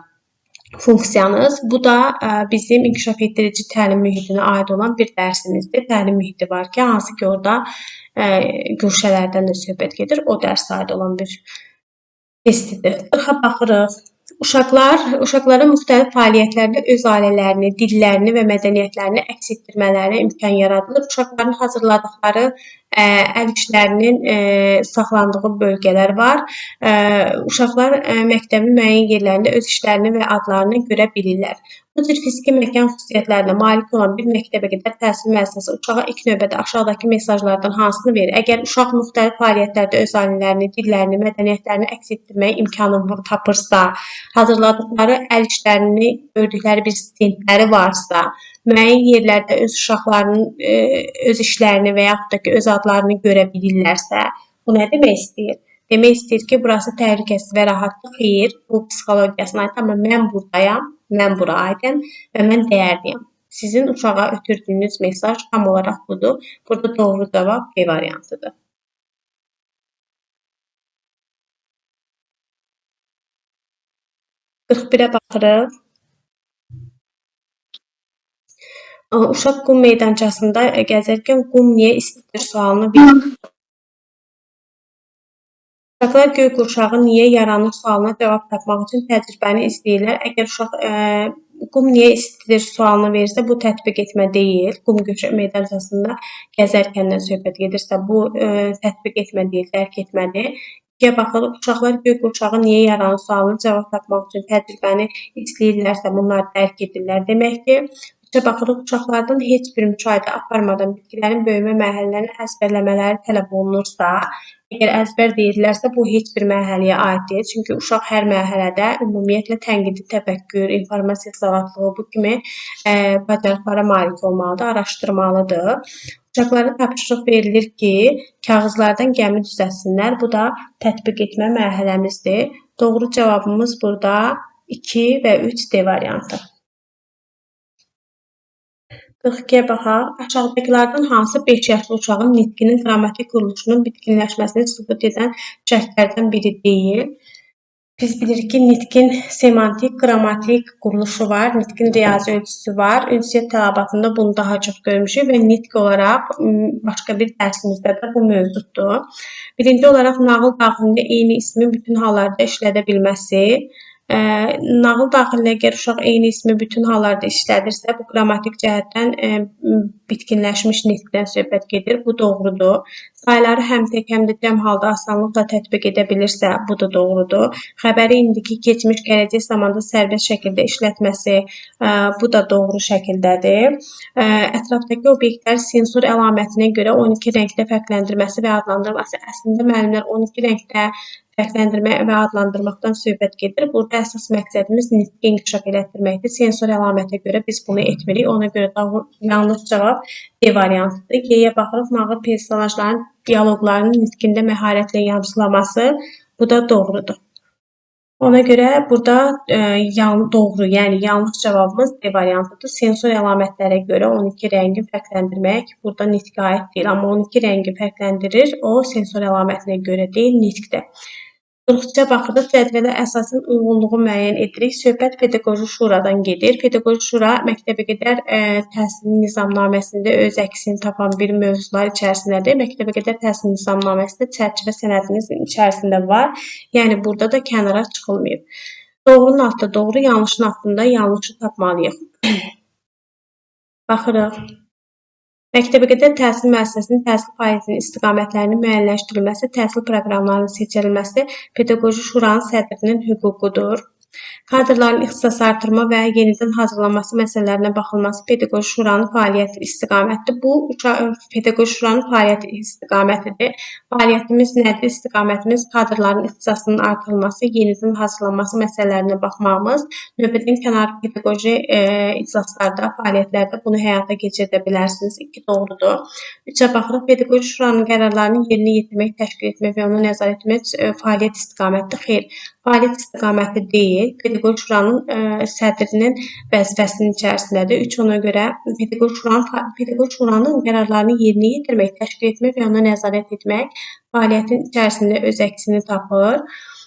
funksiyanız. Bu da bizim inkişaf etdirici təlim mühitinə aid olan bir dərsimizdir. Təlim mühiti var ki, hansı ki orada güşələrdən də söhbət gedir. O dərs aid olan bir testidir. 40-a baxırıq. Uşaqların müxtəlif fəaliyyətlərdə öz ailələrini, dillərini və mədəniyyətlərini əks etdirmələrinə imkan yaradılır. Uşaqların hazırladıqları əl işlərinin saxlandığı bölgələr var. Uşaqlar məktəbin müəyyən yerlərində öz işlərini və adlarını görə bilirlər. Bu cür fiziki məkan xüsusiyyətlərinə malik olan bir məktəbəqədər təhsil müəssisəsi uşağa ilk növbədə aşağıdakı mesajlardan hansını verir? Əgər uşaq müxtəlif fəaliyyətlərdə öz ailələrini, dillərini, mədəniyyətlərini əks etdirməyə imkanı tapırsa, hazırladıqları əl işlərini gördükləri bir stendləri varsa, müəyyən yerlərdə öz uşaqlarının öz işlərini və yaxud da ki, öz adlarını görə bilirlərsə, bu nə demək istəyir? Demək istəyir ki, burası təhlükəsiz və rahatlıq xeyir, bu psixologiyasına aid, amma mən buradayam. Mən bura aidəm və mən dəyərliyəm. Sizin uşağa ötürdüyünüz mesaj tam olaraq budur. Burada doğru cavab B variantıdır. 41-ə baxırıq. Uşaq qum meydançasında gəzərkən qum niyə istidir sualını verir. Uşaqlar göy qurşağı niyə yaranır sualına cavab tapmaq üçün təcrübəni izləyirlər. Əgər uşaq qum niyə istidir sualını verirsə, bu tətbiq etmə deyil. Qum meydançasında gəzərkəndən söhbət gedirsə, bu tətbiq etmə deyil, dərk etmədir. İkiyə baxırıq, uşaqlar göy qurşağı niyə yaranır sualına cavab tapmaq üçün təcrübəni izləyirlərsə, bunlar dərk edirlər deməkdir. Üçə baxırıq, uşaqlardan heç bir müşahidə aparmadan bitkilərin böyümə mərhələlərini əzbərləmələri tələb olunursa, əgər əzbər deyirlərsə, bu heç bir mərhələyə aid deyil. Çünki uşaq hər mərhələdə ümumiyyətlə tənqidi təfəkkür, informasiya savadlığı bu kimi bacarıqlara malik olmalıdır, araşdırmalıdır. Uşaqlara tapşırıq verilir ki, kağızlardan gəmi düzəltsinlər. Bu da tətbiq etmə mərhələmizdir. Doğru cavabımız burada 2 və 3 D variantı. 42-yə baxaq. Aşağıdakılardan hansı 5 yaşlı uşağın nitqinin qrammatik quruluşunun bitkinləşməsini sübut edən şərtlərdən biri deyil? Biz bilirik ki, nitqin semantik, qrammatik quruluşu var, nitqin riyazi ölçüsü var. Ünsiyyət tələbatında bunu daha çox görmüşük və nitq olaraq başqa bir dərsimizdə də bu mövcuddur. Birinci olaraq nağıl daxilində eyni ismi bütün hallarda işlədə bilməsi. Nağıl daxilində əgər uşaq eyni ismi bütün hallarda işlədirsə, bu qrammatik cəhətdən bitkinləşmiş nitqdən söhbət gedir. Bu doğrudur. Sayıları həm tək, həm də cəm halda asanlıqla tətbiq edə bilirsə, bu da doğrudur. Xəbəri indiki, keçmiş, gələcək zamanda sərbəst şəkildə işlətməsi, bu da doğru şəkildədir. Ətrafdakı obyektlər sensor əlamətinə görə 12 rəngdə fərqləndirməsi və adlandırması. Əslində müəllimlər 12 rəngdə fərqləndirmə və adlandırmaqdan söhbət gedir. Burada əsas məqsədimiz nitqi inkişaf elətdirməkdir. Sensor əlamətə görə biz bunu etmirik. Ona görə yanlış cavab D variantıdır. G-yə baxırıq, nağıl personajların dialoqlarının nitqində məharətlə yansılaması. Bu da doğrudur. Ona görə burada doğru, yəni yanlış cavabımız D variantıdır. Sensor əlamətlərə görə 12 rəngi fərqləndirmək burada nitqə aid deyil. Amma 12 rəngi fərqləndirir, o sensor əlamətinə görə deyil, nitqdir. 43-ə baxırıq, cədvələ əsasən uyğunluğu müəyyən edirik. Söhbət pedaqoji şuradan gedir. Pedaqoji şura məktəbəqədər təhsil nizamnaməsində öz əksini tapan bir mövzular içərisindədir. Məktəbəqədər təhsil nizamnaməsində çərçivə sənədinin içərisində var. Yəni burada da kənara çıxılmayıb. Doğrunun altında doğru, yanlışın altında yanlışı tapmalıyıq. Baxırıq. Məktəbəqədər təhsil müəssisəsinin təhsil fəaliyyətinin istiqamətlərinin müəyyənləşdirilməsi, təhsil proqramlarının seçilməsi pedaqoji şuranın sədrinin hüququdur. Kadrların ixtisas artırma və yenidən hazırlanması məsələlərinə baxılması pedaqoji şuranın fəaliyyəti istiqamətidir. Bu, pedaqoji şuranın fəaliyyəti istiqamətidir. Fəaliyyətimiz nədir? İstiqamətimiz kadrların ixtisasının artırılması, yenidən hazırlanması məsələlərinə baxmağımız, növbədən kənar pedaqoji iclaslarda, fəaliyyətlərdə bunu həyata keçirdə bilərsiniz. 2 doğrudur. 3-ə baxırıq, pedaqoji şuranın qərarlarını yerinə yetirmək, təşkil etmək və onu nəzarət etmək fəaliyyət istiqamətidir. Xeyr, fəaliyyət istiqaməti deyil. Pedaqoji şuranın sədrinin vəzifəsinin içərisindədir. 3 ona görə pedaqoji şuranın qərarlarını yerinə yetirmək, təşkil etmək və ona nəzarət etmək fəaliyyətin içərisində öz əksini tapır.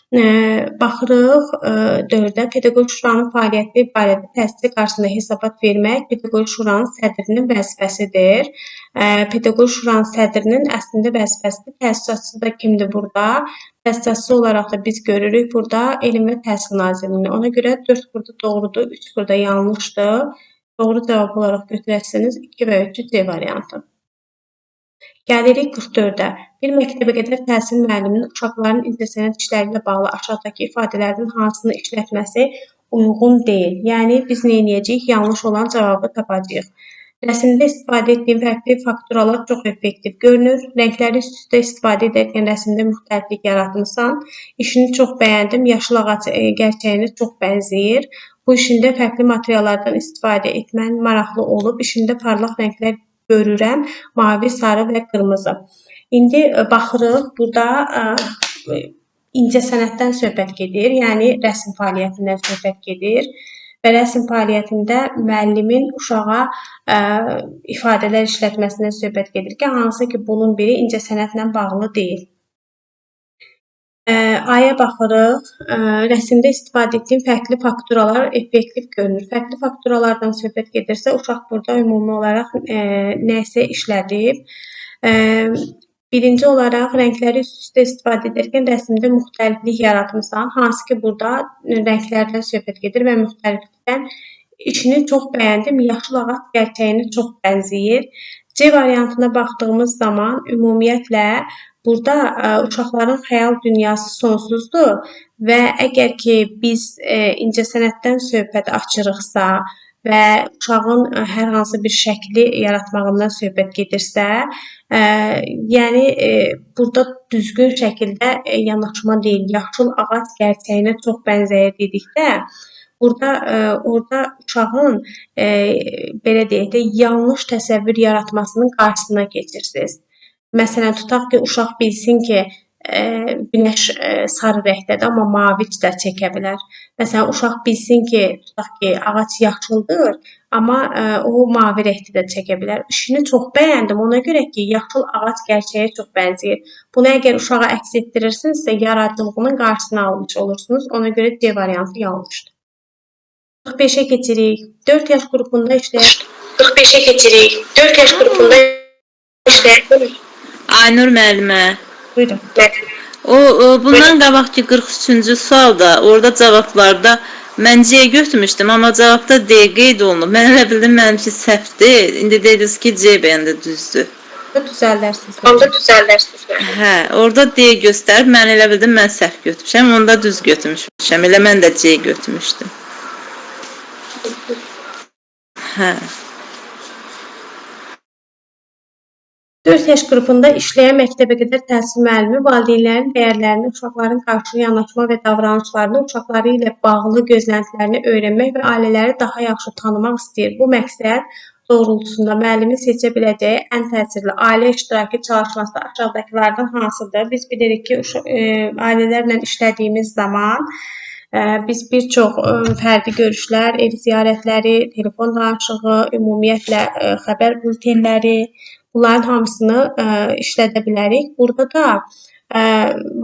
Baxırıq 4-də pedaqoji şuranın fəaliyyəti barədə təsiri qarşısında hesabat vermək pedaqoji şuranın sədrinin vəzifəsidir. Pedaqoji şuranın sədrinin əslində vəzifəsidir. Təsisatçısı da kimdir burada? Təsisatçısı olaraq da biz görürük burada Elm və Təhsil Nazirliyini. Ona görə 4 burada doğrudur, 3 burada yanlışdır. Doğru cavab olaraq götürərsiniz 2 və 3 C variantı. Gəlirik 44-ə. Bir məktəbəqədər təhsil müəlliminin uşaqların incəsənət işləri ilə bağlı aşağıdakı ifadələrdən hansını işlətməsi uyğun deyil. Yəni, biz nə edəcəyik? Yanlış olan cavabı tapacağıq. Rəsmdə istifadə etdiyim fərqli fakturalar çox effektiv görünür. Rəngləri üst-üstə istifadə edərkən rəsmdə müxtəliflik yaratmısan. İşini çox bəyəndim. Yaşıl ağac gerçəyinə çox bənzəyir. Bu işində fərqli materiallardan istifadə etmən maraqlı olub. İşində parlaq rənglər görürəm. Mavi, sarı və qırmızı. İndi baxırıq. Burada incəsənətdən söhbət gedir. Yəni, rəsm fəaliyyətindən söhbət gedir. və rəsm fəaliyyətində müəllimin uşağa ifadələr işlətməsindən söhbət gedir ki, hansı ki, bunun biri incəsənətlə bağlı deyil. Aya baxırıq. Rəsmdə istifadə etdiyim fərqli fakturalar effektiv görünür. Fərqli fakturalardan söhbət gedirsə, uşaq burada ümumi olaraq nəsə işlədib. Birinci olaraq rəngləri üst-üstə istifadə edərkən rəsmdə müxtəliflik yaratmısan. Hansı ki, burada rənglərdən söhbət gedir və müxtəliflikdən işini çox bəyəndim. Yaşıl ağac gerçəyinə çox bənzəyir. C variantına baxdığımız zaman ümumiyyətlə burada uşaqların xəyal dünyası sonsuzdur və əgər ki, biz incəsənətdən söhbət açırıqsa və uşağın hər hansı bir şəkli yaratmağından söhbət gedirsə, yəni burada düzgün şəkildə yanaşma deyil, yaşıl ağac gerçəyinə çox bənzəyir dedikdə, orada uşağın belə deyək də yanlış təsəvvür yaratmasının qarşısına keçirsiniz. Məsələn, tutaq ki, uşaq bilsin ki, günəş sarı rəngdədir, amma mavi də çəkə bilər. Məsələn, uşaq bilsin ki, tutaq ki, ağac yaşıldır, amma o mavi rəngdə də çəkə bilər. İşini çox bəyəndim, ona görə ki, yaşıl ağac gerçəyə çox bənzəyir. Bunu əgər uşağa əks etdirirsinizsə, yaradıcılığının qarşısını almış olursunuz. Ona görə C variantı yanlışdır. 45-ə keçirik. 4 yaş qrupunda işləyən 45'e geçirik. 4 yaş grubunda işleyen Aynur müəllimə. Buyurun. Bundan qabaqki 43-cü sualda, orada cavablarda mən C götürmüşdüm, amma cavabda D qeyd olunub. Mən elə bildim mənimki səhvdir. İndi dediniz ki, C bəndə düzdür. Düzəldərsiniz. onda düzəllərsiniz. Hə, orada D göstərib, mən elə bildim mən səhv götürmüşəm, onda düz götürmüşəm. Elə mən də C götürmüşdüm. Hə. 4 yaş qrupunda işləyən məktəbəqədər təhsil müəllimi valideynlərin dəyərlərini, uşaqların qarşı yanaşma və davranışlarını, uşaqları ilə bağlı gözləntilərini öyrənmək və ailələri daha yaxşı tanımaq istəyir. Bu məqsəd doğrultusunda müəllimin seçə biləcəyi ən təsirli ailə iştiraki çalışması aşağıdakılardan hansıdır? Biz bilirik ki, ailələrlə işlədiyimiz zaman biz bir çox fərdi görüşlər, ev ziyarətləri, telefon danışığı, ümumiyyətlə xəbər bültenləri, bunların hamısını işlədə bilərik. Burada da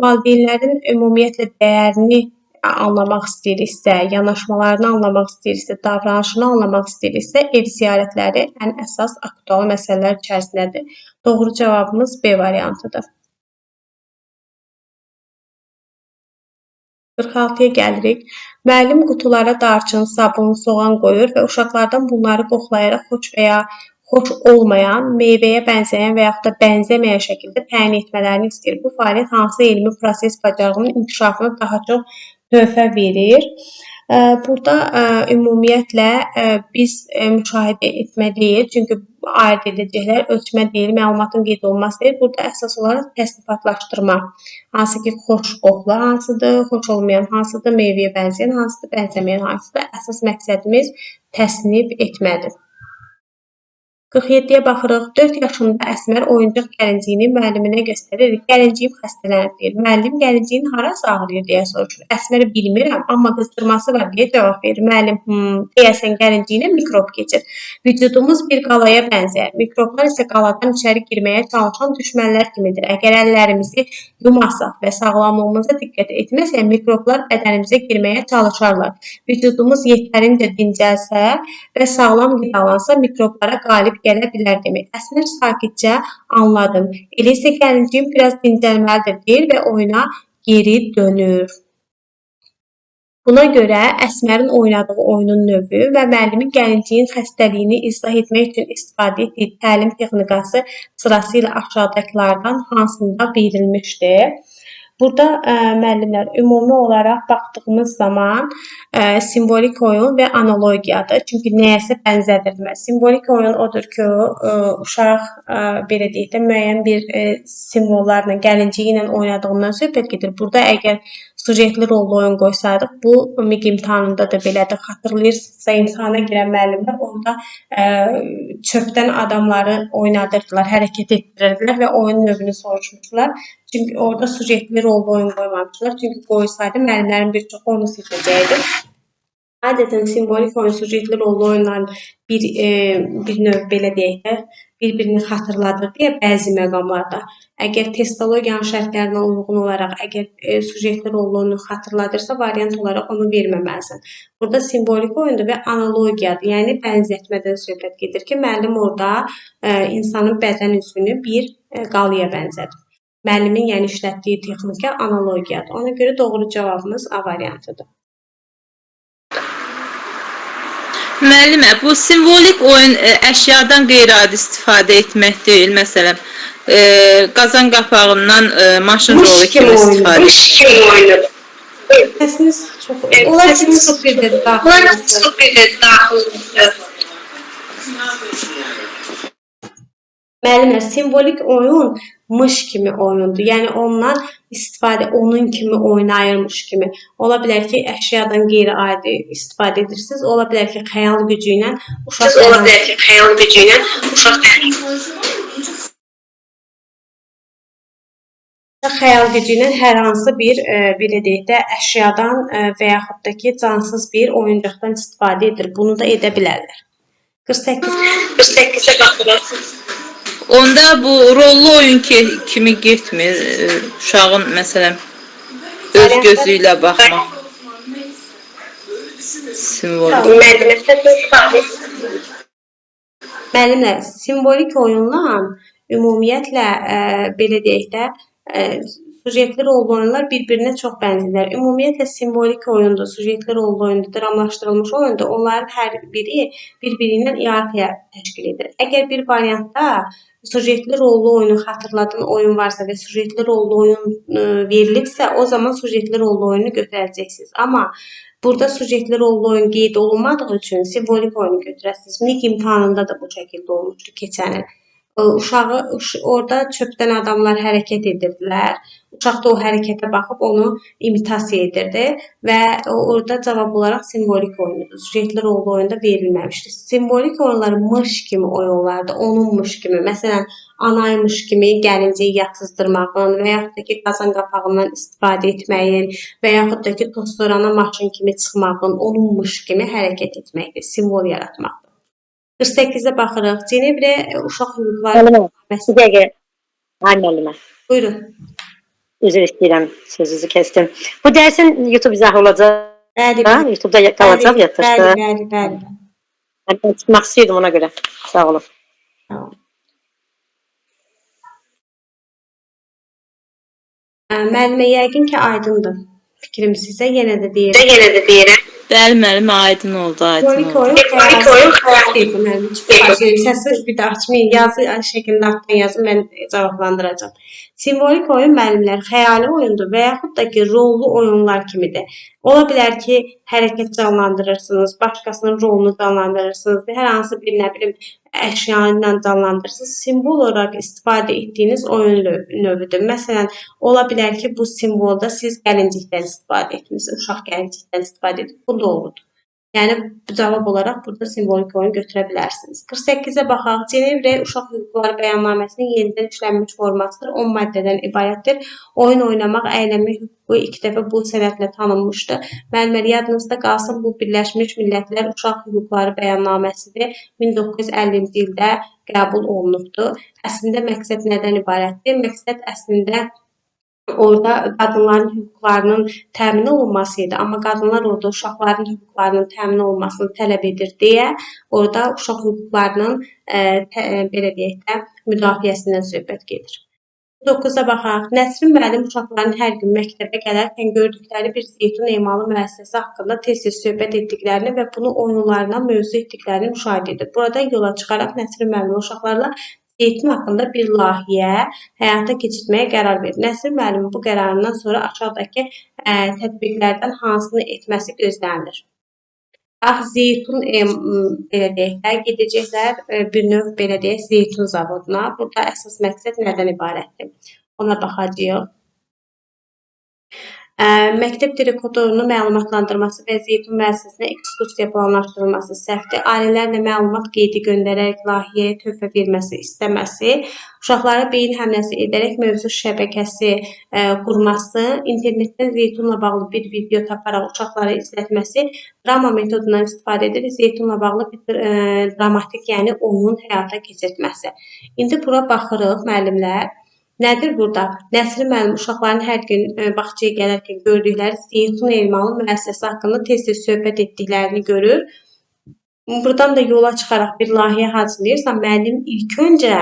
valideynlərin ümumiyyətlə dəyərini anlamaq istəyiriksə, yanaşmalarını anlamaq istəyiriksə, davranışını anlamaq istəyiriksə, ev ziyarətləri ən əsas aktual məsələlər içərisindədir. Doğru cavabımız B variantıdır. 46-ya gəlirik. Müəllim qutulara darçın, sabun, soğan qoyur və uşaqlardan bunları qoxlayaraq xoş və ya xoş olmayan, meyvəyə bənzəyən və yaxud da bənzəməyən şəkildə təyin etmələrini istəyir. Bu fəaliyyət hansı elmi proses bacarığının inkişafına daha çox töhfə verir? Burada ümumiyyətlə biz müşahidə etmə deyil, çünki ayırt edəcəklər, ölçmə deyil, məlumatın qeyd olunması deyil. Burada əsas olaraq təsnifatlaşdırma. Hansı ki, xoş qoxulu hansıdır, xoş olmayan hansıdır, meyvəyə bənzəyən hansıdır, bənzəməyən hansıdır. Əsas məqsədimiz təsnif etmədir. 47-yə baxırıq. 4 yaşında Əsmər oyuncaq gəlinciyini müəlliminə göstərir. Gəlinciyim xəstələnib deyir. Müəllim gəlinciyin harası ağrıyır deyə soruşur. Əsmər bilmirəm, amma qızdırması var deyə cavab verir. Müəllim, deyəsən gəlinciyinə mikrob keçir. Vücudumuz bir qalaya bənzər. Mikroblar isə qaladan içəri girməyə çalışan düşmənlər kimidir. Əgər əllərimizi yumasaq və sağlamlığımıza diqqət etməsək, mikroblar bədənimizə girməyə çalışarlar. Vücudumuz yetərincə dincəlsə və sağlam qidalansa, mikroblara qalib gələ bilər demək. Əsmər sakitcə anladım. Elə isə gəlinciyim biraz dincəlməlidir deyir və oyuna geri dönür. Buna görə Əsmərin oynadığı oyunun növü və müəllimin gəlinciyin xəstəliyini izah etmək üçün istifadə etdiyi təlim texnikası sırasıyla aşağıdakılardan hansında verilmişdir? Burada müəllimlər ümumi olaraq baxdığımız zaman simvolik oyun və analogiyadır. Çünki nəyəsə bənzədirmə. Simvolik oyun odur ki, uşaq belə deyək də müəyyən bir simvollarla, gəlinciyi ilə oynadığından söhbət gedir. Burada əgər sujetli rollu oyun qoysaydıq, bu MİQ imtahanında da belədir. Xatırlayırsınızsa, imtahana girən müəllimlər orada çöpdən adamları oynadırdılar, hərəkət etdirirdilər və oyun növünü soruşmuşdular. Çünki orada sujetli rollu oyun qoymamışlar. Çünki qoysaydı müəllimlərin bir çoxu onu seçəcəkdi. Adətən simvolik oyun, sujetli rollu oyunların bir növ belə deyək də, bir-birini xatırladır deyə bəzi məqamlarda. Əgər testologiyanın şərtlərinə uyğun olaraq, əgər sujetli rollu oyunu xatırladırsa, variant olaraq onu verməməlisən. Burada simvolik oyundur və analogiyadır, yəni bənzətmədən söhbət gedir ki, müəllim orada insanın bədən üzvünü bir qalıya bənzədir. Müəllimin yəni işlətdiyi texnika analogiyadır. Ona görə doğru cavabımız A variantıdır. Müəllimə, bu simvolik oyun əşyadan qeyri-adi istifadə etmək deyil. Məsələn, qazan qapağından maşın rolu kimi istifadə etmək. Mış kimi oyunu. Səsiniz çox... Olar ki, çıxıb bir də daxil. Müəllimlər, simvolik oyun mış kimi oyundur. Yəni ondan istifadə, onun kimi oynayırmış kimi. Ola bilər ki, əşyadan qeyri-adi istifadə edirsiniz. Ola bilər ki, xəyal gücü ilə uşaq xəyal gücü ilə hər hansı bir belə deyək də əşyadan və yaxud da ki, cansız bir oyuncaqdan istifadə edir. Bunu da edə bilərlər. 48'e bakıyorsunuz. Onda bu rollu oyun kimi getmir. Uşağın məsələn öz gözü ilə baxmaq. Simvolik. Müəllimlər, simvolik oyunla ümumiyyətlə belə deyək də sujetli rollu oyunlar bir-birinə çox bənzəyirlər. Ümumiyyətlə simvolik oyundur, sujetli rollu oyundur, dramlaşdırılmış oyundur. Onların hər biri bir-biri ilə iartiya təşkil edir. Əgər bir variantda sujetli rollu oyunu xatırladan oyun varsa və sujetli rollu oyun verilibsə, o zaman sujetli rollu oyunu götürəcəksiniz. Amma burada sujetli rollu oyun qeyd olunmadığı üçün simvolik oyunu götürəsiniz. MİQ imtahanında da bu şəkildə olmuşdu keçən il. Uşağı orada çöpdən adamlar hərəkət edirdilər. Uşaq da o hərəkətə baxıb onu imitasiya edirdi və orada cavab olaraq simvolik oyunudur. Sujetli rollu oyunda verilməmişdir. Simvolik oyunlar mış kimi oyunlardır, onunmuş kimi. Məsələn, anaymış kimi gəlinciyi yatsızdırmağın və yaxud da ki, qazan qapağından istifadə etməyin və yaxud da ki, tozsorana maşın kimi çıxmağın, onunmuş kimi hərəkət etməkdir, simvol yaratmaqdır. 48-ə baxırıq. Cenevrə uşaq hüquqları... Bir dəqiqə. Ay müəllimə. Buyurun. Üzr istəyirəm, sözünüzü kəsdim. Bu dərsin YouTube izahı olacaq. Bəli, YouTube'da qalacaq yatışda. Bəli. Mən çıxmaq istəyirdim ona görə. Sağ olun. Tamam. Müəllimə, yəqin ki, aydındır. Fikrim sizə yenə də deyirəm. Bəli, müəllimə, aydın oldu. Simvolik oyun səsi bir də açmayın, yazı şəklində altdan yazın, mən cavablandıracağam. Simvolik oyun müəllimlər xəyali oyundur və yaxud da ki, rollu oyunlar kimidir. Ola bilər ki, hərəkət canlandırırsınız, başqasının rolunu canlandırırsınız, hər hansı bir nə bilim əşyanla canlandırırsınız. Simvol olaraq istifadə etdiyiniz oyun növüdür. Məsələn, ola bilər ki, bu simvolda siz gəlincikdən istifadə etmişsiniz, uşaq gəlincikdən istifadə edib. Bu doğrudur. Yəni, cavab olaraq burada simvolik oyun götürə bilərsiniz. 48-ə baxaq. Cenevrə Uşaq Hüquqları Bəyannaməsinin yenidən işlənmiş formasıdır. 10 maddədən ibarətdir. Oyun oynamaq, əylənmək hüququ ilk dəfə bu sənədlə tanınmışdır. Müəllimlər, yadınızda qalsın, bu Birləşmiş Millətlər Uşaq Hüquqları Bəyannaməsidir. 1950-ci ildə qəbul olunubdur. Əslində məqsəd nədən ibarətdir? Məqsəd əslində orada qadınların hüquqlarının təmin olunması idi, amma qadınlar orada uşaqların hüquqlarının təmin olunmasını tələb edir deyə orada uşaq hüquqlarının belə deyək də müdafiəsindən söhbət gedir. 9-a baxaq. Nəsrin müəllim uşaqların hər gün məktəbə gələrkən gördükləri bir zeytun emalı müəssisəsi haqqında tez-tez söhbət etdiklərini və bunu oyunlarına mövzu etdiklərini müşahidə edir. Buradan yola çıxaraq Nəsrin müəllim uşaqlarla zeytun haqqında bir layihə həyata keçirməyə qərar verir. Nəsrin müəllimin bu qərarından sonra aşağıdakı tətbiqlərdən hansını etməsi gözlənilir? Zeytun belə deyək də, gedəcəklər bir növ belə deyək zeytun zavoduna. Burada əsas məqsəd nədən ibarətdir? Ona baxacağıq. Məktəb direktorunun məlumatlandırması və Zeytun müəssisəsinə ekskursiya planlaşdırılması səhvdir. Ailələrlə məlumat qeydi göndərərək layihəyə töhfə verməsi istəməsi, uşaqlara beyin həmləsi edərək mövzu şəbəkəsi qurması, internetdən Zeytunla bağlı bir video taparaq uşaqlara izlətməsi, drama metodundan istifadə edərək Zeytunla bağlı bir dramatik, yəni oyun həyata keçirtməsi. İndi bura baxırıq müəllimlər. Nədir burada? Nəsri müəllim uşaqların hər gün bağçaya gələrkən gördükləri Zeytun Elmalı müəssisəsi haqqında tez-tez söhbət etdiklərini görür. Buradan da yola çıxaraq bir layihə hazırlayırsa, müəllim ilk öncə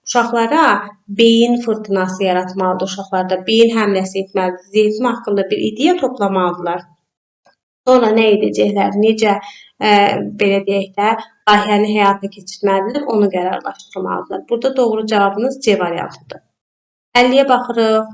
uşaqlara beyin fırtınası yaratmalıdır, uşaqlarda beyin həmləsi etməlidir. Zeytun haqqında bir ideya toplamalıdırlar. Sonra nə edəcəklər, necə belə deyək də, layihəni həyata keçirməlidirlər, onu qərarlaşdırmalıdırlar. Burada doğru cavabınız C variantıdır. 50-yə baxırıq.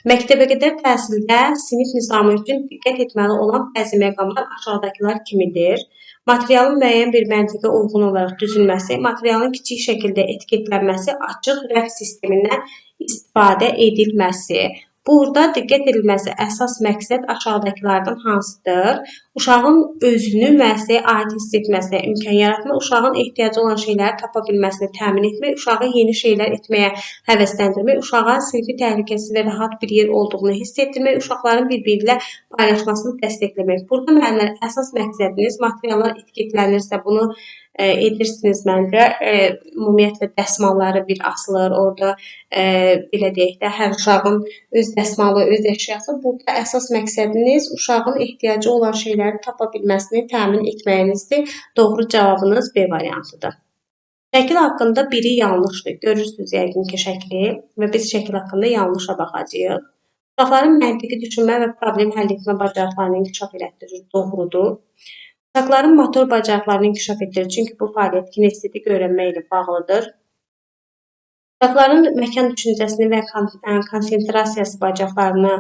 Məktəbəqədər təhsildə sinif nizamı üçün diqqət etməli olan bəzi məqamlar aşağıdakılar kimidir? Materialın müəyyən bir məntiqə uyğun olaraq düzülməsi, materialın kiçik şəkildə etiketlənməsi, açıq rəf sistemindən istifadə edilməsi. Burada diqqət edilməsi əsas məqsəd aşağıdakılardan hansıdır? Uşağın özünü müəssisəyə aid hiss etməsinə imkan yaratmaq, uşağın ehtiyacı olan şeyləri tapa bilməsini təmin etmək, uşağı yeni şeylər etməyə həvəsləndirmək, uşağa sinfi təhlükəsiz və rahat bir yer olduğunu hiss etdirmək, uşaqların bir-biri ilə paylaşmasını dəstəkləmək. Burada müəllimlər əsas məqsədiniz materiallar etiketlənirsə bunu edirsiniz məncə. Ümumiyyətlə dəsmalları bir asılır, orada belə deyək də, hər uşağın öz dəsmalı, öz əşyası. Burada əsas məqsədiniz uşağın ehtiyacı olan şeyləri tapa bilməsini təmin etməyinizdir. Doğru cavabınız B variantıdır. Şəkil haqqında biri yanlışdır. Görürsünüz yəqin ki şəkli və biz şəkil haqqında yanlışa baxacağıq. Uşaqların məntiqi düşünmə və problem həll etmə bacarıqlarını inkişaf elətdirir. Doğrudur. Uşaqların motor bacarıqlarını inkişaf etdirir. Çünki bu fəaliyyət kinestetik öyrənmə ilə bağlıdır. Uşaqların məkan düşüncəsini və konsentrasiyası bacarıqlarını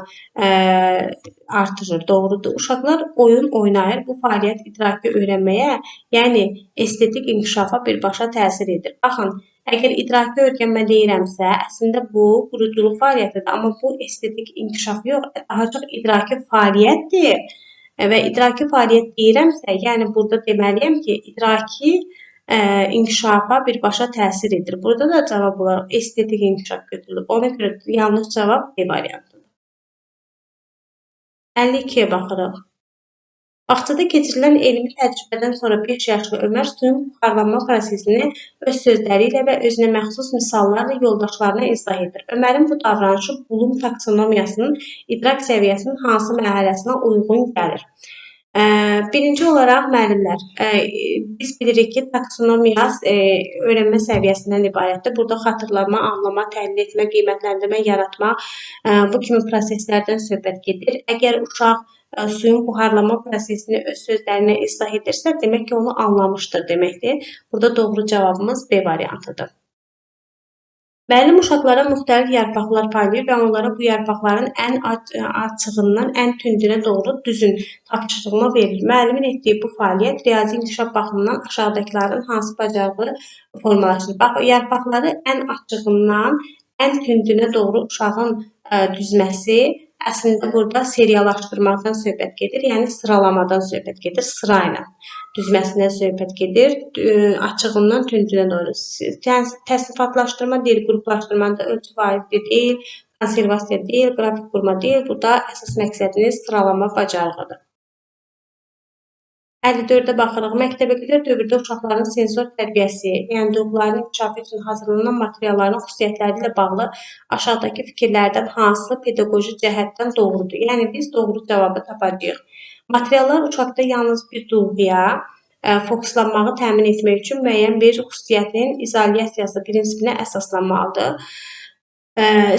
artırır. Doğrudur. Uşaqlar oyun oynayır. Bu fəaliyyət idraki öyrənməyə, yəni estetik inkişafa birbaşa təsir edir. Baxın, əgər idraki öyrənmə deyirəmsə, əslində bu quruculuq fəaliyyətidir. Amma bu estetik inkişaf yox, daha çox idraki fəaliyyətdir. Və idraki fəaliyyət deyirəmsə, yəni burada deməliyəm ki, idraki inkişafa birbaşa təsir edir. Burada da cavab olaraq estetik inkişaf götürülür. Ona görə yanlış cavab B variantıdır. 52-yə baxırıq. Bağçada keçirilən elmi təcrübədən sonra 5 yaşlı Ömər suyun buxarlanma prosesini öz sözləri ilə və özünə məxsus misallarla yoldaşlarına izah edir. Ömərin bu davranışı Bloom taksonomiyasının idrak səviyyəsinin hansı mərhələsinə uyğun gəlir? Birinci olaraq müəllimlər, biz bilirik ki, taksonomiya öyrənmə səviyyəsindən ibarətdir. Burada xatırlama, anlama, təhlil etmə, qiymətləndirmə, yaratma bu kimi proseslərdən söhbət gedir. Əgər uşaq suyun buxarlanma prosesini öz sözlərinə izah edirsə, demək ki, onu anlamışdır deməkdir. Burada doğru cavabımız B variantıdır. Müəllim uşaqlara müxtəlif yarpaqlar paylayır və onlara bu yarpaqların ən açığından ən tündünə doğru düzün tapşırığını verir. Müəllimin etdiyi bu fəaliyyət riyazi inkişaf baxımından aşağıdakıların hansı bacarığı formalaşdırır? Bax, yarpaqları ən açığından ən tündünə doğru uşağın düzməsi əslində burada seriyalaşdırmaqdan söhbət gedir, yəni sıralamadan söhbət gedir, sırayla düzməsindən söhbət gedir, açığından tündünə doğru. Təsnifatlaşdırma deyil, qruplaşdırma da ölçü vahidi deyil, konservasiya deyil, qrafik qurma deyil. Burada əsas məqsədiniz sıralama bacarığıdır. 54-də baxırıq. Məktəbəqədər dövrdə uşaqların sensor tərbiyəsi, yəni duyğuların inkişafı üçün hazırlanan materialların xüsusiyyətləri ilə bağlı aşağıdakı fikirlərdən hansı pedaqoji cəhətdən doğrudur? Yəni biz doğru cavabı tapacağıq. Materiallar uşaqda yalnız bir duyğuya fokuslanmağı təmin etmək üçün müəyyən bir xüsusiyyətin izolyasiyası prinsipinə əsaslanmalıdır.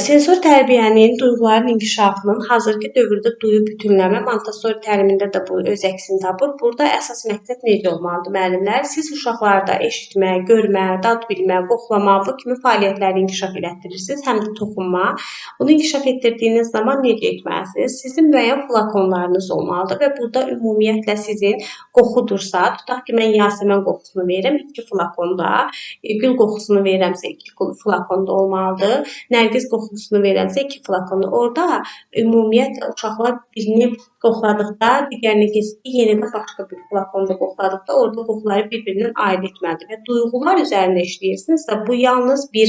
Sensor tərbiyənin, duyğuların inkişafının hazırki dövrdə duyu bütünləmə, Montessori təlimində də bu öz əksini tapır. Burada əsas məqsəd necə olmalıdır müəllimlər? Siz uşaqlarda eşitmə, görmə, dad bilmə, qoxlama, bu kimi fəaliyyətləri inkişaf elətdirirsiniz, həm də toxunma. Bunu inkişaf etdirdiyiniz zaman necə etməlisiniz? Sizin müəyyən flakonlarınız olmalıdır və burada ümumiyyətlə sizin qoxudursa, tutaq ki, mən Yasəmən qoxusunu verirəm 2 flakonda, gül qoxusunu verirəmsə 2 flakonda olmalıdır. nərgiz qoxusunu verənsə 2 flakonu. Orada ümumiyyətlə uşaqlar birini qoxladıqda, digərini keçdi, yenə də başqa bir flakonda qoxladıqda orada qoxuları bir-birindən ayırd etməlidir və duyğular üzərində işləyirsinizsə, bu yalnız bir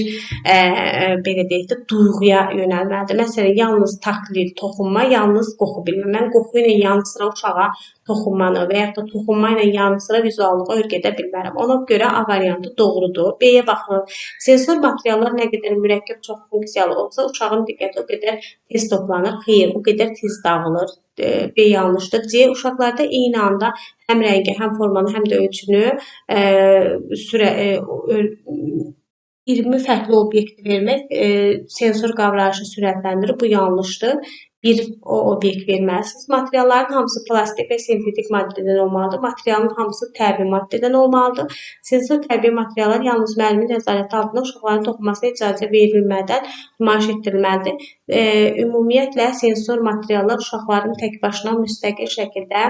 belə deyək də duyğuya yönəlməlidir. Məsələn, yalnız taklid, toxunma, yalnız qoxu bilmə. Mən qoxu ilə yanı sıra uşağa toxunmanı və yaxud da toxunma ilə yanı sıra vizuallığı öyrədə bilmərəm. Ona görə A variantı doğrudur. B-yə baxırıq. Sensor materiallar nə qədər mürəkkəb, çox funksiyalı olsa, uşağın diqqəti o qədər tez toplanır. Xeyr, o qədər tez dağılır. B yanlışdır. C, uşaqlarda eyni anda həm rəngi, həm formanı, həm də ölçünü 20 fərqli obyekt vermək sensor qavrayışı sürətləndirir. Bu yanlışdır. Bir obyekt verməlisiniz. Materialların hamısı plastik və sintetik maddədən olmalıdır. Materialın hamısı təbii maddədən olmalıdır. Sensor təbii materiallar yalnız müəllimin nəzarəti altında uşaqların toxunmasına icazə verilmədən nümayiş etdirilməlidir. Ümumiyyətlə, sensor materiallar uşaqların tək başına müstəqil şəkildə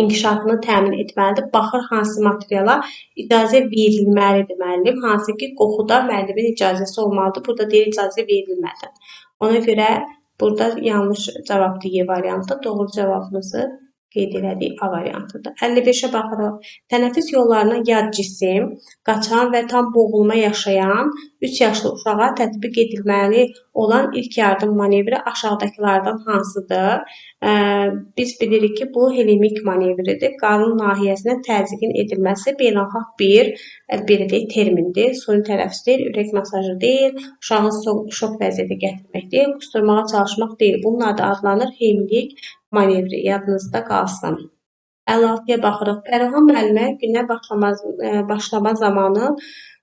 inkişafını təmin etməlidir. Baxır hansı materiala icazə verilməlidir müəllim, hansı ki qoxuda müəllimin icazəsi olmalıdır. Burada deyir icazə verilmədən. Ona görə burada yanlış cavab D variantı, doğru cavabımızı qeyd elədik A variantıdır. 55-ə baxırıq. Tənəffüs yollarına yad cisim, qaçan və tam boğulma yaşayan 3 yaşlı uşağa tətbiq edilməli olan ilk yardım manevri aşağıdakılardan hansıdır? Biz bilirik ki, bu helimik manevridir. Qarın nahiyəsinə təzyiqin edilməsi beynəlxalq bir termindir. Suni tənəffüs deyil, ürək masajı deyil, uşağın şok vəziyyətə gətirmək deyil, qusturmağa çalışmaq deyil. Bunun adı adlanır helimik manevri. Yadınızda qalsın. 56-ya baxırıq. Pərvihan müəllimə günə başlama zamanı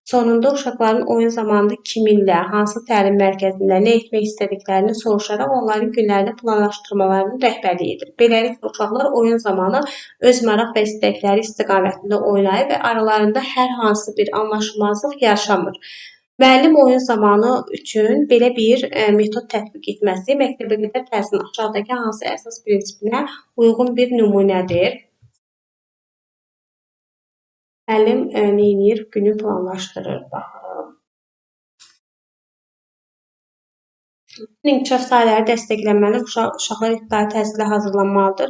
sonunda uşaqların oyun zamanında kiminlə, hansı təlim mərkəzində nə etmək istədiklərini soruşaraq onların günlərini planlaşdırmalarını rəhbərlik edir. Beləliklə, uşaqlar oyun zamanı öz maraq və istəkləri istiqamətində oynayır və aralarında hər hansı bir anlaşılmazlıq yaşamır. Müəllim oyun zamanı üçün belə bir metod tətbiq etməsi məktəbəqədər təhsilin aşağıdakı hansı əsas prinsipinə uyğun bir nümunədir? Müəllim nə edir? Günü planlaşdırır. Baxırıq. İnkişaf sahələri dəstəklənməli, uşaqlar ibtidai təhsilə hazırlanmalıdır.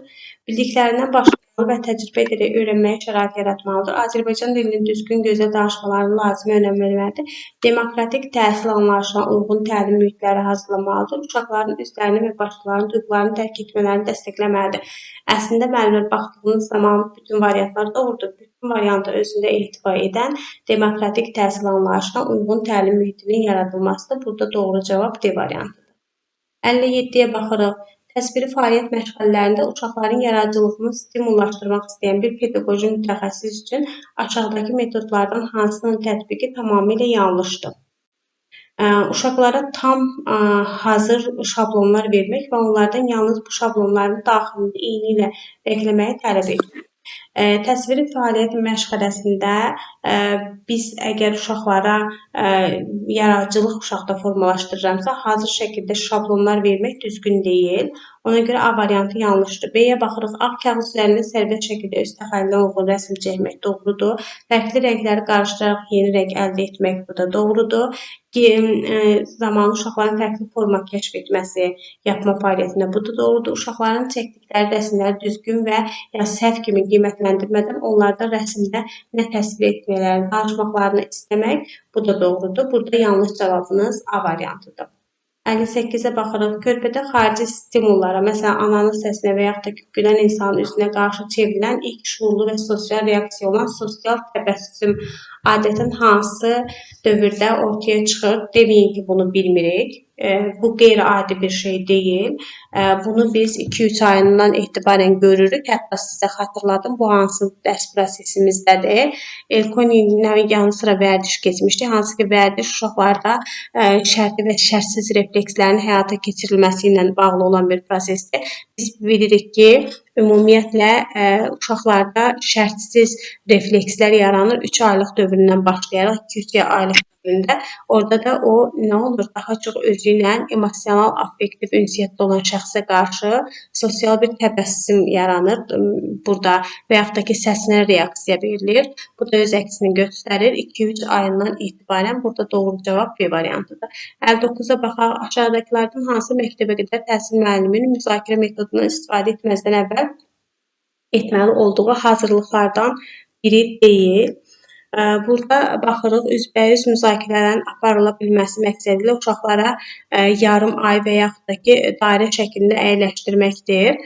Bildiklərindən başlamalı və təcrübə edərək öyrənməyə şərait yaratmalıdır. Azərbaycan dilinin düzgün, gözəl danışmalarını lazımi önəm verməlidir. Demokratik təhsil anlayışına uyğun təlim mühitləri hazırlamalıdır. Uşaqların özlərini və başqalarının duyğularını dərk etmələrini dəstəkləməlidir. Əslində müəllimlər baxdığınız zaman bütün variantlar doğrudur. Bütün variantı özündə ehtiva edən demokratik təhsil anlayışına uyğun təlim mühitinin yaradılmasıdır. Burada doğru cavab D variantıdır. 57-yə baxırıq. Təsviri fəaliyyət məşğələlərində uşaqların yaradıcılığını stimullaşdırmaq istəyən bir pedaqoji mütəxəssis üçün aşağıdakı metodlardan hansının tətbiqi tamamilə yanlışdır. Uşaqlara tam hazır şablonlar vermək və onlardan yalnız bu şablonların daxilində eyni ilə rəngləməyi tələb edir. Təsviri fəaliyyət məşğələsində biz əgər uşaqlara yaradıcılıq uşaqda formalaşdırıramsa, hazır şəkildə şablonlar vermək düzgün deyil. Ona görə A variantı yanlışdır. B-yə baxırıq. Ağ kağız üzərində sərbəst şəkildə öz təxəyyülünə uyğun rəsm çəkmək doğrudur. Fərqli rəngləri qarışdıraraq yeni rəng əldə etmək bu da doğrudur. Zamanı uşaqların fərqli forma kəşf etməsi, yapma fəaliyyətində bu da doğrudur. Uşaqların çəkdikləri rəsmləri düzgün və ya səhv kimi qiymətləndirmədən onlarda rəsmdə nə təsvir etmələrini, danışmaqlarını istəmək bu da doğrudur. Burada yanlış cavabınız A variantıdır. 58-ə baxırıq. Körpədə xarici stimullara, məsələn, ananın səsinə və yaxud da gülən insanın üzünə qarşı çevrilən ilk şuurlu və sosial reaksiya olan sosial təbəssüm adətən hansı dövrdə ortaya çıxır? Deməyin ki, bunu bilmirik. Bu qeyri-adi bir şey deyil. Bunu biz 2-3 ayından etibarən görürük. Hətta sizə xatırladım, bu hansı dərs prosesimizdədir. Elkonin yanı sıra vərdiş keçmişdi. Hansı ki, vərdiş uşaqlarda şərti və şərtsiz reflekslərin həyata keçirilməsi ilə bağlı olan bir prosesdir. Biz bilirik ki, ümumiyyətlə uşaqlarda şərtsiz reflekslər yaranır 3 aylıq dövründən başlayaraq 2-3 aylıq şəklində. Orada da o nə olur? Daha çox özü ilə emosional, affektiv ünsiyyətdə olan şəxsə qarşı sosial bir təbəssüm yaranır burada və yaxud da ki, səsinə reaksiya verilir. Bu da öz əksini göstərir. 2-3 ayından etibarən burada doğru cavab B variantıdır. 59-a baxaq. Aşağıdakılardan hansı məktəbə qədər təhsil müəlliminin müzakirə metodundan istifadə etməzdən əvvəl etməli olduğu hazırlıqlardan biri deyil. Burada baxırıq, üzbəüz müzakirələrin aparıla bilməsi məqsədilə uşaqlara yarım ay və yaxud da ki, dairə şəklində əyləşdirməkdir.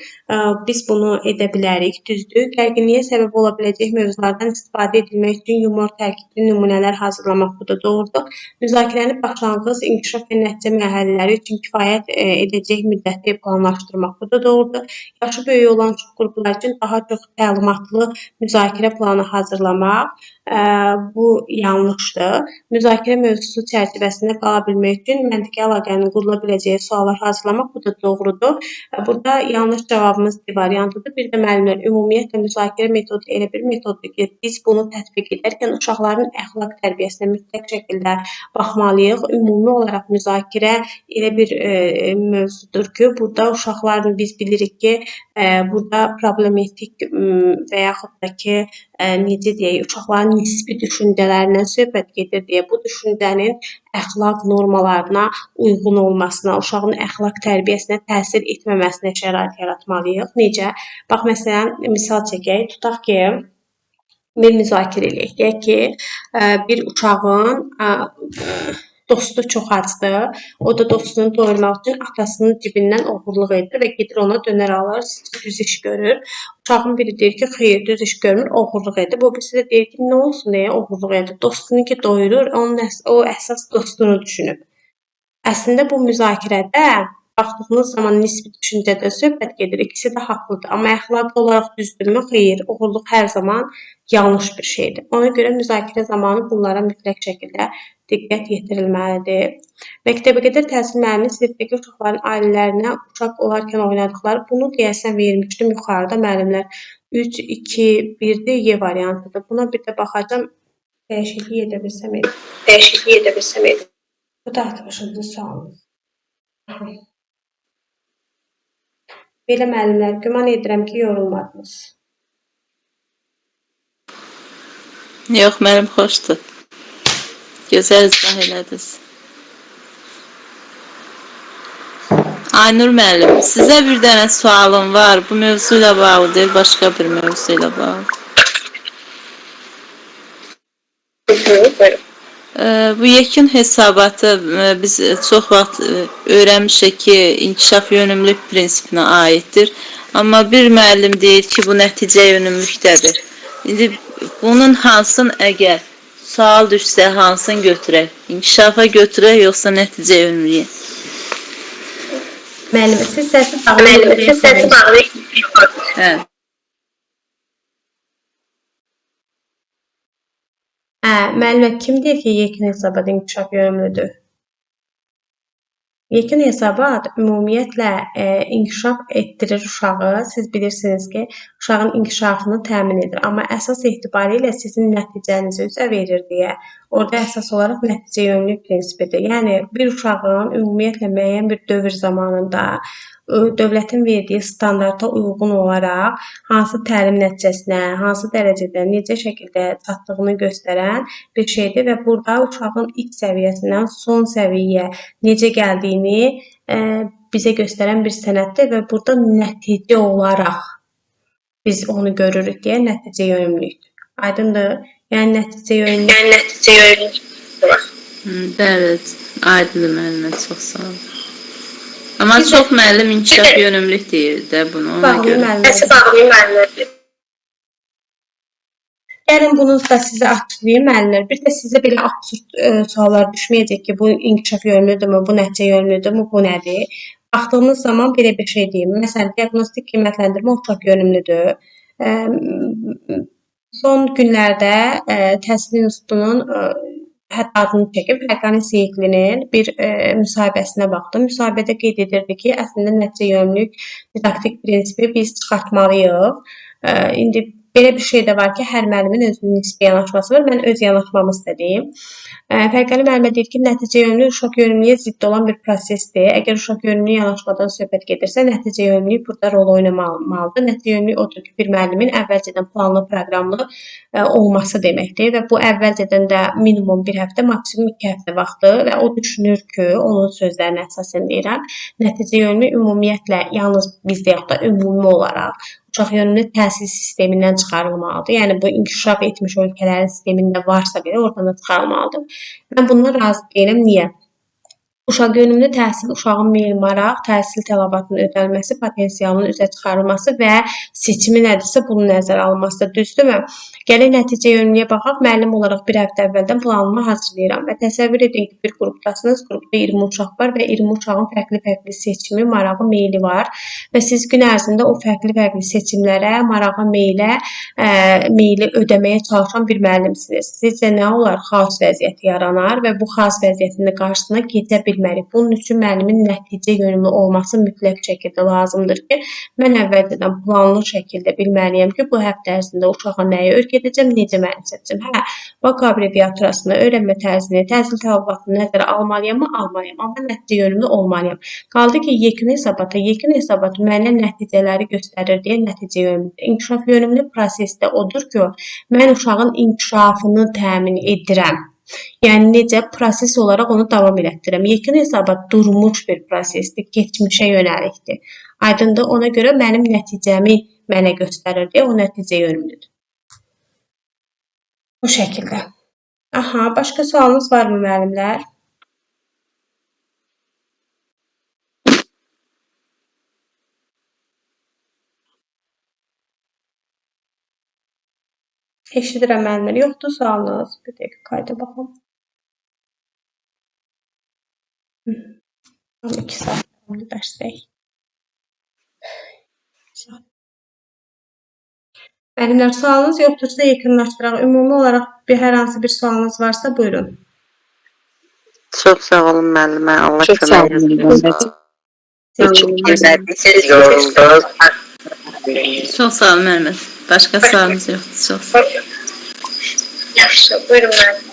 Biz bunu edə bilərik, düzdür. Gərginliyə səbəb ola biləcək mövzulardan istifadə edilmək üçün yumor tərkibli nümunələr hazırlamaq bu da doğrudur. Müzakirəni başlanğıc, inkişaf və nəticə mərhələləri üçün kifayət edəcək müddətli planlaşdırmaq bu da doğrudur. Yaşı böyük olan çox qruplar üçün daha çox təlimatlı müzakirə planı hazırlamaq bu yanlışdır. Müzakirə mövzusu çərçivəsində qala bilmək üçün məntiqi əlaqənin qurula biləcəyi suallar hazırlamaq bu da doğrudur. Burada yanlış cavabımız D variantıdır. Bir də müəllimlər ümumiyyətlə müzakirə metodu elə bir metoddur ki, biz bunu tətbiq edərkən uşaqların əxlaq tərbiyəsinə mütləq şəkildə baxmalıyıq. Ümumi olaraq müzakirə elə bir mövzudur ki, burada uşaqların biz bilirik ki, burada problematik və yaxud da ki, necə deyək, uşaqların nisbi düşüncələrindən söhbət gedir deyə bu düşüncənin əxlaq normalarına uyğun olmasına, uşağın əxlaq tərbiyəsinə təsir etməməsinə şərait yaratmalıyıq. Necə? Bax, məsələn, misal çəkək. Tutaq ki, bir müzakirə eləyək. Deyək ki, bir uşağın dostu çox acdır. O da dostunu doyurmaq üçün atasının cibindən oğurluq edir və gedir ona dönər alır, düz iş görür. Uşağın biri deyir ki, xeyr, düz iş görmür, oğurluq edir. O birisi də deyir ki, nə olsun deyə oğurluq edir. Dostunu ki doyurur, o əsas dostunu düşünüb. Əslində bu müzakirədə baxdığınız zaman nisbi düşüncədə söhbət gedir. İkisi də haqlıdır. Amma əxlaqi olaraq düzdürmü? Xeyr, oğurluq hər zaman yanlış bir şeydir. Ona görə müzakirə zamanı bunlara mütləq şəkildə diqqət yetirilməlidir. Məktəbəqədər təhsil müəllimi sinifdəki uşaqların ailələrinə uşaq olarkən oynadıqları bunu deyəsən vermişdim yuxarıda müəllimlər. 3, 2, 1-də Y variantıdır. Buna bir də baxacağım. Dəyişiklik edə bilsəm. Bu da 60-cı sualımız. Belə müəllimlər, güman edirəm ki, yorulmadınız. Yox, mənim xoşdur. Gözəl izah elədiniz. Aynur müəllim, sizə bir dənə sualım var. Bu mövzu ilə bağlı deyil, başqa bir mövzu ilə bağlı. Bu yekun hesabatı biz çox vaxt öyrənmişik ki, inkişaf yönümlülük prinsipinə aiddir. Amma bir müəllim deyir ki, bu nəticə yönümlükdədir. İndi bunun hansın əgər sual düşsə hansını götürək? İnkişafa götürək, yoxsa nəticə yönümlüyə? Müəllimə, siz səsi bağlayıb. Hə. Müəllimə, kim deyir ki, yekun hesabat inkişaf yönümlüdür? Yekun hesabat ümumiyyətlə inkişaf etdirir uşağı. Siz bilirsiniz ki, uşağın inkişafını təmin edir. Amma əsas etibarilə sizin nəticənizi üzə verir deyə. Orada əsas olaraq nəticə yönümlülük prinsipidir. Yəni, bir uşağın ümumiyyətlə müəyyən bir dövr zamanında dövlətin verdiyi standarta uyğun olaraq hansı təlim nəticəsinə, hansı dərəcədə, necə şəkildə çatdığını göstərən bir şeydir və burada uşağın ilk səviyyəsindən son səviyyə necə gəldiyini bizə göstərən bir sənəddir və burada nəticə olaraq biz onu görürük deyə nəticə yönümlülükdür. Aydındır? Yəni nəticə yönümlülük. Bəli, aydındır müəllimə, çox sağ olun. Amma çox müəllim inkişaf yönümlülük deyir də bunu, ona görə. Gəlin bunu da sizə açıqlayayım müəllimlər. Bir də sizə belə absurd suallar düşməyəcək ki, bu inkişaf yönümlüdürmü, bu nəticə yönümlüdürmü, bu nədir? Baxdığınız zaman belə bir şey deyim. Məsələn, diaqnostik qiymətləndirmə uşaq yönümlüdür. Son günlərdə Təhsil İnstitutunun hətta adını çəkib Fərqani Seyiklinin bir müsahibəsinə baxdım. Müsahibədə qeyd edirdi ki, əslində nəticə yönümlülük didaktik prinsipi biz çıxartmalıyıq. İndi Belə bir şey də var ki, hər müəllimin özünün nisbi yanaşması var. Mən öz yanaşmamı istədiyim. Fərqəli müəllimə deyir ki, nəticə yönümlü uşaq yönümlüyə zidd olan bir prosesdir. Əgər uşaq yönümlü yanaşmadan söhbət gedirsə, nəticə yönümlülük burada rol oynamalıdır. Nəticə yönümlülük odur ki, bir müəllimin əvvəlcədən planlı, proqramlı olması deməkdir və bu əvvəlcədən də minimum 1 həftə, maksimum 2 həftə vaxtı və o düşünür ki, onun sözlərinə əsasən deyirəm, nəticə yönümlü ümumiyyətlə yalnız bizdə yox da ümumi olaraq uşaq yönümlü təhsil sistemindən çıxarılmalıdır. Yəni bu inkişaf etmiş ölkələrin sistemində varsa belə oradan da çıxarılmalıdır. Mən bundan razı deyiləm. Niyə? Uşaq yönümlü təhsil uşağın meyl maraq, təhsil tələbatının ödənilməsi, potensialının üzə çıxarılması və seçimi nədirsə bunun nəzərə alınmasıdır. Düzdürmü? Gəlin nəticə yönümlüyə baxaq. Müəllim olaraq bir həftə əvvəldən planımı hazırlayıram və təsəvvür edin ki, bir qrupdasınız. Qrupda 20 uşaq var və 20 uşağın fərqli-fərqli seçimi, marağı, meyli var və siz gün ərzində o fərqli-fərqli seçimlərə, marağa, meyli ödəməyə çalışan bir müəllimsiniz. Sizcə nə olar? Xaos vəziyyəti yaranar və bu xaos vəziyyətinin qarşısına keçə bilmərik. Bunun üçün müəllimin nəticə yönümlü olması mütləq şəkildə lazımdır ki, mən əvvəlcədən planlı şəkildə bilməliyəm ki, bu həftə ərzində uşağa nəyi öyrədəcəm, necə müəllim seçəcəm. Vok abreviaturasını, öyrənmə tərzini, təhsil tələbatını nəzərə almalıyam mı? Almalıyam. Amma nəticə yönümlü olmalıyam. Qaldı ki, yekun hesabatı müəyyən nəticələri göstərir deyə nəticə yönümlüdür. İnkişaf yönümlü prosesdə odur ki, mən uşağın inkişafını təmin edirəm. Yəni necə proses olaraq onu davam elətdirirəm. Yekun hesabat durmuş bir prosesdir, keçmişə yönəlikdir. Aydındır, ona görə mənim nəticəmi mənə göstərir deyə o nəticə yönümlüdür. Bu şəkildə. Başqa sualınız varmı müəllimlər? Eşidirəm müəllimlər. Yoxdur sualınız? Bir dəqiqə qayda baxım. 12 saat dərsdəyik. Müəllimlər, sualınız yoxdursa yekunlaşdıraq. Ümumi olaraq hər hansı bir sualınız varsa buyurun. Çox sağ olun müəllimə. Allah Çox sağ kömək olun. Siz yoruldunuz. Çox sağ olun müəllimə. Başqa sualınız yoxdur. Çox sağ olun. Yaxşı, buyurun müəllim.